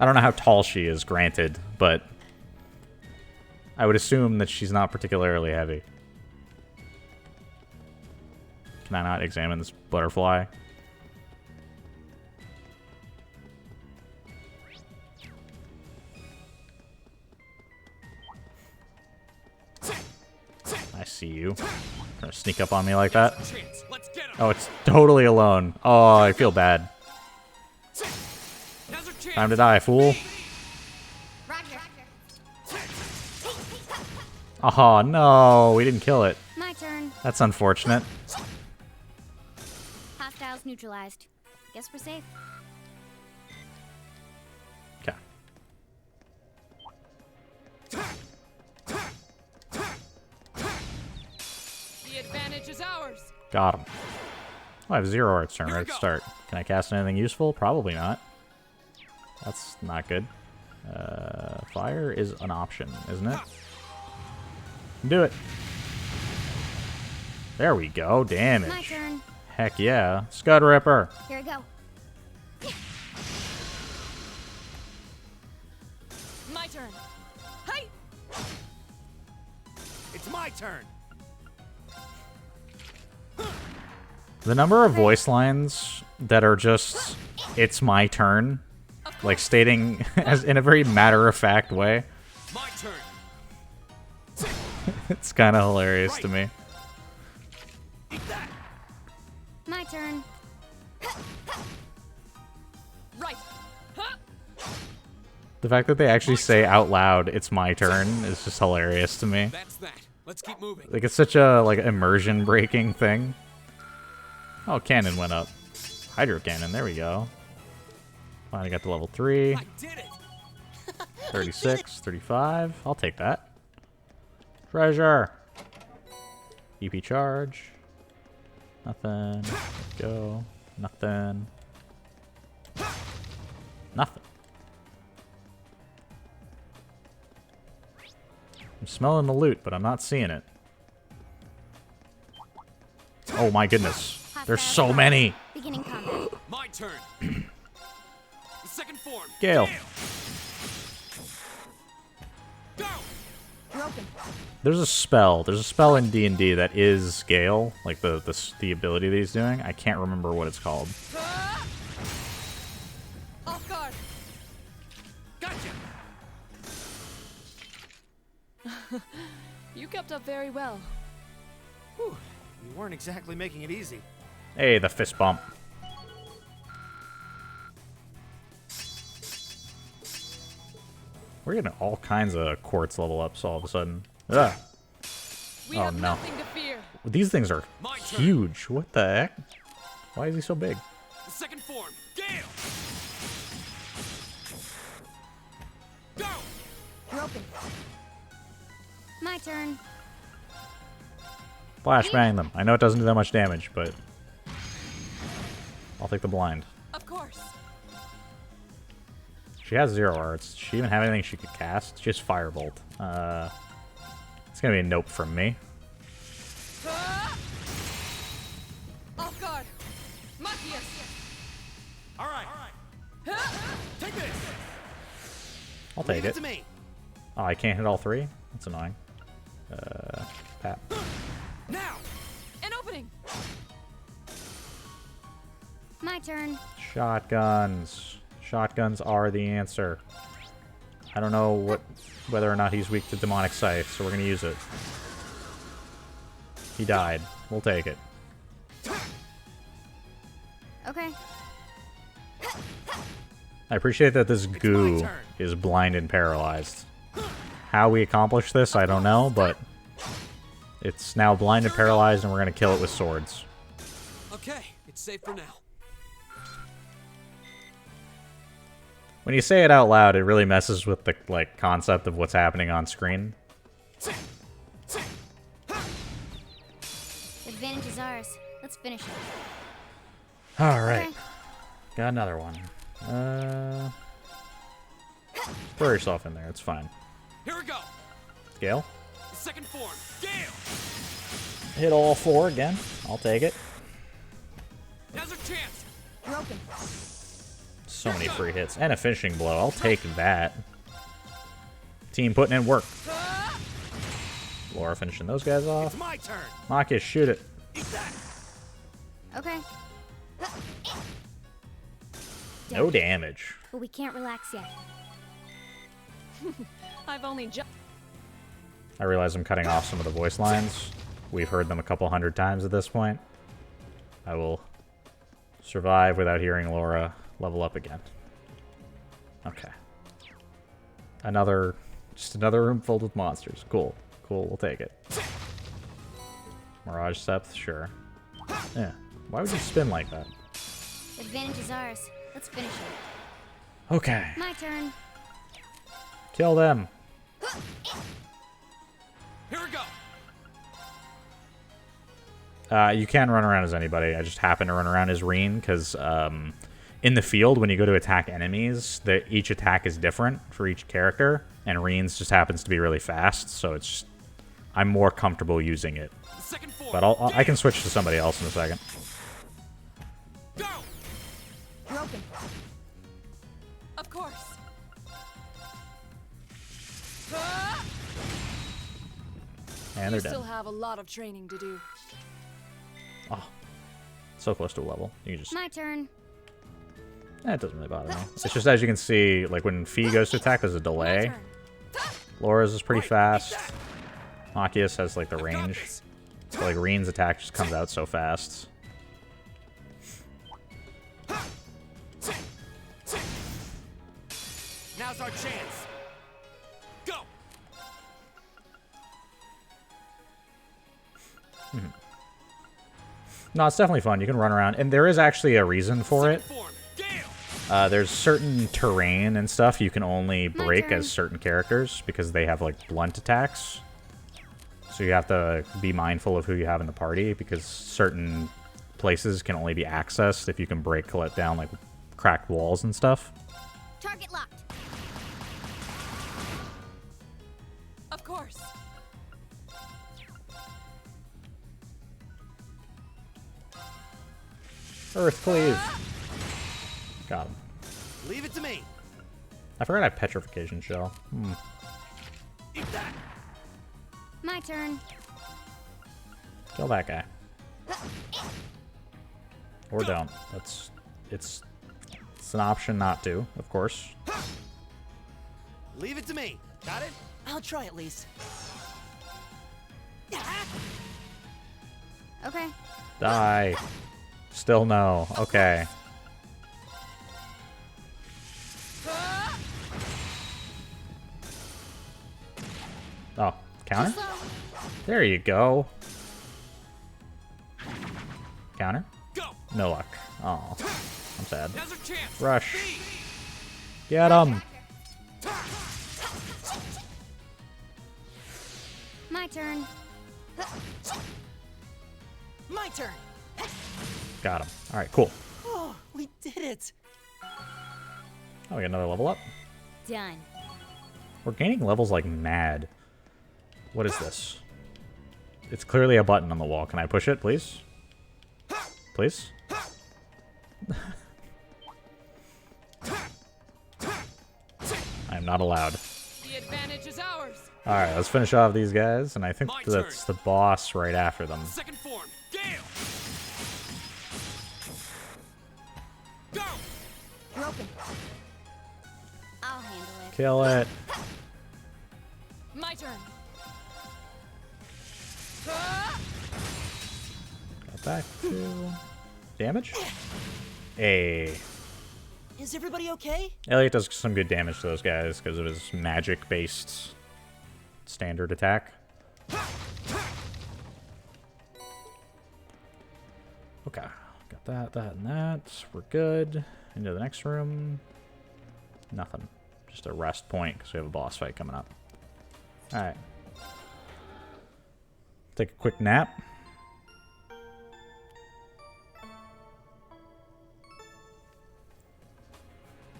I don't know how tall she is, granted, but I would assume that she's not particularly heavy. Can I not examine this butterfly? I see you. Trying to sneak up on me like that. Chance. Let's get him. Oh, it's totally alone. Oh, I feel bad. Now's our chance. Time to die, fool. Roger. Oh, no. We didn't kill it. My turn. That's unfortunate. Hostiles neutralized. Guess we're safe. Okay. The advantage is ours. Got him. Oh, I have 0 arts turn right at the start. Can I cast anything useful? Probably not. That's not good. Fire is an option, isn't it? Do it. There we go. My Damage. turn. Heck yeah. Scud Ripper. Here we go. My turn. Hi. It's my turn. The number of voice lines that are just, it's my turn, like stating as in a very matter-of-fact way, My turn. it's kind of hilarious to me. Eat that. My turn. Right. Huh? The fact that they actually say out loud, it's my turn, is just hilarious to me. That's that. Let's keep moving. Like, it's such a, like, immersion-breaking thing. Oh, cannon went up. Hydro cannon, there we go. Finally got to level 3. I did it. 36, 35. I'll take that. Treasure. EP charge. Nothing. Go. Nothing. Nothing. I'm smelling the loot, but I'm not seeing it. Oh my goodness. There's so many. Beginning combat. My turn. The second form. Gale. Go. Broken. There's a spell. There's a spell in D&D that is Gale, like the ability that he's doing. I can't remember what it's called. Off guard. Gotcha. You kept up very well. Whew. You weren't exactly making it easy. Hey, the fist bump. We're getting all kinds of quartz level ups all of a sudden. Ugh. We Oh, have no. nothing to fear. These things are My turn. huge. What the heck? Why is he so big? The second form, Gale! Go! You're open. My turn. Flashbang them. I know it doesn't do that much damage, but I'll take the blind. Of course. She has 0 arts. Does she even have anything she could cast? She has Firebolt. It's gonna be a nope from me. Off guard. Machias. All right. Take this. I'll take Leave it. it to me. Oh, I can't hit all 3? That's annoying. Pat. Now. An opening. My turn. Shotguns. Shotguns are the answer. I don't know whether or not he's weak to demonic scythe, so we're gonna use it. He died. We'll take it. Okay. I appreciate that this goo turn. is blind and paralyzed. How we accomplish this, I don't know, but it's now blind and paralyzed, and we're gonna kill it with swords. Okay, it's safe for now. When you say it out loud, it really messes with the concept of what's happening on screen. Advantage is ours. Let's finish it. All right, Okay. got another one. Throw yourself in there. It's fine. Here we go. Gale, The second form, Gale! hit all 4 again. I'll take it. Now's our chance. You're open. So many free hits and a finishing blow. I'll take that. Team putting in work. Laura finishing those guys It's off. my turn. Marcus, shoot it. Eat that. Okay. No damage. But we can't relax yet. I've only just. I realize I'm cutting off some of the voice lines. We've heard them a couple hundred times at this point. I will survive without hearing Laura level up again. Okay. Just another room filled with monsters. Cool. Cool, we'll take it. Mirage Septh, sure. Yeah. Why would you spin like that? Advantage is ours. Let's finish it. Okay. My turn. Kill them. Here we go. You can run around as anybody. I just happen to run around as Reen because in the field, when you go to attack enemies, each attack is different for each character, and Reen's just happens to be really fast, so it's just, I'm more comfortable using it. The second form. But I can switch to somebody else in a second. Go. You're open. Of course. And You they're still dead. have a lot of training to do. Oh, so close to a level. You can just. My turn. It doesn't really bother me. It's just, as you can see, like when Fee goes to attack, there's a My delay. turn. Laura's is pretty Right, eat fast. that. Machias has like the I've got range. this. So like Reen's attack just comes out so fast. Now's our chance. Go. No, it's definitely fun. You can run around, and there is actually a reason for it. Second form, Gale. There's certain terrain and stuff you can only break turn. as certain characters because they have like blunt attacks. So you have to be mindful of who you have in the party because certain places can only be accessed if you can break let down like cracked walls and stuff. Target locked. Of course. Earth cleave. Got him. Leave it to me. I forgot I have petrification shell. Eat that. My turn. Kill that guy. Or don't. It's an option not to, of course. Leave it to me. Got it? I'll try at least. Okay. Die. Still no. Okay. Oh, counter? There you go. Counter. Go! No luck. Oh, I'm sad. Now's our chance! Rush. V! Get him. My turn. My turn. Got him. All right, cool. Oh, we did it. Oh, we got another level up. Done. We're gaining levels like mad. What is this? It's clearly a button on the wall. Can I push it, please? Please? I'm not allowed. The advantage is ours. Alright, let's finish off these guys, and I think My that's turn. the boss right after them. Second form, Gale! Go! Broken. I'll handle it. Kill it. My turn. Got back to damage. Hey. Is everybody okay? Elliot does some good damage to those guys because of his magic-based standard attack. Okay, got that, and that. We're good. Into the next room. Nothing. Just a rest point because we have a boss fight coming up. Alright. Take a quick nap.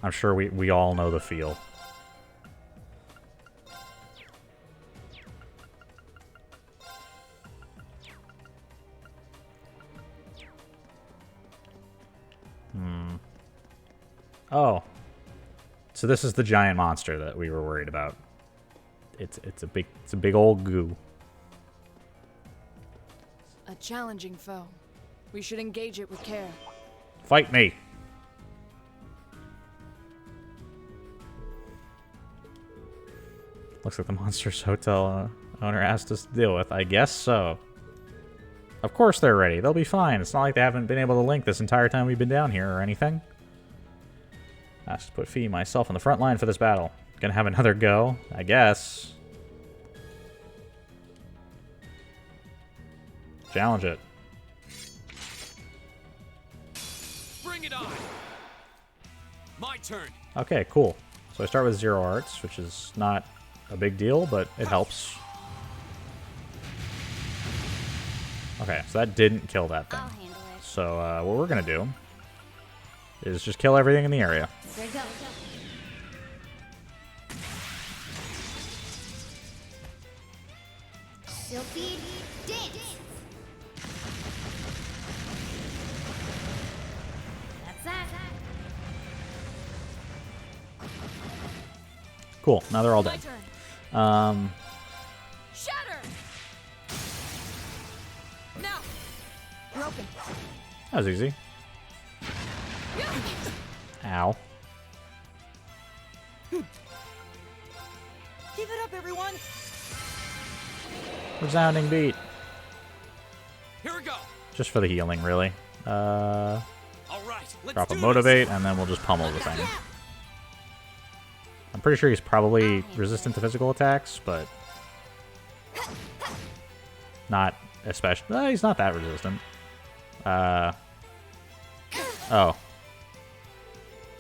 I'm sure we all know the feel. Oh. So this is the giant monster that we were worried about. It's a big old goo. A challenging foe. We should engage it with care. Fight me. Looks like the Monsters Hotel owner asked us to deal with. I guess so. Of course they're ready. They'll be fine. It's not like they haven't been able to link this entire time we've been down here or anything. Asked to put Fee and myself on the front line for this battle. Gonna have another go, I guess. Challenge it. Bring it on! My turn! Okay, cool. So I start with 0 hearts, which is not a big deal, but it helps. Okay, so that didn't kill that thing. I'll handle it. So what we're gonna do is just kill everything in the area. There you go. Silphied dance. That's that. Cool. Now they're all My dead. turn. Shatter. Now. Broken. That was easy. Ow. Keep it up, everyone. Resounding beat. Here we go! Just for the healing, really. Alright, let's Drop a do motivate, and then we'll just pummel the thing. I'm pretty sure he's probably resistant to physical attacks, but not especially. He's not that resistant. Oh.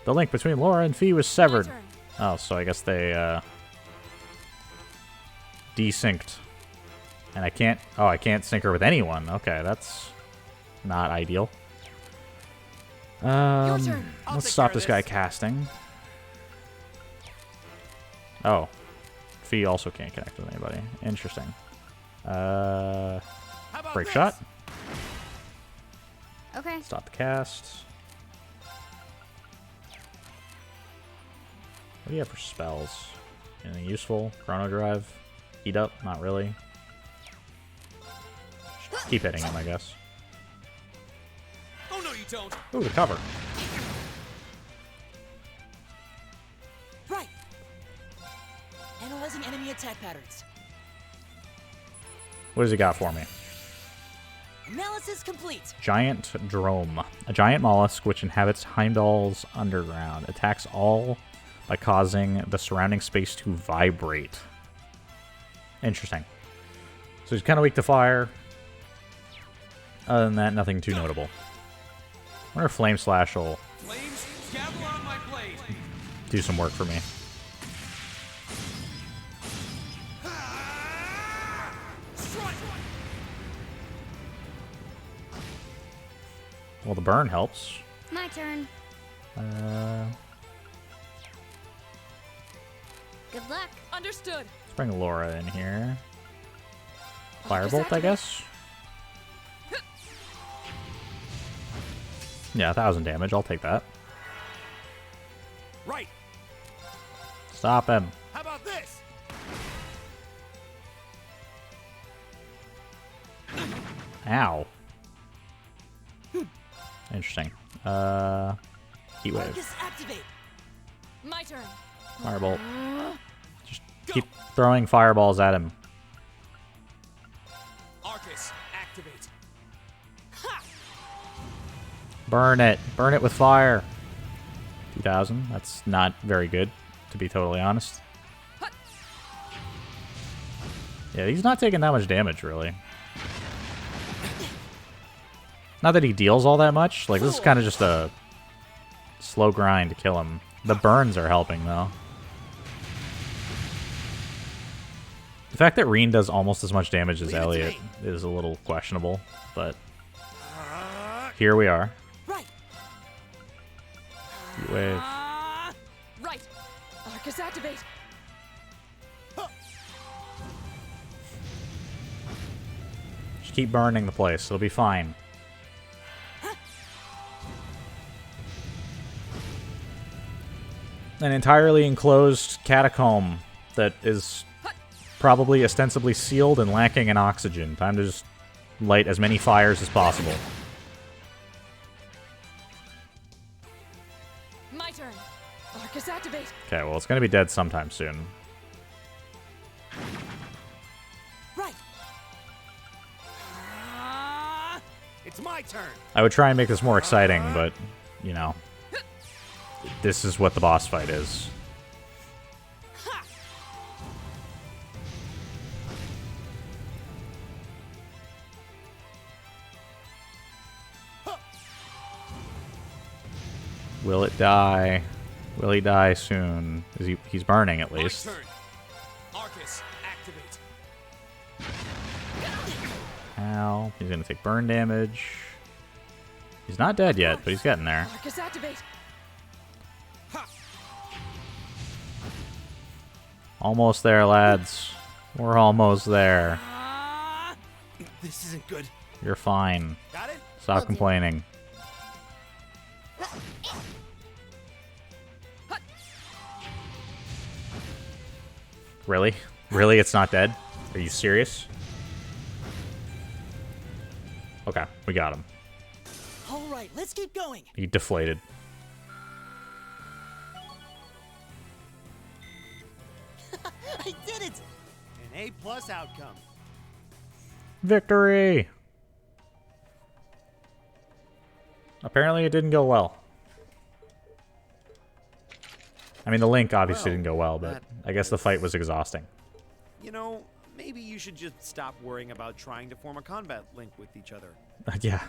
The link between Laura and Fee was severed. turn. Oh, so I guess they desynced. And I can't. Oh, I can't sync her with anyone. Okay, that's not ideal. turn. I'll Let's take stop care of this guy this. casting. Oh, Fee also can't connect with anybody. Interesting. How about Break this? shot. Okay. Stop the cast. What do you have for spells? Anything useful? Chrono Drive? Heat up? Not really. Just keep hitting him, I guess. Oh no, you don't! Ooh, the cover. Right. Analyzing enemy attack patterns. What does he got for me? Analysis complete. Giant Drome. A giant mollusk which inhabits Heimdall's underground. Attacks all by causing the surrounding space to vibrate. Interesting. So he's kind of weak to fire. Other than that, nothing too notable. I wonder if Flame Slash will Flames, gather on my blade. do some work for me. Well, the burn helps. My turn. Good luck. Understood. Let's bring Laura in here. Firebolt, I guess? Yeah, 1,000 damage. I'll take that. Right. Stop him. How about this? Ow. Interesting. Heat Wave. Arcus, activate. My turn. Firebolt. Just keep throwing fireballs at him. Arcus, activate. Burn it. Burn it with fire. 2,000. That's not very good, to be totally honest. Yeah, he's not taking that much damage, really. Not that he deals all that much. Like, this is kind of just a slow grind to kill him. The burns are helping, though. The fact that Reen does almost as much damage as Elliot is a little questionable, but here we are. Right. Heat Wave. Right. Arcus activate. Just keep burning the place. It'll be fine. An entirely enclosed catacomb that is probably ostensibly sealed and lacking in oxygen. Time to just light as many fires as possible. My turn. Arcus activate. Okay, well, it's going to be dead sometime soon. Right. It's my turn. I would try and make this more exciting, but, you know, this is what the boss fight is. Will it die? Will he die soon? He's burning at least. My turn. Arcus, activate. Ow. He's gonna take burn damage. He's not dead yet, but he's getting there. Arcus activate. Almost there, lads. We're almost there. This isn't good. You're fine. Got it? Stop complaining. Really? Really? It's not dead? Are you serious? Okay, we got him. All right, let's keep going. He deflated. I did it. An A+ outcome. Victory! Apparently it didn't go well. I mean, the link obviously didn't go well, but I guess the fight was exhausting. You know, maybe you should just stop worrying about trying to form a combat link with each other. Yeah.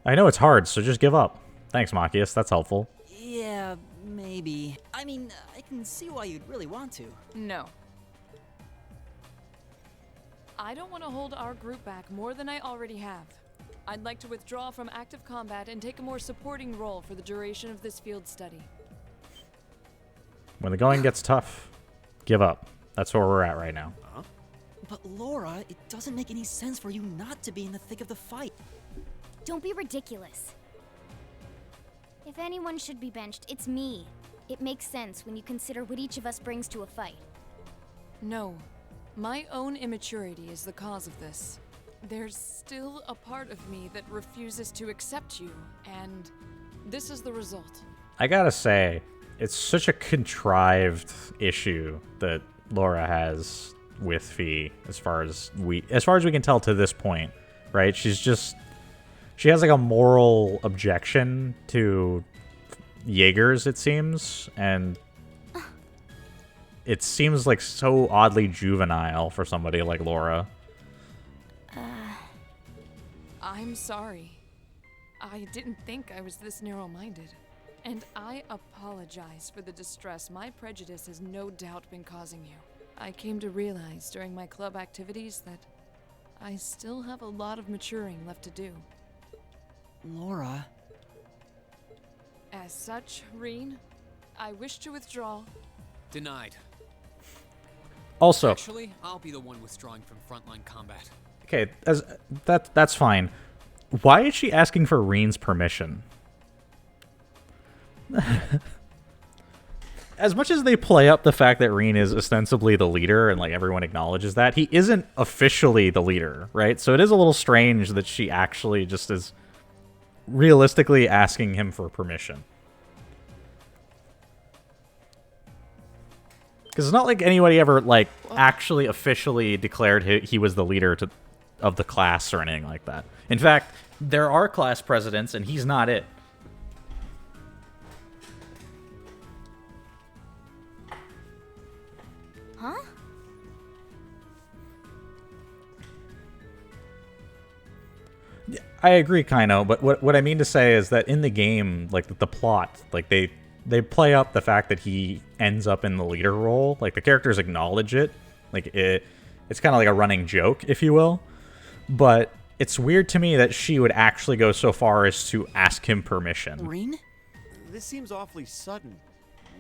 I know it's hard, so just give up. Thanks, Machias. That's helpful. Yeah, maybe. I mean, I can see why you'd really want to. No. I don't want to hold our group back more than I already have. I'd like to withdraw from active combat and take a more supporting role for the duration of this field study. When the going gets tough, give up. That's where we're at right now. But Laura, it doesn't make any sense for you not to be in the thick of the fight. Don't be ridiculous. If anyone should be benched, it's me. It makes sense when you consider what each of us brings to a fight. No. My own immaturity is the cause of this. There's still a part of me that refuses to accept you, and this is the result. I gotta say, it's such a contrived issue that Laura has with Fee, as far as we can tell to this point, right? She has like a moral objection to Jaegers, it seems, and it seems like so oddly juvenile for somebody like Laura. I I'm sorry. I didn't think I was this narrow-minded. And I apologize for the distress my prejudice has no doubt been causing you. I came to realize during my club activities that I still have a lot of maturing left to do. Laura. As such, Reen, I wish to withdraw. Denied. Also, Actually, I'll be the one withdrawing from frontline combat. okay, that's fine. Why is she asking for Reen's permission? As much as they play up the fact that Reen is ostensibly the leader and like everyone acknowledges that, he isn't officially the leader, right? So it is a little strange that she actually just is realistically asking him for permission. Because it's not like anybody ever like actually officially declared he was the leader of the class or anything like that. In fact, there are class presidents and he's not it. Huh? I agree, Kaino, but what I mean to say is that in the game, like the plot, like they play up the fact that he ends up in the leader role. Like the characters acknowledge it. Like it's kind of like a running joke, if you will. But it's weird to me that she would actually go so far as to ask him permission. Reen? This seems awfully sudden.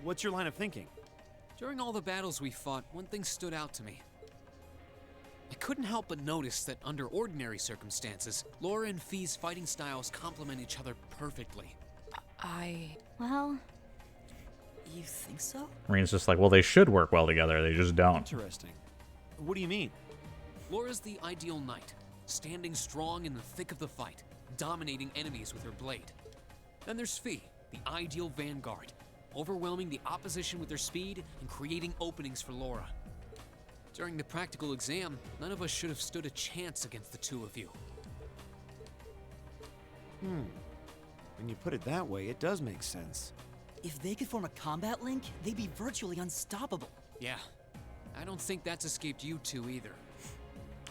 What's your line of thinking? During all the battles we fought, one thing stood out to me. I couldn't help but notice that under ordinary circumstances, Laura and Fee's fighting styles complement each other perfectly. Well, You think so? Reen's just like, well, they should work well together. They just don't. Interesting. What do you mean? Laura's the ideal knight, standing strong in the thick of the fight, dominating enemies with her blade. Then there's Fee, the ideal vanguard, overwhelming the opposition with her speed and creating openings for Laura. During the practical exam, none of us should have stood a chance against the two of you. When you put it that way, it does make sense. If they could form a combat link, they'd be virtually unstoppable. Yeah, I don't think that's escaped you two either.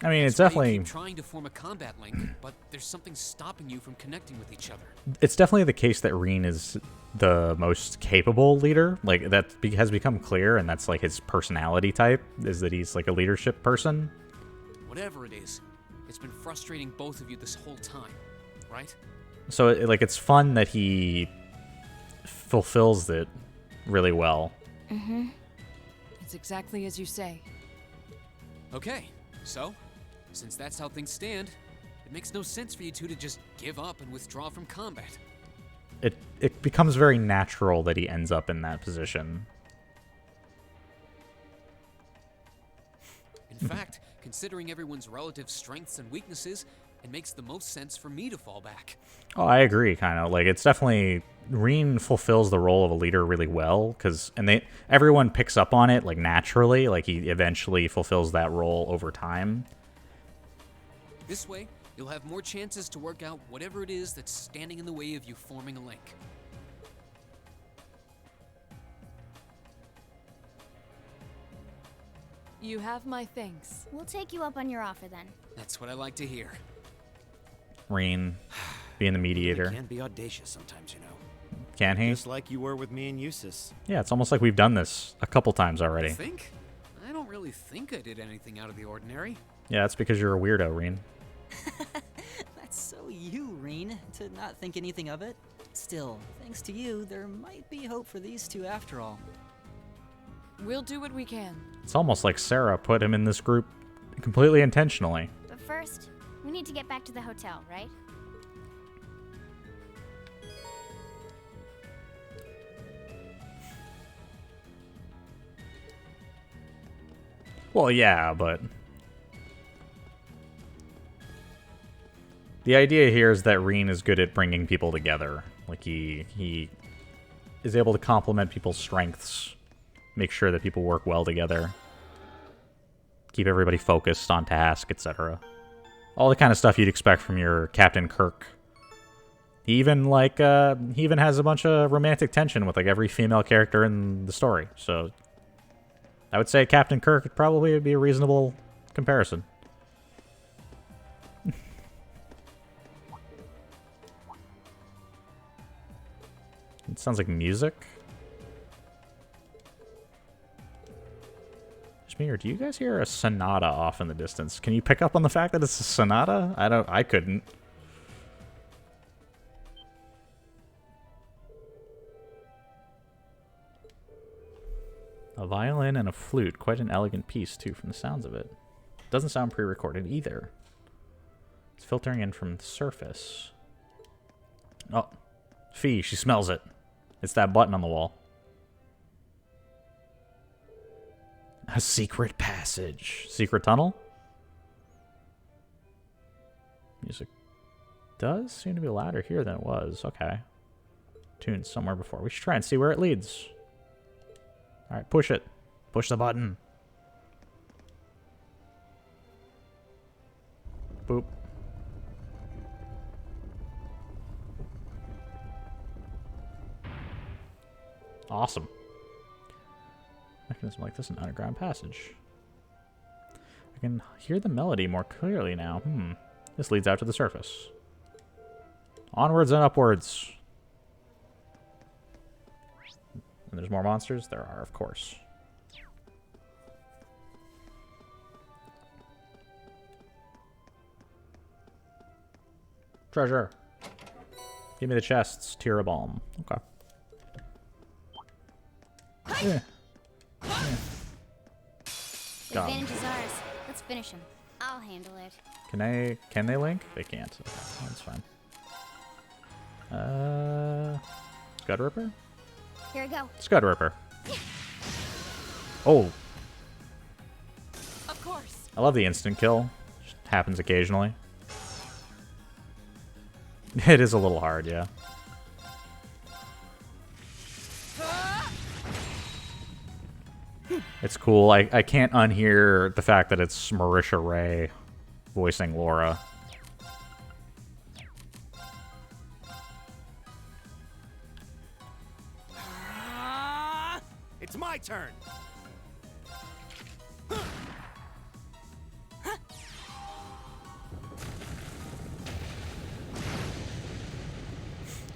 I mean, it's That's why you definitely keep trying to form a combat link, but there's something stopping you from connecting with each other. it's definitely the case that Reen is the most capable leader. Like that has become clear, and that's like his personality type is that he's like a leadership person. Whatever it is, it's been frustrating both of you this whole time, right? So like it's fun that he fulfills it really well. It's exactly as you say. Okay, so, since that's how things stand, it makes no sense for you two to just give up and withdraw from combat. It becomes very natural that he ends up in that position. In fact, considering everyone's relative strengths and weaknesses, it makes the most sense for me to fall back. Oh, I agree, kind of. Like, it's definitely... Reen fulfills the role of a leader really well, because... And everyone picks up on it, like, naturally. Like, he eventually fulfills that role over time. This way, you'll have more chances to work out whatever it is that's standing in the way of you forming a link. You have my thanks. we'll take you up on your offer then. That's what I like to hear. Reen being the It mediator. can be audacious sometimes, you know. Can he? Just like you were with me and Eustace. Yeah, it's almost like we've done this a couple times already. You think? I don't really think I did anything out of the ordinary. Yeah, that's because you're a weirdo, Reen. That's so you, Reen, to not think anything of it. Still, thanks to you, there might be hope for these two after all. We'll do what we can. It's almost like Sarah put him in this group completely intentionally. But first, we need to get back to the hotel, right? Well, yeah, but... The idea here is that Reen is good at bringing people together. Like, he is able to complement people's strengths, make sure that people work well together, keep everybody focused on task, etc. All the kind of stuff you'd expect from your Captain Kirk. He even, like, he even has a bunch of romantic tension with, like, every female character in the story, so... I would say Captain Kirk would probably be a reasonable comparison. It sounds like music. Just me, or do you guys hear a sonata off in the distance? Can you pick up on the fact that it's a sonata? I couldn't. A violin and a flute. Quite an elegant piece, too, from the sounds of it. Doesn't sound pre-recorded either. It's filtering in from the surface. Oh. Fee, she smells it. It's that button on the wall. A secret passage. Secret tunnel? Music does seem to be louder here than it was. Okay. Tuned somewhere before. We should try and see where it leads. Alright, push it. Push the button. Boop. Awesome. Mechanism like this, an underground passage. I can hear the melody more clearly now. This leads out to the surface. Onwards and upwards. And there's more monsters? There are, of course. Treasure. Give me the chests. Tear of balm. Okay. Yeah. The advantage is ours. Let's finish him. I'll handle it. Can they link? They can't. Okay, that's fine. Scud Ripper? Here we go. Scud Ripper. Oh. Of course. I love the instant kill. Just happens occasionally. It is a little hard, yeah. It's cool. I can't unhear the fact that it's Marisha Ray voicing Laura. It's my turn.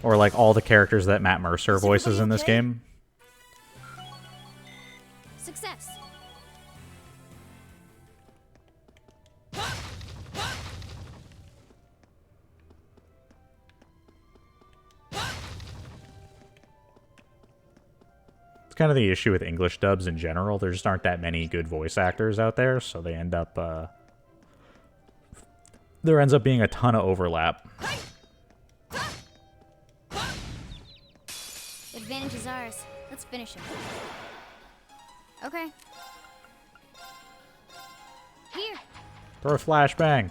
Or like all the characters that Matt Mercer voices in this game. Success. It's kind of the issue with English dubs in general. There just aren't that many good voice actors out there, so they end up there ends up being a ton of overlap. Advantage is ours. Let's finish him. Okay. Here. Throw a flashbang.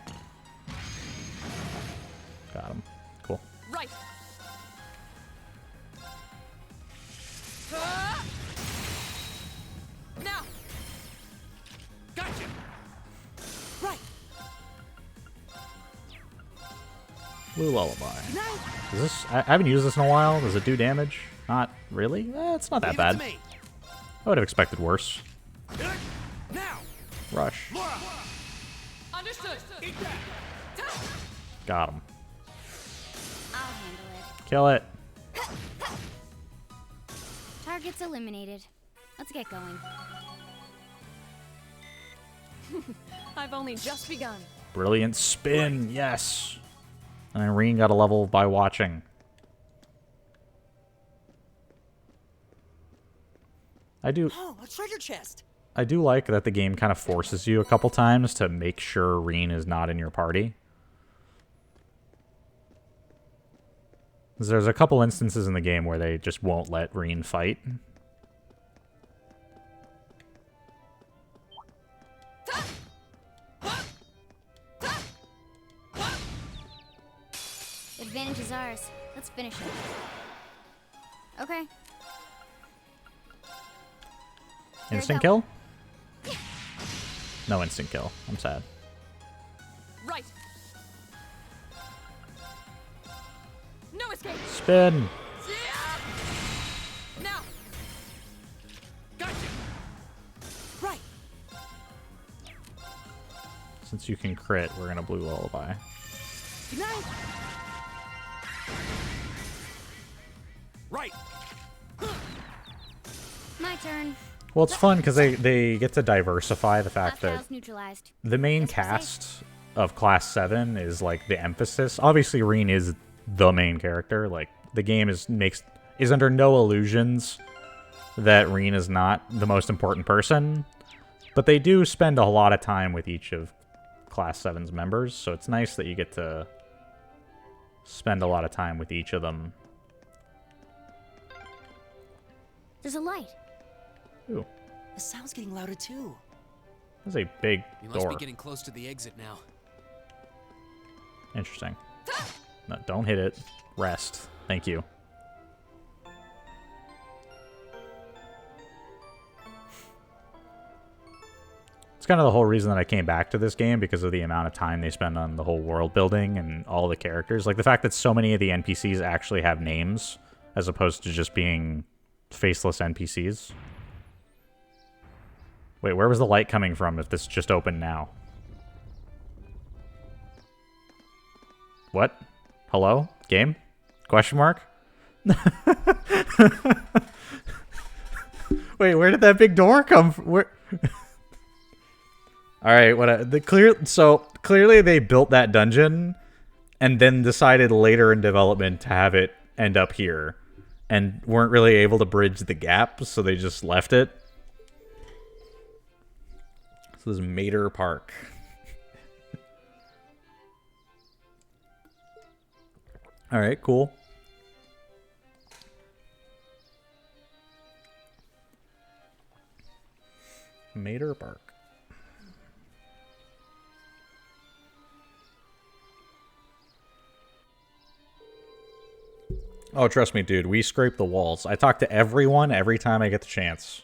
Got him. Cool. Right. Now. Gotcha. Right. Blue Lullaby. Is this? I haven't used this in a while. Does it do damage? Not really. It's not that Leave it to bad. me. I would have expected worse. Now. Rush. Laura. Understood. Eat that. Got him. I'll handle it. Kill it. Target's eliminated. Let's get going. I've only just begun. Brilliant spin. Yes. And Irene got a level by watching. Oh, a treasure chest! I do like that the game kind of forces you a couple times to make sure Irene is not in your party. 'Cause there's a couple instances in the game where they just won't let Irene fight. Advantage is ours. Let's finish him. Okay. Here we Instant go. kill? No instant kill. I'm sad. Right. No escape. Spin. Now. Gotcha. Right. Since you can crit, we're gonna Blue Lullaby. Good night. Right. turn. Well, it's fun because they get to diversify the fact that Hostiles neutralized. the main Guess we're safe. cast of Class 7 is like the emphasis. Obviously, Reen is the main character. Like, the game is under no illusions that Reen is not the most important person, but they do spend a lot of time with each of Class 7's members, so it's nice that you get to spend a lot of time with each of them. There's a light. Ooh, The sound's getting louder too. there's a big We must door. be getting close to the exit now. Interesting. No, don't hit it. Rest. Thank you. It's kind of the whole reason that I came back to this game, because of the amount of time they spend on the whole world building and all the characters. Like, the fact that so many of the NPCs actually have names, as opposed to just being faceless NPCs. Wait, where was the light coming from if this just opened now? What? Hello? Game? Question mark? Wait, where did that big door come from? Where? All right, so clearly they built that dungeon and then decided later in development to have it end up here and weren't really able to bridge the gap, so they just left it. So this is Mater Park. All right, cool. Mater Park. Oh, trust me, dude. We scrape the walls. I talk to everyone every time I get the chance.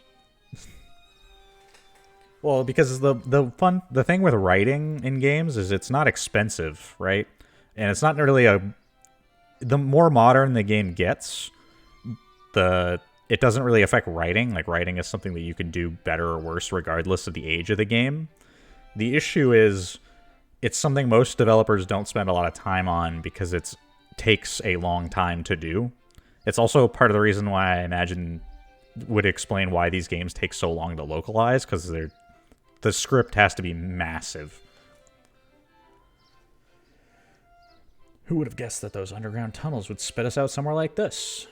Well, because the thing with writing in games is it's not expensive, right? And it's not really the more modern the game gets, it doesn't really affect writing. Like, writing is something that you can do better or worse regardless of the age of the game. The issue is it's something most developers don't spend a lot of time on because it takes a long time to do. It's also part of the reason why I imagine would explain why these games take so long to localize, because the script has to be massive. Who would have guessed that those underground tunnels would spit us out somewhere like this?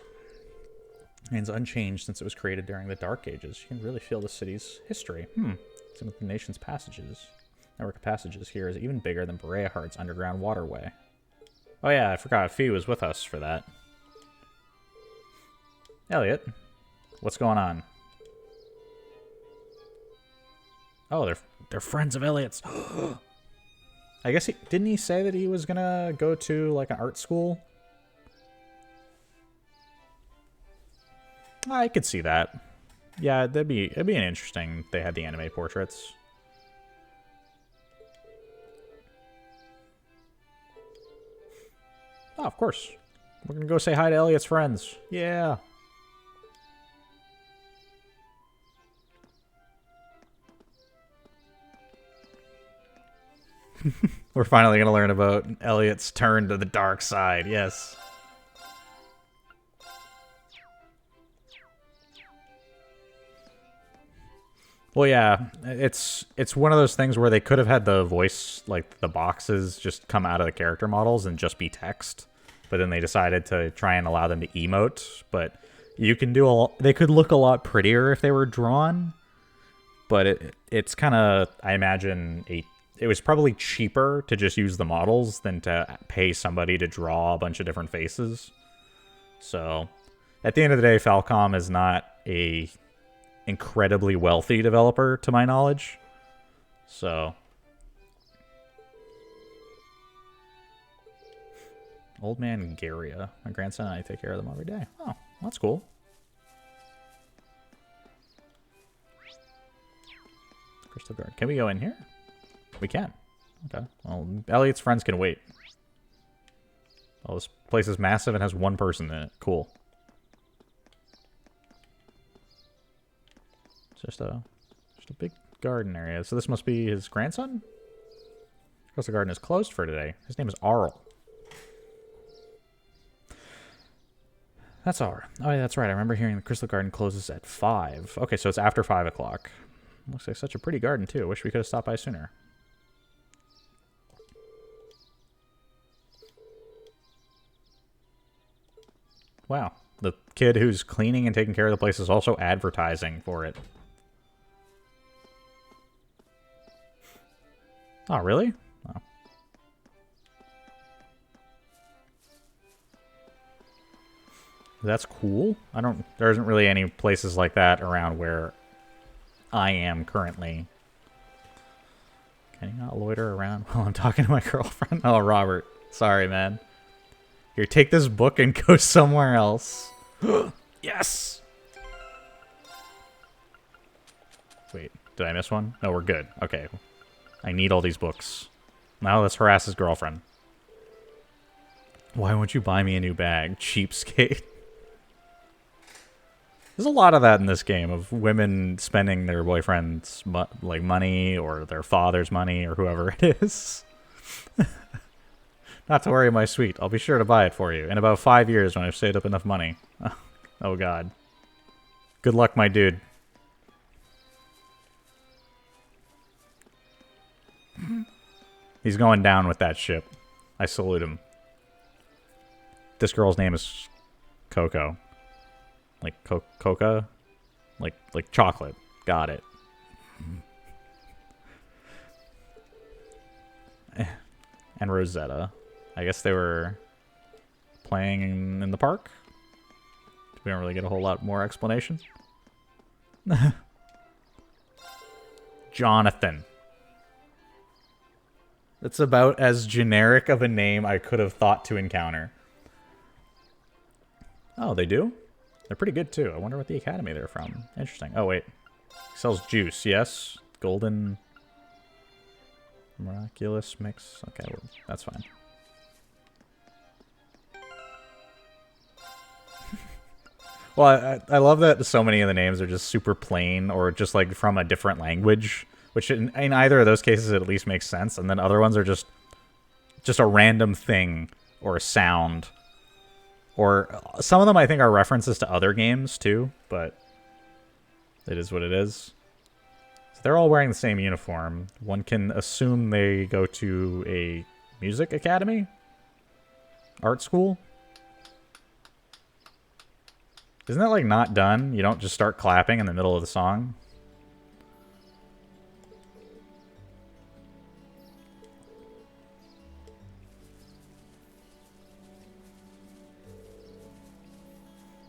Remains unchanged since it was created during the Dark Ages. You can really feel the city's history. Some of the nation's passages. Network of passages here is even bigger than Bereahard's underground waterway. Oh yeah, I forgot Fee was with us for that. Elliot, what's going on? Oh, they're friends of Elliot's. I guess didn't he say that he was gonna go to like an art school? I could see that. Yeah, it'd be an interesting if they had the anime portraits. Oh, of course. We're gonna go say hi to Elliot's friends. Yeah. We're finally gonna learn about Elliot's turn to the dark side. Yes. Well, yeah, it's one of those things where they could have had the voice, like the boxes, just come out of the character models and just be text, but then they decided to try and allow them to emote. But you can do they could look a lot prettier if they were drawn, but it's kind of, I imagine, it was probably cheaper to just use the models than to pay somebody to draw a bunch of different faces. So, at the end of the day, Falcom is not a incredibly wealthy developer, to my knowledge. So, Old Man Garia, my grandson and I take care of them every day. Oh, that's cool. Crystal Guard. Can we go in here? We can. Okay. Well, Elliot's friends can wait. Oh, this place is massive and has one person in it. Cool. Just a big garden area. So this must be his grandson? Because the garden is closed for today. His name is Arl. That's all right. Oh, yeah, that's right. I remember hearing the Crystal Garden closes at 5. Okay, so it's after 5 o'clock. Looks like such a pretty garden, too. Wish we could have stopped by sooner. Wow. The kid who's cleaning and taking care of the place is also advertising for it. Oh, really? Oh. That's cool. There isn't really any places like that around where I am currently. Can you not loiter around while I'm talking to my girlfriend? Oh, Robert. Sorry, man. Here, take this book and go somewhere else. Yes! Wait, did I miss one? No, we're good. Okay. I need all these books. Now let's harass his girlfriend. Why won't you buy me a new bag? Cheapskate. There's a lot of that in this game, of women spending their boyfriend's money or their father's money or whoever it is. Not to worry, my sweet. I'll be sure to buy it for you in about 5 years when I've saved up enough money. Oh, God. Good luck, my dude. He's going down with that ship. I salute him. This girl's name is Coco. Like Coca? Like chocolate. Got it. And Rosetta. I guess they were playing in the park. We don't really get a whole lot more explanation. Jonathan. That's about as generic of a name I could have thought to encounter. Oh, they do? They're pretty good, too. I wonder what the academy they're from. Interesting. Oh, wait. He sells juice, yes? Golden... Miraculous mix. Okay, well, that's fine. Well, I love that so many of the names are just super plain or just like from a different language, which in either of those cases it at least makes sense, and then other ones are just a random thing or a sound. Or some of them I think are references to other games too, but it is what it is. So they're all wearing the same uniform. One can assume they go to a music academy? Art school? Isn't that like not done? You don't just start clapping in the middle of the song?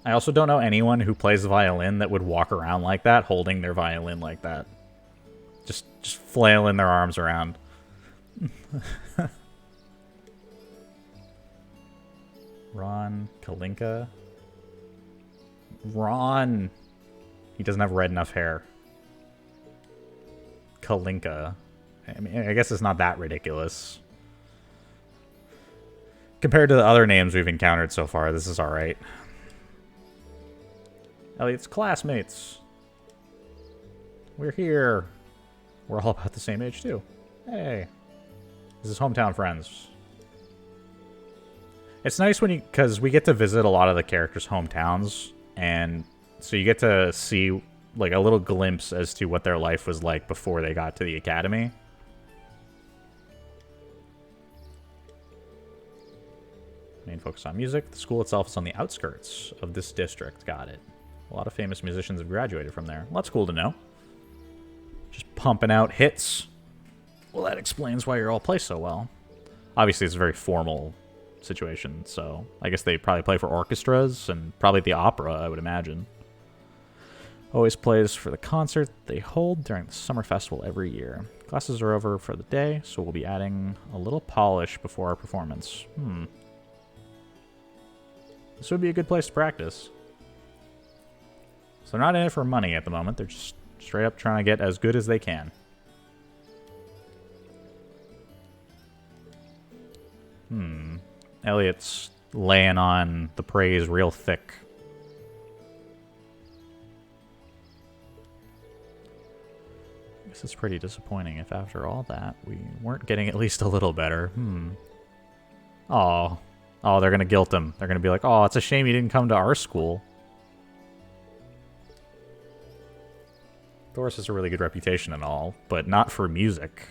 I also don't know anyone who plays the violin that would walk around like that, holding their violin like that. Just flailing their arms around. Ron Kalinka. Ron. He doesn't have red enough hair. Kalinka. I mean, I guess it's not that ridiculous. Compared to the other names we've encountered so far, this is alright. Elliot's classmates. We're here. We're all about the same age, too. Hey. This is hometown friends. It's nice when because we get to visit a lot of the characters' hometowns, and so you get to see like a little glimpse as to what their life was like before they got to the academy. Main focus on music. The school itself is on the outskirts of this district. Got it. A lot of famous musicians have graduated from there. Well, that's cool to know. Just pumping out hits. Well, that explains why you're all play so well. Obviously, it's a very formal situation, so I guess they probably play for orchestras and probably the opera, I would imagine. Always plays for the concert they hold during the summer festival every year. Classes are over for the day, so we'll be adding a little polish before our performance. This would be a good place to practice. So they're not in it for money at the moment. They're just straight up trying to get as good as they can. Elliot's laying on the praise real thick. I guess it's pretty disappointing if after all that we weren't getting at least a little better. Aw. Oh, they're gonna guilt him. They're gonna be like, oh, it's a shame you didn't come to our school. Thoris has a really good reputation and all, but not for music.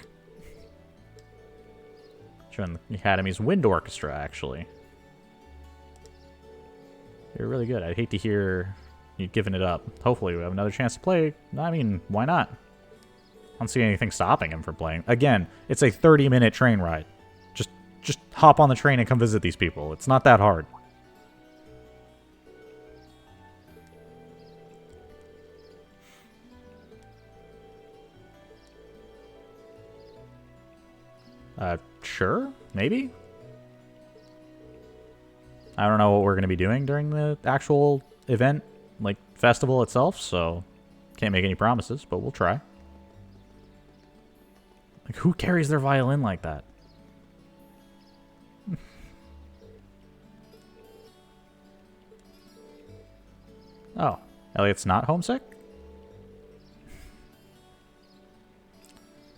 Joined the Academy's wind orchestra, actually. You're really good. I'd hate to hear you giving it up. Hopefully we have another chance to play. I mean, why not? I don't see anything stopping him from playing. Again, it's a 30-minute train ride. Just hop on the train and come visit these people. It's not that hard. Sure, maybe? I don't know what we're going to be doing during the actual event, like festival itself, so can't make any promises, but we'll try. Like, who carries their violin like that? Oh, Elliot's not homesick?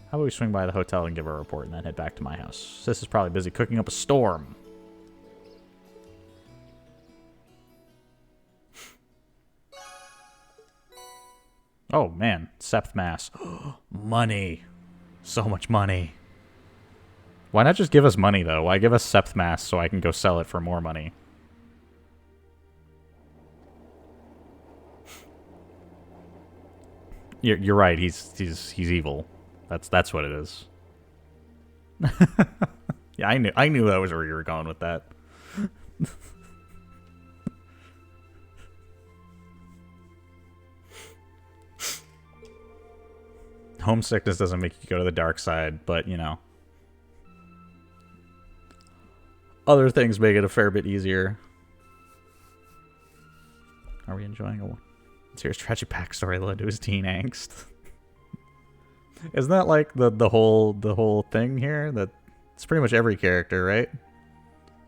How about we swing by the hotel and give her a report and then head back to my house? Sis is probably busy cooking up a storm. Oh, man. Sept Mass. Money. So much money. Why not just give us money, though? Why give us Sept Mass so I can go sell it for more money? You're right. He's evil. That's what it is. Yeah, I knew that was where you were going with that. Homesickness doesn't make you go to the dark side, but, you know, other things make it a fair bit easier. Are we enjoying a serious tragic backstory that led to his teen angst? Isn't that like the whole thing here? That it's pretty much every character, right?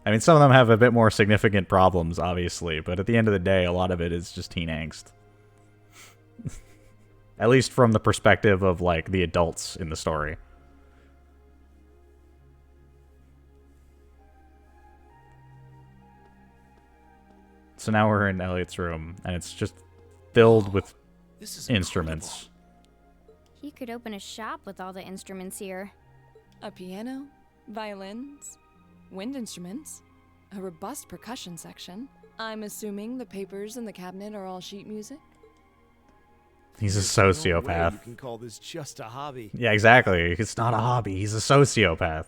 I mean, some of them have a bit more significant problems, obviously, but at the end of the day, a lot of it is just teen angst. At least from the perspective of, like, the adults in the story. So now we're in Elliot's room, and it's just filled with This is instruments. You could open a shop with all the instruments here. A piano, violins, wind instruments, a robust percussion section. I'm assuming the papers in the cabinet are all sheet music? He's a There's no way sociopath. you can call this just a hobby. Yeah, exactly. It's not a hobby. He's a sociopath.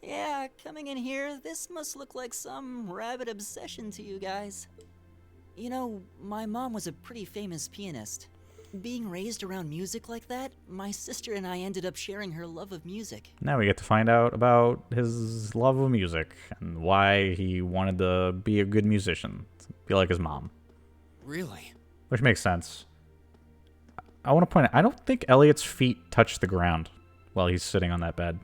Yeah, coming in here, this must look like some rabid obsession to you guys. You know, my mom was a pretty famous pianist. Being raised around music like that, my sister and I ended up sharing her love of music. Now we get to find out about his love of music and why he wanted to be a good musician. Be like his mom. Really? Which makes sense. I want to point out, I don't think Elliot's feet touch the ground while he's sitting on that bed.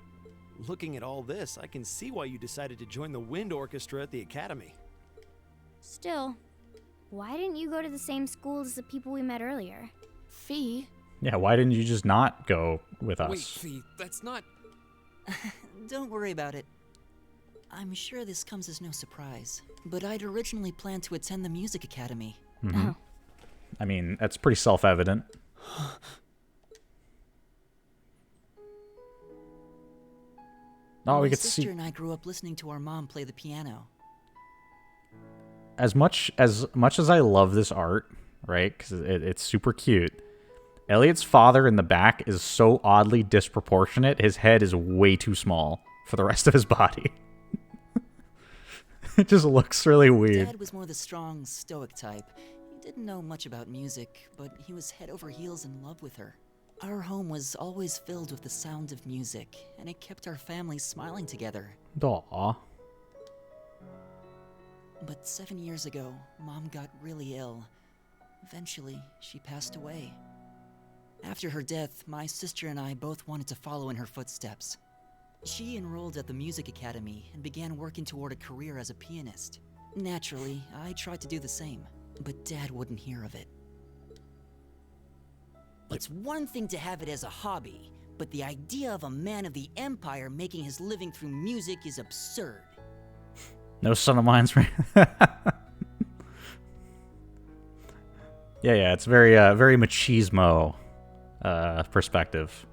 Looking at all this, I can see why you decided to join the wind orchestra at the academy. Still, why didn't you go to the same school as the people we met earlier? Fee? Yeah, why didn't you just not go with us? Wait, Fee, that's not... Don't worry about it. I'm sure this comes as no surprise, but I'd originally planned to attend the music academy. Mhm. I mean, that's pretty self-evident. Oh, we My get to sister see and I grew up listening to our mom play the piano. as much as I love this art, right? Because it's super cute. Elliot's father in the back is so oddly disproportionate. His head is way too small for the rest of his body. It just looks really weird. Dad was more the strong, stoic type. He didn't know much about music, but he was head over heels in love with her. Our home was always filled with the sound of music, and it kept our family smiling together. Aw. But 7 years ago, Mom got really ill. Eventually, she passed away. After her death, my sister and I both wanted to follow in her footsteps. She enrolled at the music academy and began working toward a career as a pianist. Naturally, I tried to do the same, but Dad wouldn't hear of it. It's one thing to have it as a hobby, but the idea of a man of the Empire making his living through music is absurd. No son of mine's. Yeah, it's very machismo perspective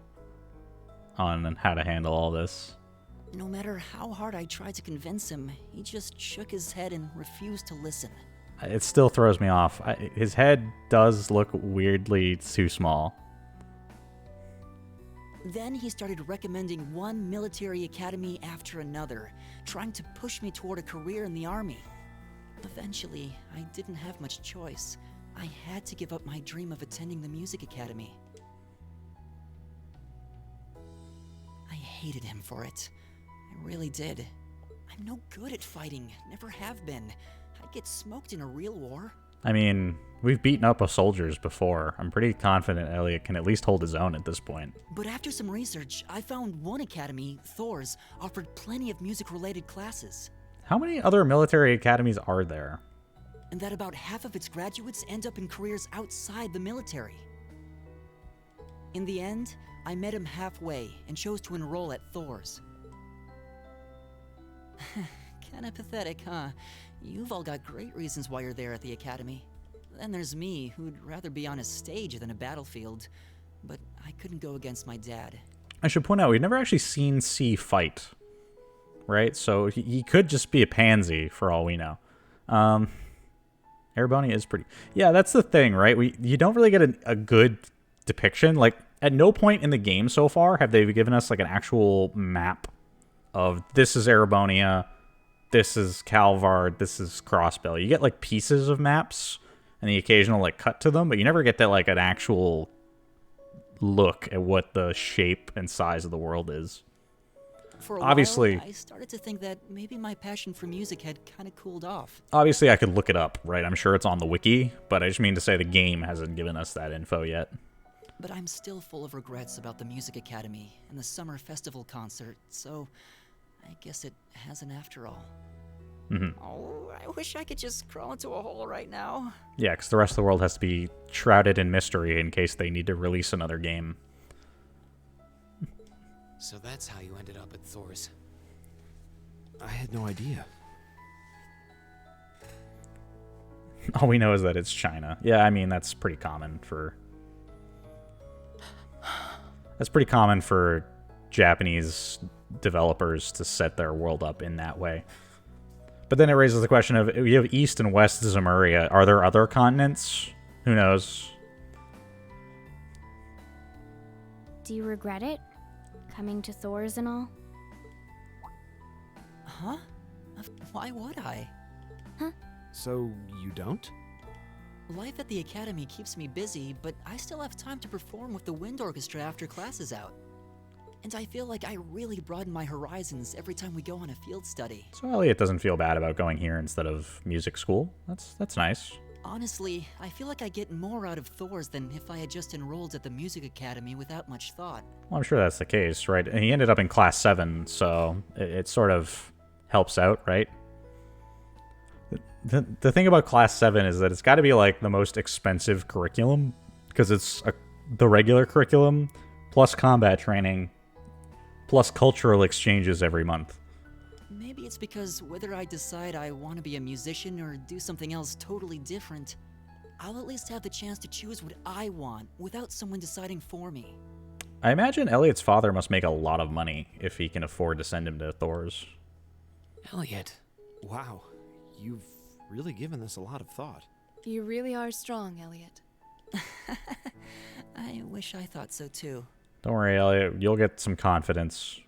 on how to handle all this. No matter how hard I tried to convince him, he just shook his head and refused to listen. It still throws me off. His head does look weirdly too small. Then he started recommending one military academy after another, trying to push me toward a career in the army. Eventually, I didn't have much choice. I had to give up my dream of attending the music academy. I hated him for it. I really did. I'm no good at fighting, never have been. I'd get smoked in a real war. I mean, we've beaten up soldiers before. I'm pretty confident Elliot can at least hold his own at this point. But after some research, I found one academy, Thor's, offered plenty of music-related classes. How many other military academies are there? And that about half of its graduates end up in careers outside the military. In the end, I met him halfway and chose to enroll at Thor's. Kinda pathetic, huh? You've all got great reasons why you're there at the academy. Then there's me, who'd rather be on a stage than a battlefield. But I couldn't go against my dad. I should point out, we've never actually seen C fight. Right? So he could just be a pansy, for all we know. Erebonia is pretty... Yeah, that's the thing, right? You don't really get a good depiction. Like, at no point in the game so far have they given us, like, an actual map of this is Erebonia, this is Calvard, this is Crossbell. You get, like, pieces of maps and the occasional, like, cut to them, but you never get that, like, an actual look at what the shape and size of the world is. For a Obviously, while, I started to think that maybe my passion for music had kind of cooled off. Obviously, I could look it up, right? I'm sure it's on the wiki, but I just mean to say the game hasn't given us that info yet. But I'm still full of regrets about the Music Academy and the summer festival concert, so I guess it hasn't after all. Mm-hmm. Oh, I wish I could just crawl into a hole right now. Yeah, because the rest of the world has to be shrouded in mystery in case they need to release another game. So that's how you ended up at Thor's. I had no idea. All we know is that it's China. Yeah, I mean, that's pretty common for... That's pretty common for Japanese developers to set their world up in that way. But then it raises the question of, you have East and West Zemuria. Are there other continents? Who knows? Do you regret it? Coming to Thor's and all? Huh? Why would I? So, you don't? Life at the academy keeps me busy, but I still have time to perform with the wind orchestra after class is out. And I feel like I really broaden my horizons every time we go on a field study. So Elliot doesn't feel bad about going here instead of music school. That's nice. Honestly, I feel like I get more out of Thor's than if I had just enrolled at the music academy without much thought. Well, I'm sure that's the case, right? And he ended up in class 7, so it sort of helps out, right? The thing about class 7 is that it's got to be like the most expensive curriculum, because it's the regular curriculum plus combat training plus cultural exchanges every month. Maybe it's because whether I decide I want to be a musician or do something else totally different, I'll at least have the chance to choose what I want without someone deciding for me. I imagine Elliot's father must make a lot of money if he can afford to send him to Thor's. Elliot. Wow, you've really given this a lot of thought. You really are strong, Elliot. I wish I thought so too. Don't worry, Elliot. You'll get some confidence.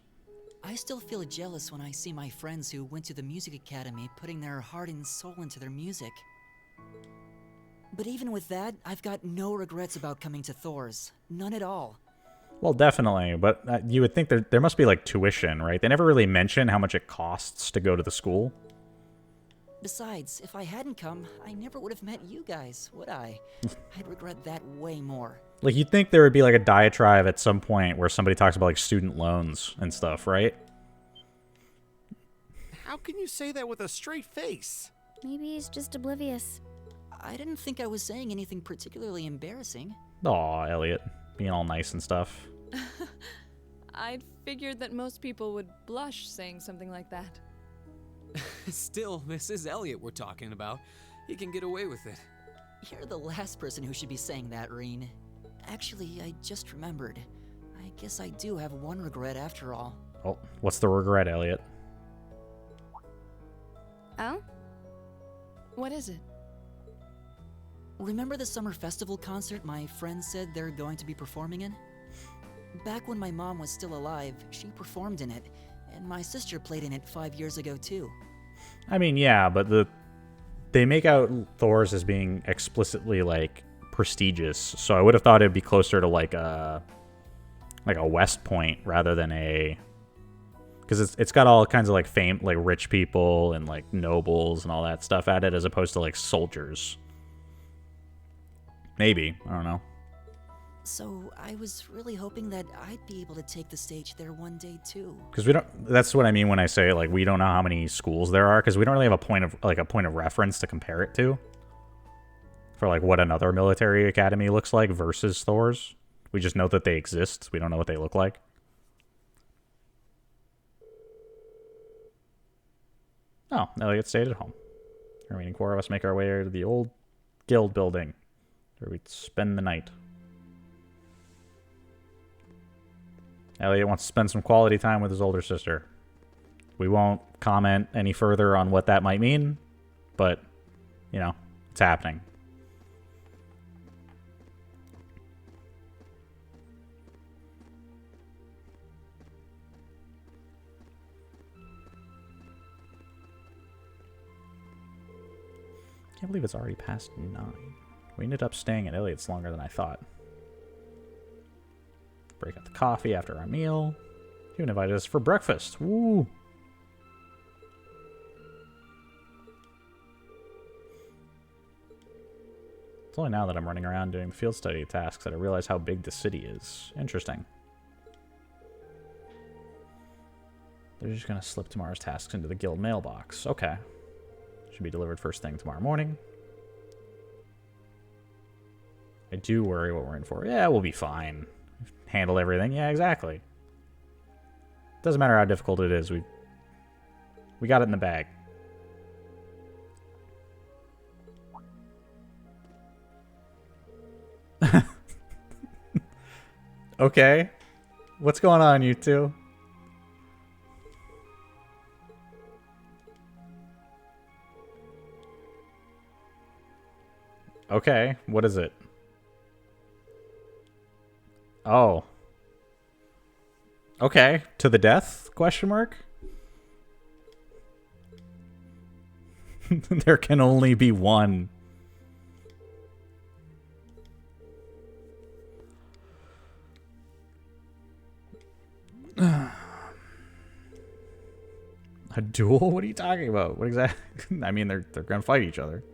I still feel jealous when I see my friends who went to the music academy putting their heart and soul into their music. But even with that, I've got no regrets about coming to Thor's. None at all. Well, definitely, but you would think there must be like tuition, right? They never really mention how much it costs to go to the school. Besides, if I hadn't come, I never would have met you guys, would I? I'd regret that way more. Like, you'd think there would be like a diatribe at some point where somebody talks about like student loans and stuff, right? How can you say that with a straight face? Maybe he's just oblivious. I didn't think I was saying anything particularly embarrassing. Aw, Elliot, being all nice and stuff. I'd figured that most people would blush saying something like that. Still, this is Elliot we're talking about. He can get away with it. You're the last person who should be saying that, Reen. Actually, I just remembered. I guess I do have one regret after all. Oh, what's the regret, Elliot? Oh? What is it? Remember the summer festival concert my friends said they're going to be performing in? Back when my mom was still alive, she performed in it, and my sister played in it 5 years ago too. I mean, yeah, but they make out Thor's as being explicitly like prestigious, so I would have thought it'd be closer to like a West Point rather than a, because it's got all kinds of like fame, like rich people and like nobles and all that stuff at it, as opposed to like soldiers. Maybe, I don't know. So I was really hoping that I'd be able to take the stage there one day too. Because we don't. That's what I mean when I say like we don't know how many schools there are, because we don't really have a point of reference to compare it to. For like what another military academy looks like versus Thor's. We just know that they exist. We don't know what they look like. Oh, Elliot stayed at home. The remaining 4 of us make our way to the old guild building, where we'd spend the night. Elliot wants to spend some quality time with his older sister. We won't comment any further on what that might mean, but, you know, it's happening. Can't believe it's already past 9. We ended up staying at Elliot's longer than I thought. Break out the coffee after our meal. He even invited us for breakfast. Woo! It's only now that I'm running around doing the field study tasks that I realize how big the city is. Interesting. They're just going to slip tomorrow's tasks into the guild mailbox. Okay. Should be delivered first thing tomorrow morning. I do worry what we're in for. Yeah, we'll be fine. Handle everything. Yeah, exactly. Doesn't matter how difficult it is. We got it in the bag. Okay. What's going on, you two? Okay, what is it? Oh. Okay, to the death? Question mark? There can only be one. A duel? What are you talking about? What exactly? I mean, they're gonna fight each other.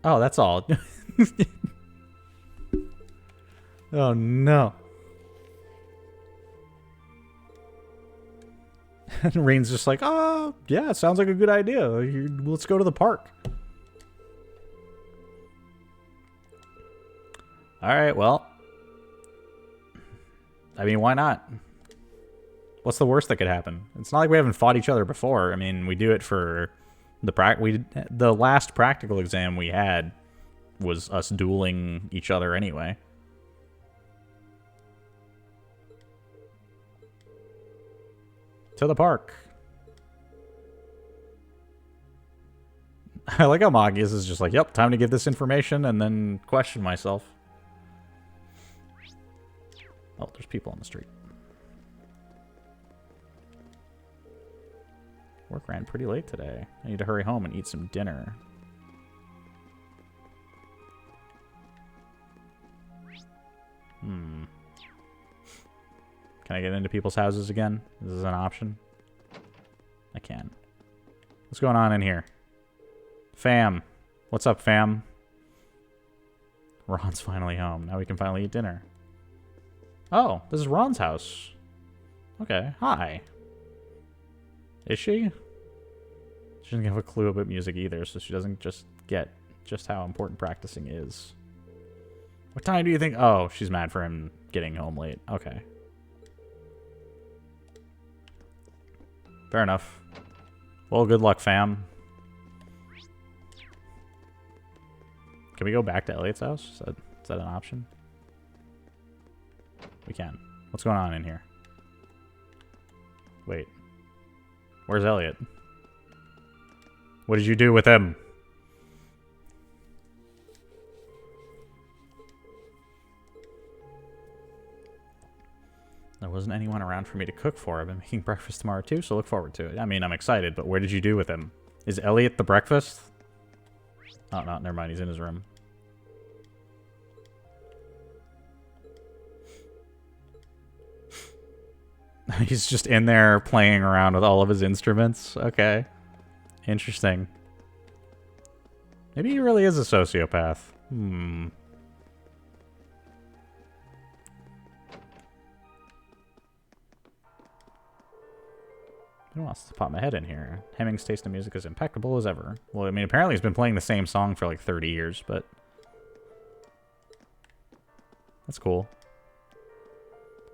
Oh, that's all. Oh no. And Rain's just like, oh yeah, it sounds like a good idea. Let's go to the park. Alright, well. I mean, why not? What's the worst that could happen? It's not like we haven't fought each other before. I mean, we do it for the last practical exam we had was us dueling each other anyway. To the park. I like how Magius is just like, yep, time to give this information and then question myself. Oh, there's people on the street. Work ran pretty late today. I need to hurry home and eat some dinner. Can I get into people's houses again? This is an option. I can. What's going on in here? Fam. What's up, fam? Ron's finally home. Now we can finally eat dinner. Oh, this is Ron's house. Okay, hi. Is she? She doesn't have a clue about music either, so she doesn't just get just how important practicing is. What time do you think? Oh, she's mad for him getting home late. Okay. Fair enough. Well, good luck, fam. Can we go back to Elliot's house? Is that an option? We can. What's going on in here? Wait. Where's Elliot? What did you do with him? There wasn't anyone around for me to cook for. I've been making breakfast tomorrow too, so look forward to it. I mean, I'm excited, but where did you do with him? Is Elliot the breakfast? Oh, no, never mind. He's in his room. He's just in there playing around with all of his instruments. Okay. Interesting. Maybe he really is a sociopath. Who wants to pop my head in here? Hemming's taste in music is impeccable as ever. Well, I mean, apparently he's been playing the same song for like 30 years, but... That's cool.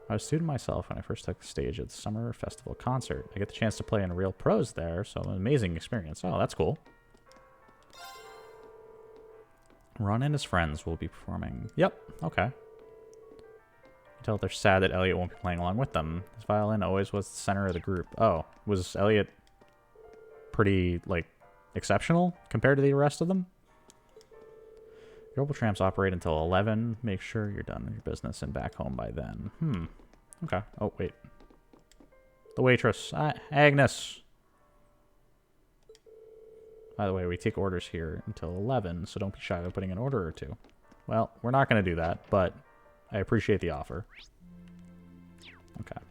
I was a student myself when I first took the stage at the Summer Festival concert. I get the chance to play in real pros there, so an amazing experience. Oh, that's cool. Ron and his friends will be performing. Yep, okay. You tell they're sad that Elliot won't be playing along with them. His violin always was the center of the group. Oh, was Elliot pretty, like, exceptional compared to the rest of them? Global Tramps operate until 11. Make sure you're done with your business and back home by then. Okay. Oh, wait. The waitress. Agnes. By the way, we take orders here until 11, so don't be shy about putting an order or two. Well, we're not going to do that, but I appreciate the offer. Okay.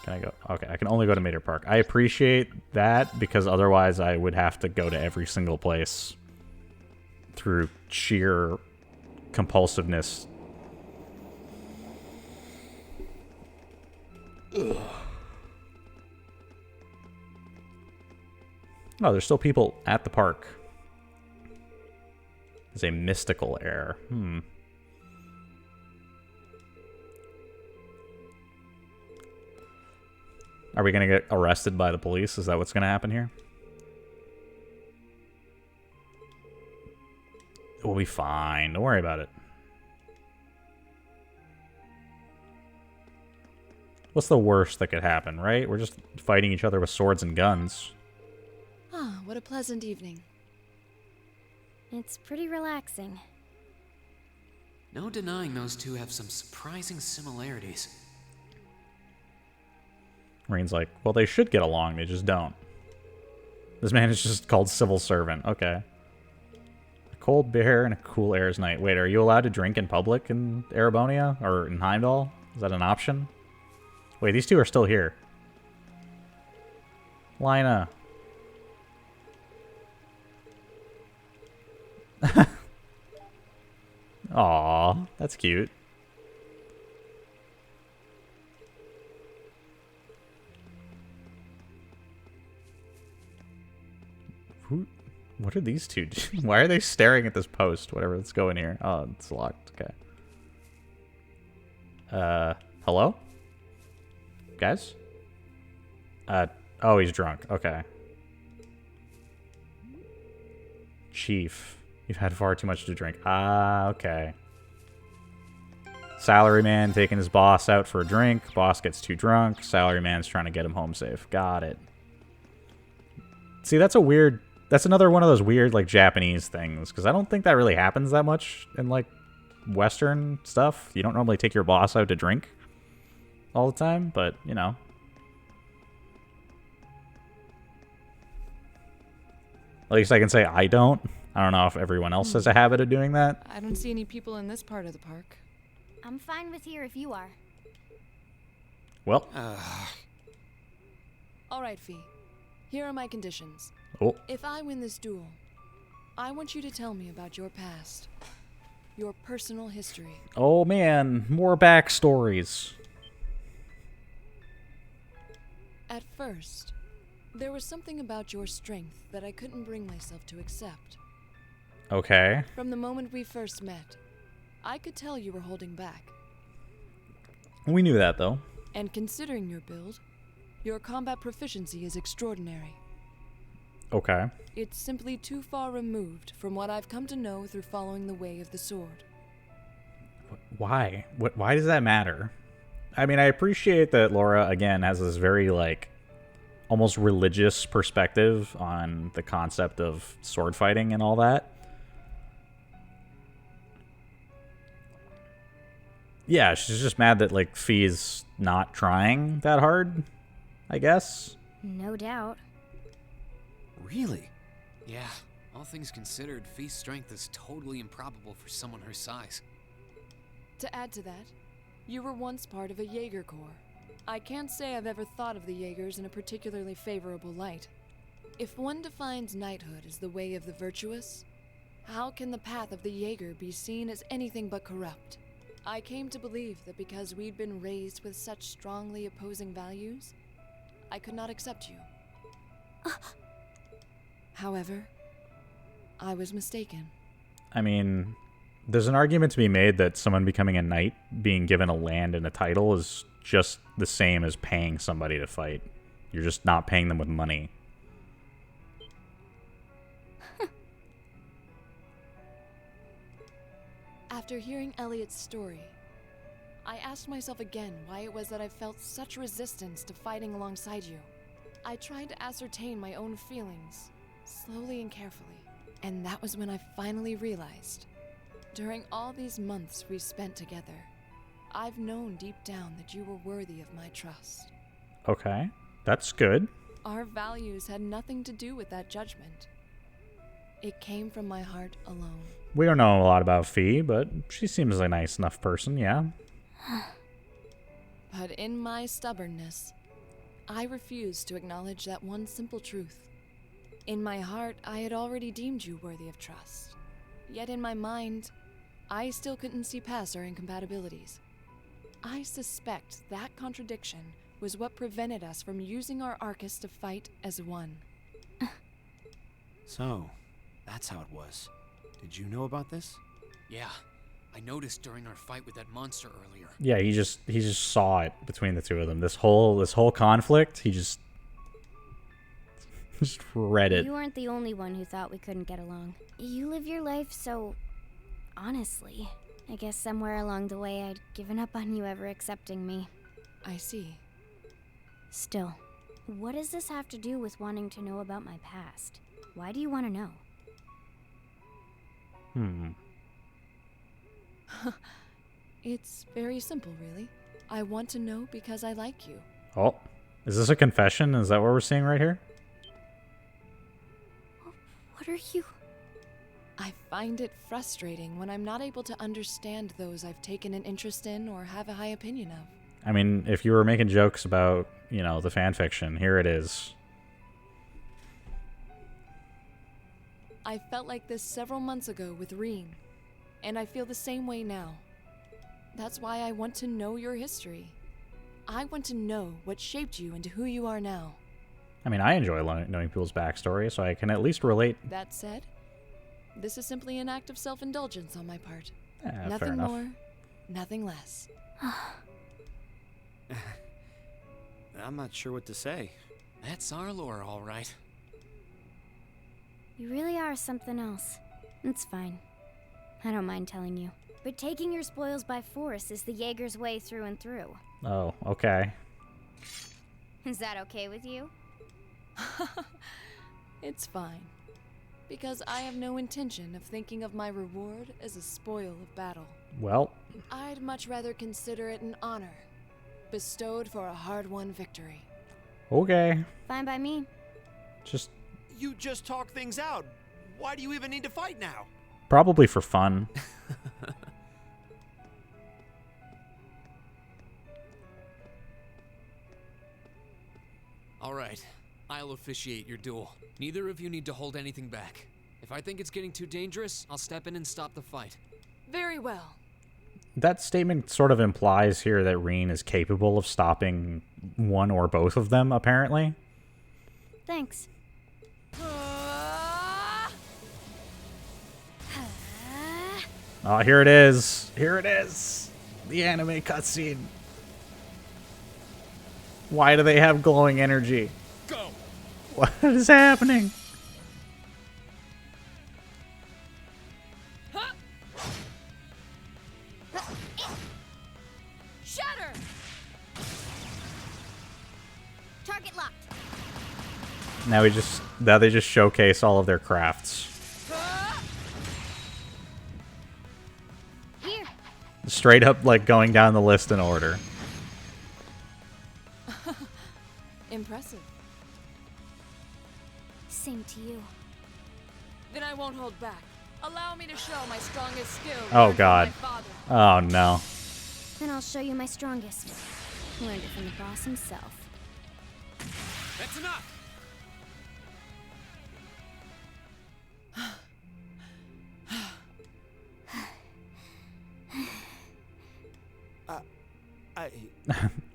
Can I go? Okay, I can only go to Mater Park. I appreciate that because otherwise I would have to go to every single place through sheer compulsiveness. Ugh. Oh, there's still people at the park. There's a mystical air. Are we going to get arrested by the police? Is that what's going to happen here? We'll be fine. Don't worry about it. What's the worst that could happen, right? We're just fighting each other with swords and guns. Ah, what a pleasant evening. It's pretty relaxing. No denying those two have some surprising similarities. Rain's like, well, they should get along, they just don't. This man is just called civil servant. Okay. A cold beer and a cool air's night. Wait, are you allowed to drink in public in Erebonia? Or in Heimdall? Is that an option? Wait, these two are still here. Lina. Aw, that's cute. What are these two doing? Why are they staring at this post? Whatever, let's go in here. Oh, it's locked. Okay. Hello? Guys? Oh, he's drunk. Okay. Chief, you've had far too much to drink. Ah, okay. Salaryman taking his boss out for a drink. Boss gets too drunk. Salaryman's trying to get him home safe. Got it. See, that's a weird... That's another one of those weird, like, Japanese things. Because I don't think that really happens that much in, like, Western stuff. You don't normally take your boss out to drink all the time. But, you know. At least I can say I don't. I don't know if everyone else has a habit of doing that. I don't see any people in this part of the park. I'm fine with here if you are. Well. All right, Fee. Here are my conditions. Oh. If I win this duel, I want you to tell me about your past. Your personal history. Oh, man. More backstories. At first, there was something about your strength that I couldn't bring myself to accept. Okay. From the moment we first met, I could tell you were holding back. We knew that, though. And considering your build, your combat proficiency is extraordinary. Okay. It's simply too far removed from what I've come to know through following the way of the sword. Why? Why does that matter? I mean, I appreciate that Laura, again, has this very, like, almost religious perspective on the concept of sword fighting and all that. Yeah, she's just mad that, like, Fee's not trying that hard, I guess. No doubt. Really? Yeah, all things considered, Fee's strength is totally improbable for someone her size. To add to that, you were once part of a Jaeger Corps. I can't say I've ever thought of the Jaegers in a particularly favorable light. If one defines knighthood as the way of the virtuous, how can the path of the Jaeger be seen as anything but corrupt? I came to believe that because we'd been raised with such strongly opposing values, I could not accept you. However, I was mistaken. I mean, there's an argument to be made that someone becoming a knight, being given a land and a title, is just the same as paying somebody to fight. You're just not paying them with money. After hearing Elliot's story, I asked myself again why it was that I felt such resistance to fighting alongside you. I tried to ascertain my own feelings, slowly and carefully, and that was when I finally realized. During all these months we spent together, I've known deep down that you were worthy of my trust. Okay, that's good. Our values had nothing to do with that judgment. It came from my heart alone. We don't know a lot about Fee, but she seems a nice enough person, yeah. But in my stubbornness, I refused to acknowledge that one simple truth. In my heart, I had already deemed you worthy of trust. Yet in my mind, I still couldn't see past our incompatibilities. I suspect that contradiction was what prevented us from using our Arcus to fight as one. So, that's how it was. Did you know about this? Yeah, I noticed during our fight with that monster earlier. Yeah, he just saw it between the two of them. This whole conflict, he just read it. You weren't the only one who thought we couldn't get along. You live your life so honestly. I guess somewhere along the way I'd given up on you ever accepting me. I see. Still, what does this have to do with wanting to know about my past? Why do you want to know? It's very simple, really. I want to know because I like you. Oh, is this a confession? Is that what we're seeing right here? What are you? I find it frustrating when I'm not able to understand those I've taken an interest in or have a high opinion of. I mean, if you were making jokes about, you know, the fan fiction, here it is. I felt like this several months ago with Reen, and I feel the same way now. That's why I want to know your history. I want to know what shaped you into who you are now. I mean, I enjoy knowing people's backstory, so I can at least relate. That said, this is simply an act of self-indulgence on my part. Fair Nothing enough. more, nothing less. I'm not sure what to say. That's our lore, all right. You really are something else. It's fine. I don't mind telling you. But taking your spoils by force is the Jaeger's way through and through. Oh, okay. Is that okay with you? It's fine. Because I have no intention of thinking of my reward as a spoil of battle. Well, I'd much rather consider it an honor, bestowed for a hard-won victory. okay. Fine by me. Just You just talk things out. Why do you even need to fight now? probably for fun. All right, I'll officiate your duel. Neither of you need to hold anything back. If I think it's getting too dangerous, I'll step in and stop the fight. Very well. That statement sort of implies here that Reen is capable of stopping one or both of them, apparently. Thanks. Oh, here it is. Here it is. The anime cutscene. Why do they have glowing energy? Go! What is happening? Shatter! Target locked. Now they just showcase all of their crafts. Here. Straight up like going down the list in order. Impressive. Same to you. Then I won't hold back. Allow me to show my strongest skill. Oh, learned from God. my father. Oh no. Then I'll show you my strongest. Learned it from the boss himself. That's enough!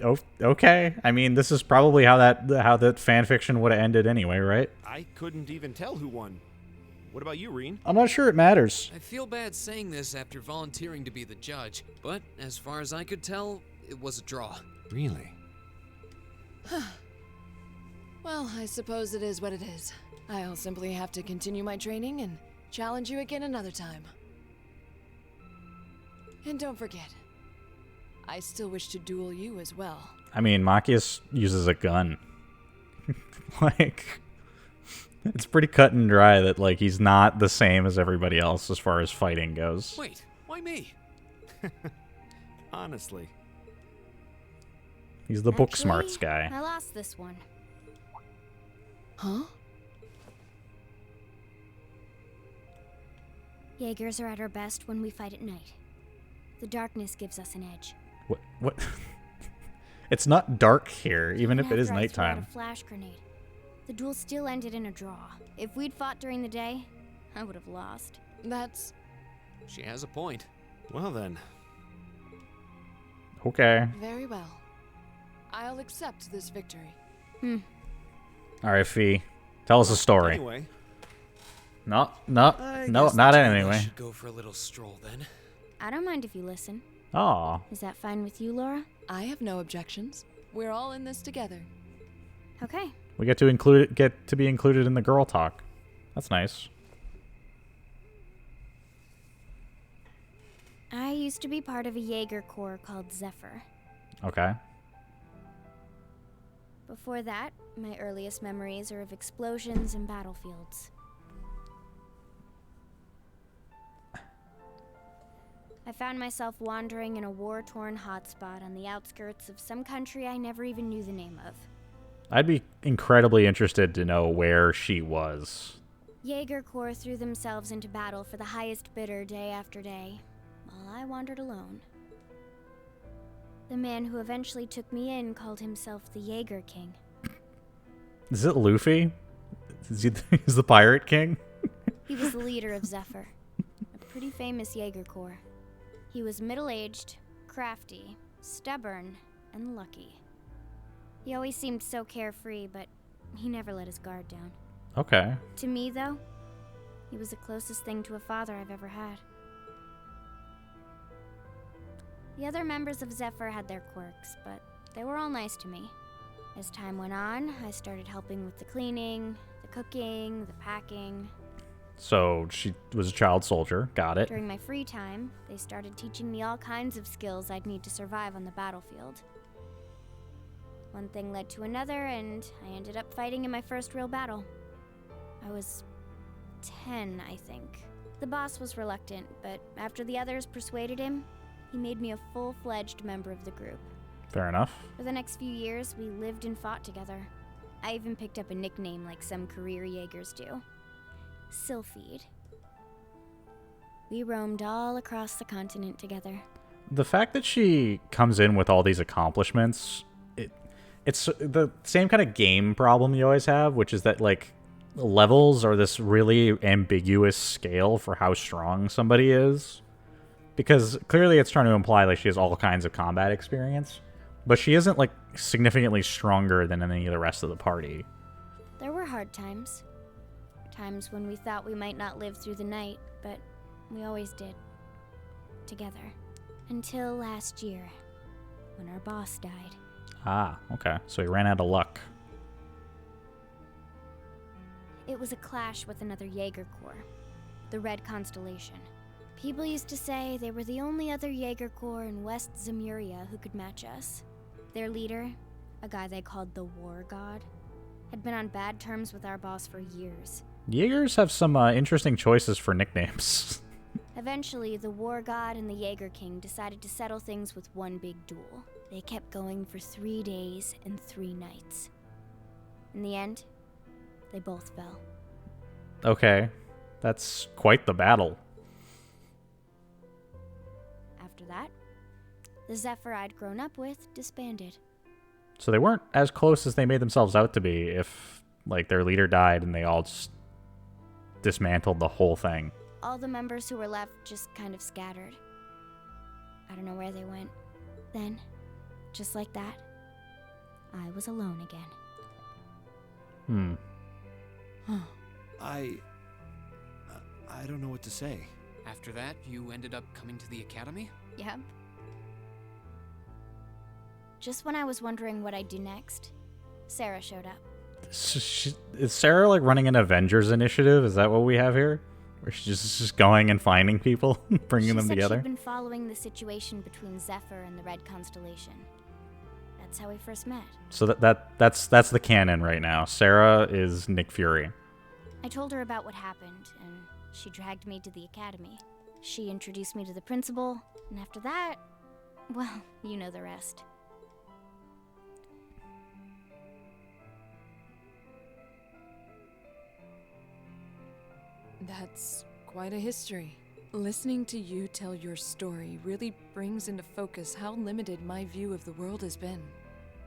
Oh, okay. I mean, this is probably how that fan fiction would have ended anyway, right? I couldn't even tell who won. What about you, Reen? I'm not sure it matters. I feel bad saying this after volunteering to be the judge, but as far as I could tell, it was a draw. Really? Well, I suppose it is what it is. I'll simply have to continue my training and challenge you again another time. And don't forget, I still wish to duel you as well. I mean, Machias uses a gun. Like, it's pretty cut and dry that, like, he's not the same as everybody else as far as fighting goes. Wait, why me? Honestly. He's the book Actually, smarts guy. I lost this one. Huh? Jaegers are at our best when we fight at night. The darkness gives us an edge. What? It's not dark here, even if it After is I threw out nighttime. a flash grenade. The duel still ended in a draw. If we'd fought during the day, I would have lost. That's... She has a point. Well then. Okay. very well. I'll accept this victory. Alright, Fee. Tell us a story. Anyway, No, I not guess the two of us anyway. should go for a little stroll then. I don't mind if you listen. Aw. Is that fine with you, Laura? I have no objections. We're all in this together. Okay. We get to be included in the girl talk. That's nice. I used to be part of a Jaeger corps called Zephyr. Okay. Before that, my earliest memories are of explosions and battlefields. I found myself wandering in a war-torn hotspot on the outskirts of some country I never even knew the name of. I'd be incredibly interested to know where she was. Jaeger Corps threw themselves into battle for the highest bidder day after day, while I wandered alone. The man who eventually took me in called himself the Jaeger King. Is it Luffy? He's the Pirate King? He was the leader of Zephyr, a pretty famous Jaeger Corps. He was middle-aged, crafty, stubborn, and lucky. He always seemed so carefree, but he never let his guard down. Okay. To me, though, he was the closest thing to a father I've ever had. The other members of Zephyr had their quirks, but they were all nice to me. As time went on, I started helping with the cleaning, the cooking, the packing. So she was a child soldier. Got it. During my free time, they started teaching me all kinds of skills I'd need to survive on the battlefield. One thing led to another, and I ended up fighting in my first real battle. I was 10, I think. The boss was reluctant, but after the others persuaded him, he made me a full-fledged member of the group. Fair enough. For the next few years, we lived and fought together. I even picked up a nickname like some career Jaegers do. Sylphide. We roamed all across the continent together. The fact that she comes in with all these accomplishments, it's the same kind of game problem you always have, which is that, like, levels are this really ambiguous scale for how strong somebody is. Because clearly it's trying to imply, like, she has all kinds of combat experience, but she isn't, like, significantly stronger than any of the rest of the party. There were hard times. Times when we thought we might not live through the night, but we always did. Together. Until last year, when our boss died. Ah, okay. So he ran out of luck. It was a clash with another Jaeger Corps, the Red Constellation. People used to say they were the only other Jaeger Corps in West Zemuria who could match us. Their leader, a guy they called the War God, had been on bad terms with our boss for years. Jaegers have some interesting choices for nicknames. Eventually, the War God and the Jaeger King decided to settle things with one big duel. They kept going for 3 days and 3 nights. In the end, they both fell. Okay, that's quite the battle. After that, the Zephyr I'd grown up with disbanded. So they weren't as close as they made themselves out to be if, like, their leader died and they all just dismantled the whole thing. All the members who were left just kind of scattered. I don't know where they went. Then, just like that, I was alone again. I don't know what to say. After that, you ended up coming to the academy? Yep. Just when I was wondering what I'd do next, Sarah showed up. Is Sarah, like, running an Avengers initiative? Is that what we have here? Where she's just going and finding people, bringing them together? She'd been following the situation between Zephyr and the Red Constellation. That's how we first met. So that's the canon right now. Sarah is Nick Fury. I told her about what happened, and she dragged me to the academy. She introduced me to the principal, and after that, well, you know the rest. That's quite a history. Listening to you tell your story really brings into focus how limited my view of the world has been.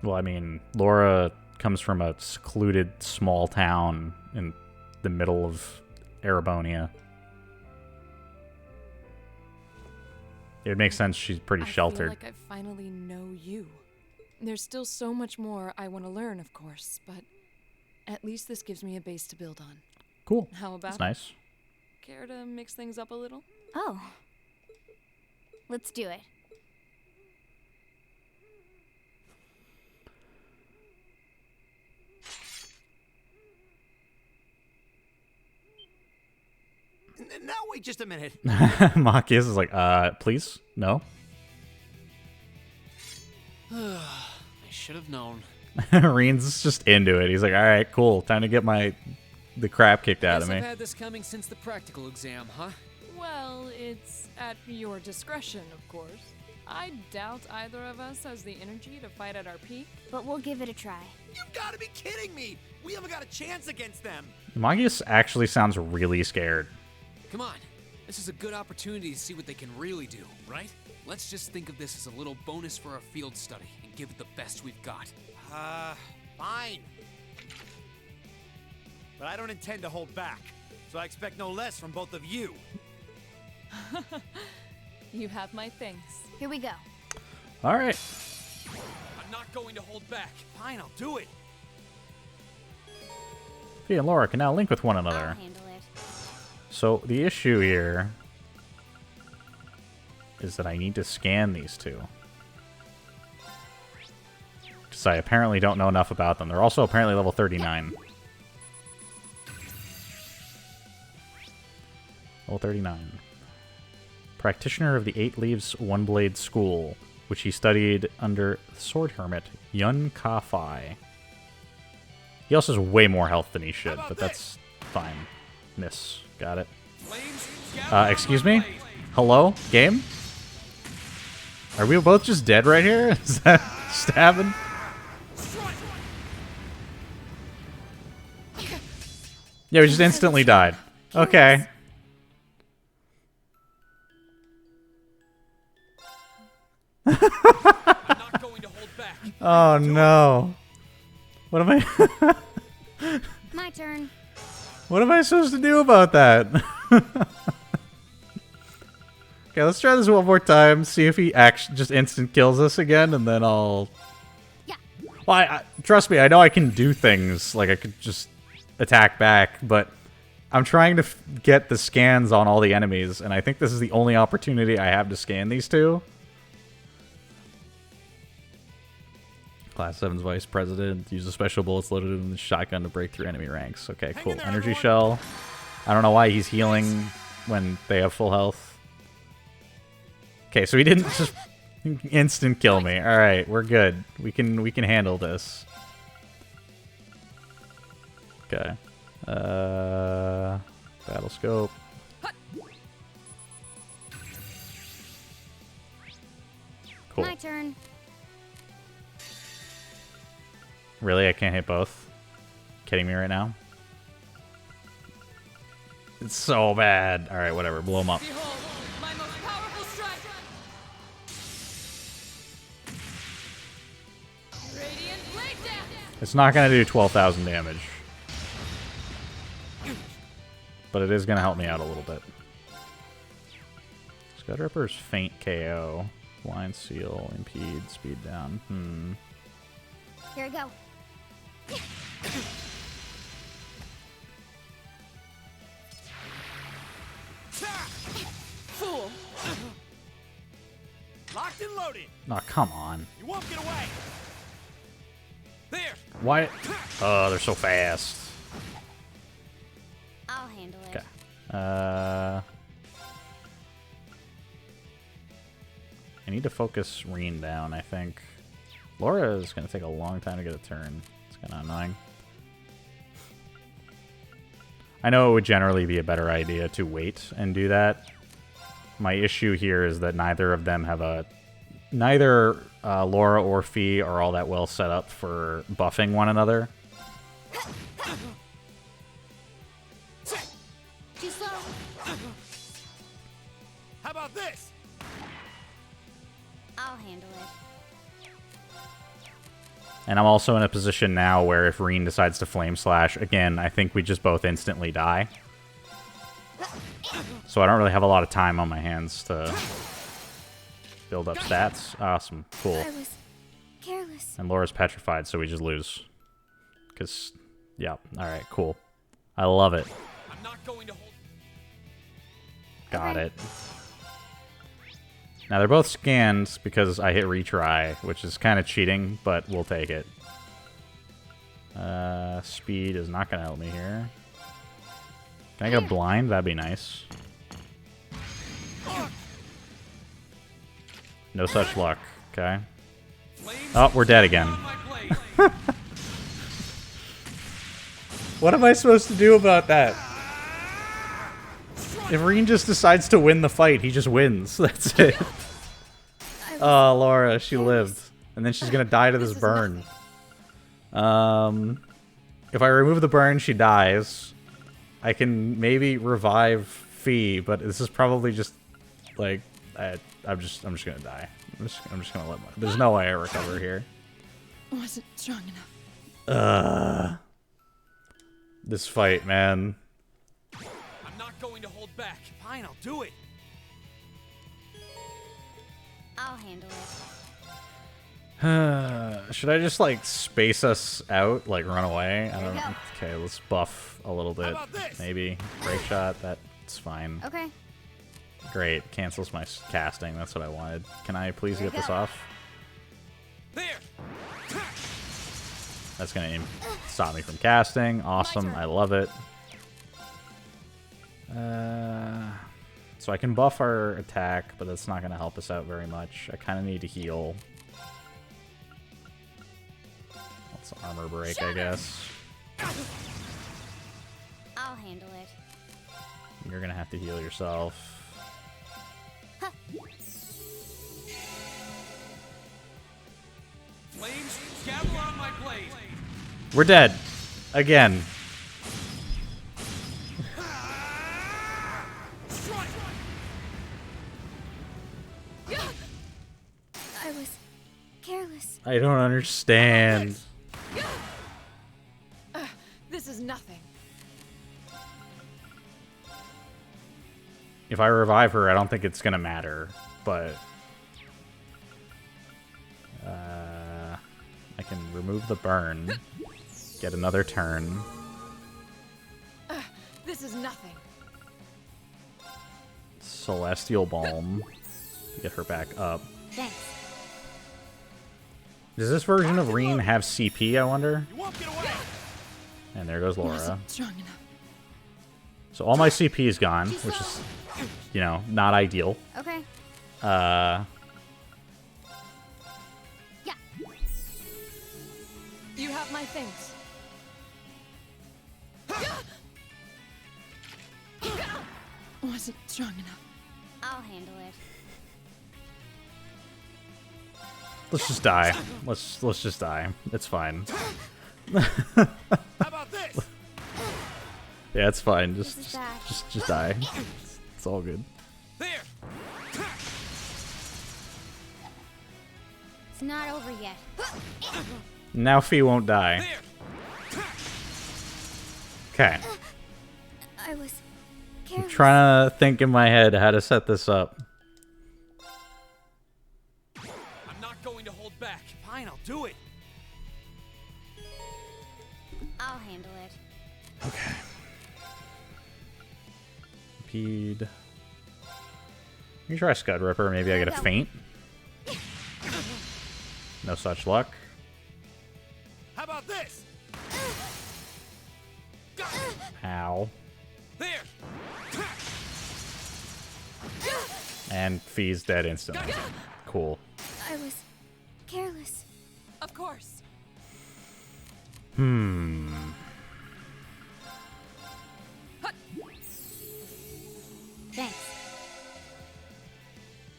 Well, I mean, Laura comes from a secluded small town in the middle of Erebonia. It would make sense she's pretty sheltered. I feel like I finally know you. There's still so much more I want to learn, of course, but at least this gives me a base to build on. Cool. How about That's nice. Care to mix things up a little? Oh. Let's do it. Now wait just a minute. Machias is like, please? No? I should have known. Reen's just into it. He's like, alright, cool. Time to get the crap kicked out of Guess me. I've had this coming since the practical exam, huh? Well, it's at your discretion, of course. I doubt either of us has the energy to fight at our peak. But we'll give it a try. You've got to be kidding me! We haven't got a chance against them! Magius actually sounds really scared. Come on. This is a good opportunity to see what they can really do, right? Let's just think of this as a little bonus for our field study and give it the best we've got. Fine. But I don't intend to hold back, so I expect no less from both of you. You have my thanks. Here we go. Alright. I'm not going to hold back. Fine, I'll do it. Fia and Laura can now link with one I'll another. handle it. So the issue here is that I need to scan these two. Because I apparently don't know enough about them. They're also apparently level 39. Level 39. Practitioner of the Eight Leaves One Blade School, which he studied under Sword Hermit Yun Ka Fai. He also has way more health than he should, but that's fine. Miss. Got it. Excuse me? Hello? Game? Are we both just dead right here? Is that just happened? Yeah, we just instantly died. Okay. I'm not going to hold back. Oh no. What am I My turn. What am I supposed to do about that? Okay, let's try this one more time. See if he actually just instant kills us again, and then I'll... Yeah. Well, trust me, I know I can do things. Like, I could just attack back, but I'm trying to get the scans on all the enemies, and I think this is the only opportunity I have to scan these two. Class 7's vice president uses special bullets loaded in the shotgun to break through enemy ranks. Okay, Hang cool. in there, Energy everyone. shell. I don't know why he's healing when they have full health. Okay, so he didn't just instant kill me. All right, we're good. We can handle this. Okay. Battle scope. Cool. My turn. Really? I can't hit both? Kidding me right now? It's so bad. Alright, whatever. Blow him up. Behold, my most powerful strike! Radiant blade dance! It's not going to do 12,000 damage. But it is going to help me out a little bit. Scud Ripper's faint KO. Blind seal, impede, speed down. Here we go. Fool! Locked and loaded. Oh, come on. You won't get away. There. Why? Oh, they're so fast. I'll handle it. Okay. I need to focus Reen down, I think. Laura is going to take a long time to get a turn. It's kind of annoying. I know it would generally be a better idea to wait and do that. My issue here is that neither of them have a... Neither Laura or Fee are all that well set up for buffing one another. Too slow. How about this? I'll handle it. And I'm also in a position now where if Reen decides to Flame Slash, again, I think we just both instantly die. So I don't really have a lot of time on my hands to build up stats. Awesome. Cool. I was careless. And Laura's petrified, so we just lose. Because, yeah. Alright, cool. I love it. I'm not going to hold. Got it. Now they're both scanned because I hit retry, which is kind of cheating, but we'll take it. Speed is not going to help me here. Can I get a blind? That'd be nice. No such luck. Okay. Oh, we're dead again. What am I supposed to do about that? If Reen just decides to win the fight, he just wins. That's it. Oh, Laura, she lived. And then she's gonna die to this burn. If I remove the burn, she dies. I can maybe revive Fee, but this is probably just like I'm just gonna die. I'm just gonna let my. There's no way I recover here. Wasn't strong enough. This fight, man. I'm not going to hold back. Fine, I'll do it. I'll handle it. Should I just like space us out, like run away? I don't know. go. Okay, let's buff a little bit. about this? Maybe break shot. That's fine. Okay. Great, cancels my casting. That's what I wanted. Can I please get this off? There. That's gonna stop me from casting. Awesome, I love it. So I can buff our attack, but that's not gonna help us out very much. I kind of need to heal. Let's armor break, I guess. I'll handle it. You're gonna have to heal yourself. Flames, gather on my blade. We're dead. Again. I was careless. I don't understand. This is nothing. If I revive her, I don't think it's gonna matter, but I can remove the burn, get another turn. This is nothing. Celestial Balm, get her back up. Thanks. Does this version of Reen have CP, I wonder? You won't get away. And there goes Laura. Wasn't strong enough. So all my CP is gone, which is, you know, not ideal. Okay. Uh, Yeah. You have my things. Wasn't strong enough. I'll handle it. let's just die. Let's just die. It's fine. How about this? Yeah, it's fine. This is bad. Just die. It's all good. There. It's not over yet. Now Fee won't die. There. Okay. I was I'm careless. trying to think in my head how to set this up. I'm not going to hold back. Fine, I'll do it. I'll handle it. Pede. Let me try Scud Ripper. Maybe I get a feint. No such luck. How about this? Ow. There. And Fee's dead instantly. Cool. I was careless. Of course. Thanks.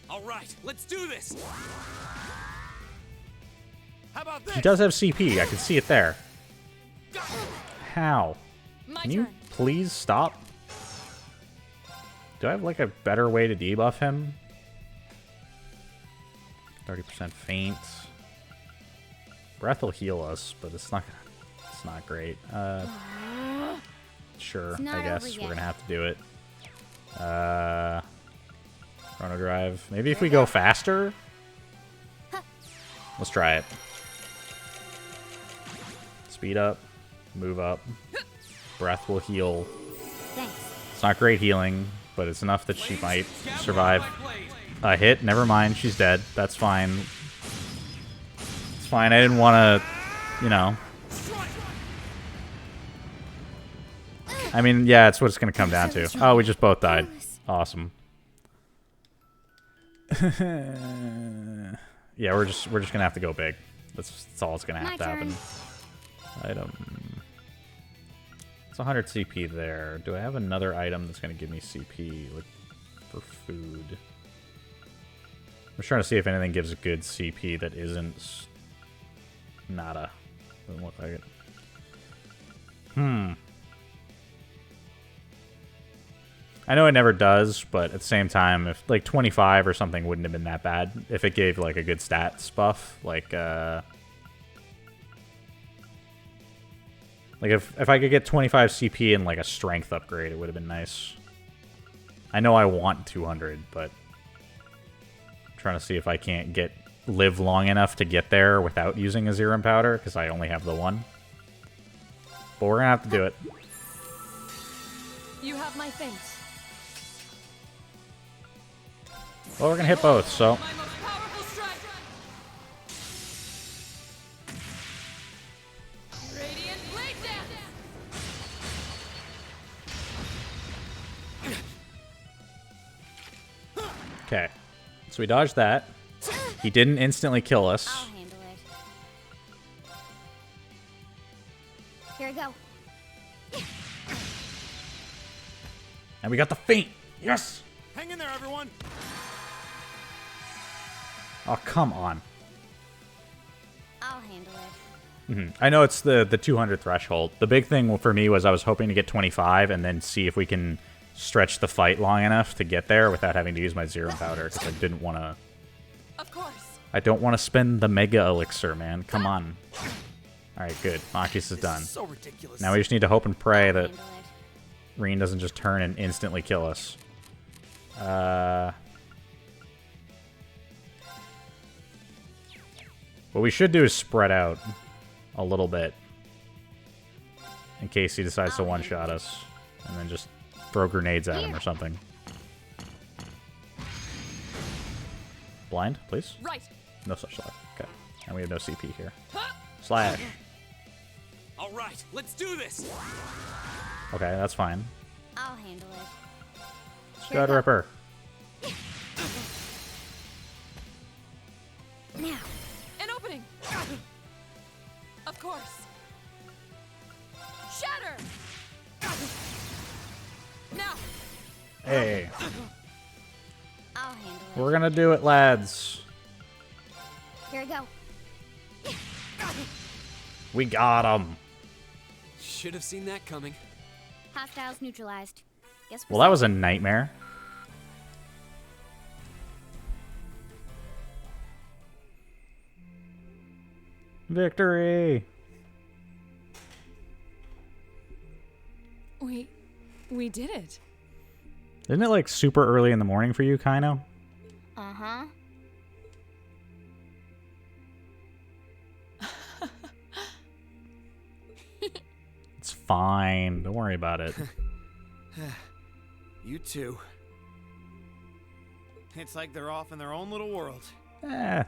All right, let's do this. How about this? He does have CP. I can see it there. How? My Can you turn. please stop? Do I have like a better way to debuff him? 30% faint. Breath will heal us, but it's not great. Sure, It's not I guess over we're yet. gonna have to do it. Chrono Drive. Maybe if we go faster? Let's try it. Speed up, move up. Breath will heal. Thanks. It's not great healing, but it's enough that she might survive a hit. Never mind, she's dead. That's fine. It's fine. I didn't want to, you know. I mean, yeah, it's what it's going to come down to. Oh, we just both died. Awesome. Yeah, we're just going to have to go big. That's all it's going to My have to happen. turn. Item. It's 100 CP there. Do I have another item that's going to give me CP like for food? I'm trying to see if anything gives a good CP that isn't nada. Doesn't look like it. I know it never does, but at the same time, if like 25 or something wouldn't have been that bad if it gave like a good stats buff, like if I could get 25 CP and like a strength upgrade, it would have been nice. I know I want 200, but I'm trying to see if I can't live long enough to get there without using a Zerum powder because I only have the one. But we're gonna have to do it. You have my things. Well, we're gonna hit both, so My most powerful strike. Radiant blade dance. okay. So we dodged that. He didn't instantly kill us. I'll handle it. Here I go. And we got the feint. Yes. Hang in there, everyone. Oh, come on. I'll handle it. I know it's the 200 threshold. The big thing for me was I was hoping to get 25 and then see if we can stretch the fight long enough to get there without having to use my Zerum powder because I didn't want to. Of course. I don't want to spend the Mega Elixir, man. Come on. All right, good. Machis is done. So ridiculous. Now we just need to hope and pray that Handle it. Reen doesn't just turn and instantly kill us. What we should do is spread out a little bit in case he decides to one-shot us, and then just throw grenades at him or something. Blind, please? Right. No such luck. Okay. And we have no CP here. Slash. All right, let's do this. Okay, that's fine. I'll handle it. Scud Ripper. Now. An opening! Of course. Shatter! Now! Hey, I'll handle it. we're gonna do it, lads. Here we go. We got him. Should have seen that coming. Hostiles neutralized. Guess Well, that was a nightmare. Victory! We did it. Isn't it like super early in the morning for you, Kaino? Uh-huh. It's fine. Don't worry about it. You too. It's like they're off in their own little world. Eh.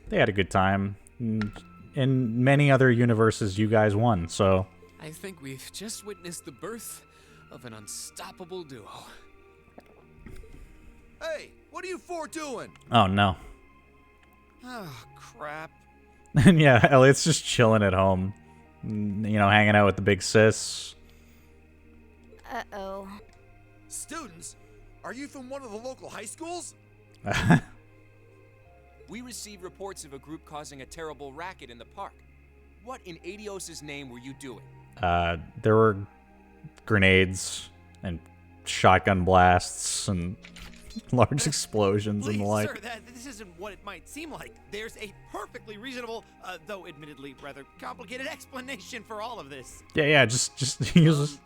They had a good time. In many other universes, you guys won, so... I think we've just witnessed the birth of an unstoppable duo. Hey, what are you four doing? Oh, no. Oh, crap. And yeah, Elliot's just chilling at home. You know, hanging out with the big sis. Uh-oh. Students? Are you from one of the local high schools? We received reports of a group causing a terrible racket in the park. What in Adios' name were you doing? There were grenades and shotgun blasts and large explosions Please, and the like. sir, this isn't what it might seem like. There's a perfectly reasonable, though admittedly rather complicated explanation for all of this. Yeah, just use...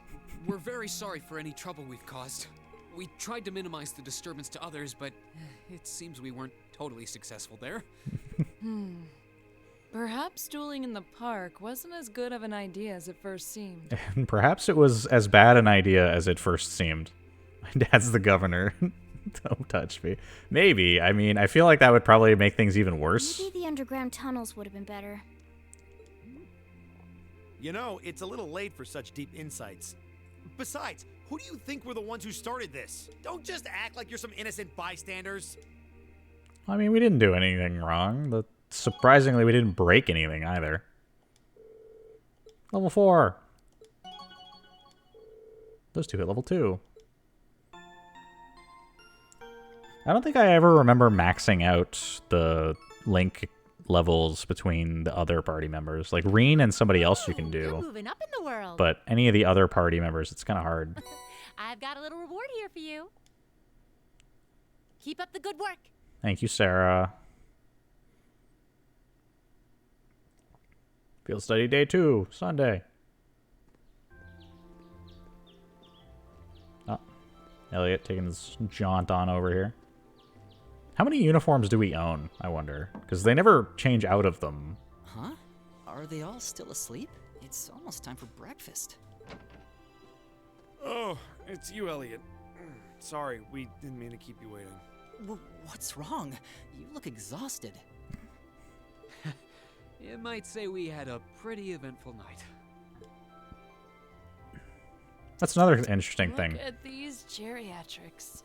We're very sorry for any trouble we've caused. We tried to minimize the disturbance to others, but it seems we weren't totally successful there. Perhaps dueling in the park wasn't as good of an idea as it first seemed. And perhaps it was as bad an idea as it first seemed. My dad's the governor. Don't touch me. Maybe. I mean, I feel like that would probably make things even worse. Maybe the underground tunnels would have been better. You know, it's a little late for such deep insights. Besides, who do you think were the ones who started this? Don't just act like you're some innocent bystanders. I mean, we didn't do anything wrong. Surprisingly, we didn't break anything either. Level 4. Those two hit level 2. I don't think I ever remember maxing out the link levels between the other party members. Like Reen and somebody else you can You're do. moving up in the world. But any of the other party members, it's kind of hard. I've got a little reward here for you. Keep up the good work. Thank you, Sarah. Field study day 2, Sunday. Oh, Elliot taking his jaunt on over here. How many uniforms do we own, I wonder? Because they never change out of them. Huh? Are they all still asleep? It's almost time for breakfast. Oh, it's you, Elliot. Sorry, we didn't mean to keep you waiting. What's wrong? You look exhausted. You might say we had a pretty eventful night. That's another interesting Look thing. at these geriatrics.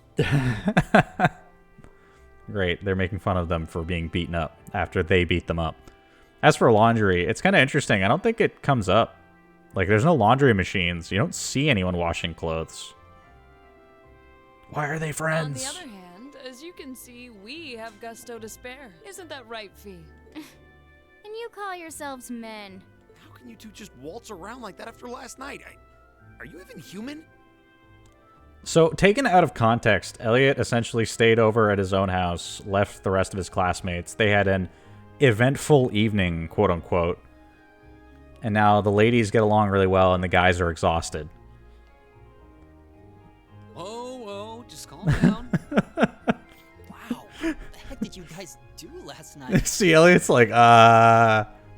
Great, they're making fun of them for being beaten up after they beat them up. As for laundry, it's kind of interesting. I don't think it comes up. Like, there's no laundry machines. You don't see anyone washing clothes. Why are they friends? On the other hand, as you can see, we have gusto to spare. Isn't that right, Fee? And you call yourselves men. How can you two just waltz around like that after last night? Are you even human? So, taken out of context, Elliot essentially stayed over at his own house, left the rest of his classmates. They had an eventful evening, quote unquote. And now the ladies get along really well and the guys are exhausted. Whoa, just calm down. Wow, what the heck did you guys do last night? See, Elliot's like,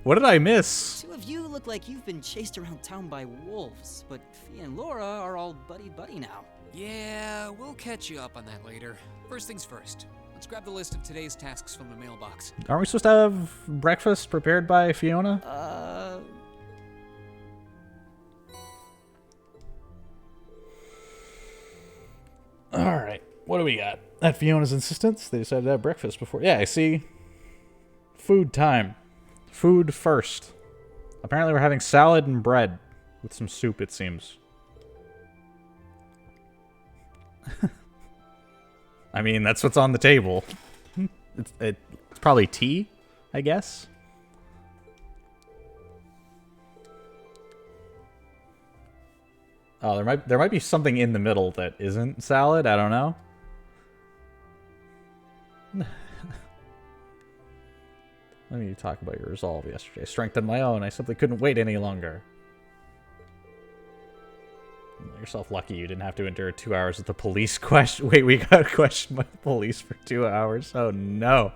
what did I miss? Two of you look like you've been chased around town by wolves, but Fee and Laura are all buddy-buddy now. Yeah, we'll catch you up on that later. First things first, Let's grab the list of today's tasks from the mailbox. Aren't we supposed to have breakfast prepared by Fiona? Alright, what do we got? At Fiona's insistence, they decided to have breakfast before. Yeah, I see. Food time. Food first. Apparently we're having salad and bread. With some soup, it seems. I mean, that's what's on the table. It's probably tea, I guess. Oh, there might be something in the middle that isn't salad. I don't know. Let me talk about your resolve yesterday. Strengthened my own. I simply couldn't wait any longer. Make yourself lucky you didn't have to endure 2 hours of the police question. Wait, we got questioned by the police for 2 hours? Oh no.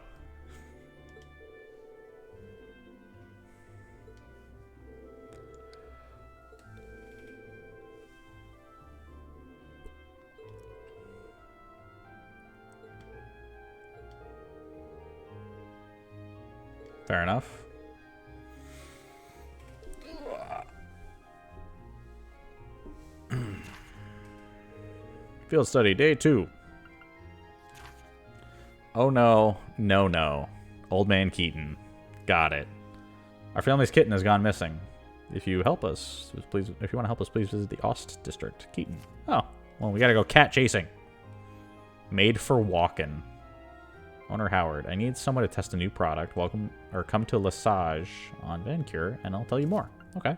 Fair enough. Field study, day 2. Oh no, no. Old man Keaton. Got it. Our family's kitten has gone missing. If you want to help us, please visit the Ost district. Keaton. Oh, well, we gotta go cat chasing. Made for walking. Owner Howard. I need someone to test a new product. Come to Lesage on Vancure, and I'll tell you more. Okay.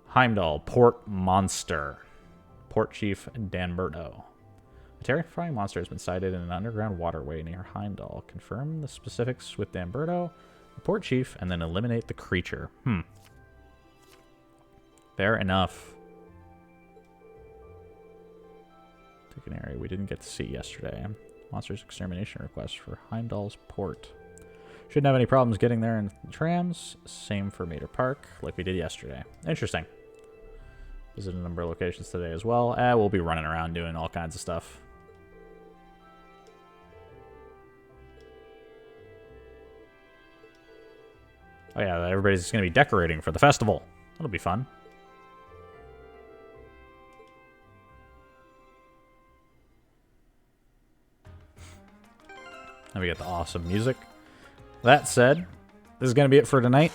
Heimdall, Port Monster. Port Chief Danberto. A terrifying monster has been sighted in an underground waterway near Heimdall. Confirm the specifics with Danberto, the Port Chief, and then eliminate the creature. Fair enough. Take an area we didn't get to see yesterday. Monsters extermination request for Heimdall's Port. Shouldn't have any problems getting there in trams. Same for Mater Park, like we did yesterday. Interesting. Visit a number of locations today as well. We'll be running around doing all kinds of stuff. Oh yeah, everybody's going to be decorating for the festival. That'll be fun. And we get the awesome music. That said, this is going to be it for tonight.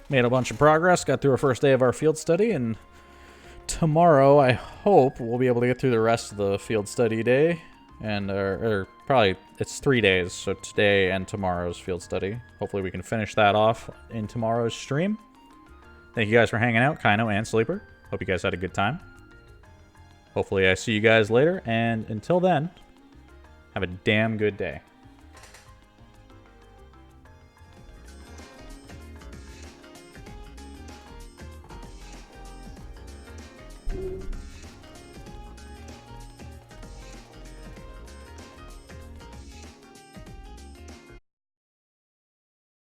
Made a bunch of progress, got through our first day of our field study, and tomorrow I hope we'll be able to get through the rest of the field study day. And or probably it's 3 days, so today and tomorrow's field study. Hopefully we can finish that off in tomorrow's stream. Thank you guys for hanging out, Kaino and Sleeper. Hope you guys had a good time. Hopefully I see you guys later, and until then, have a damn good day. you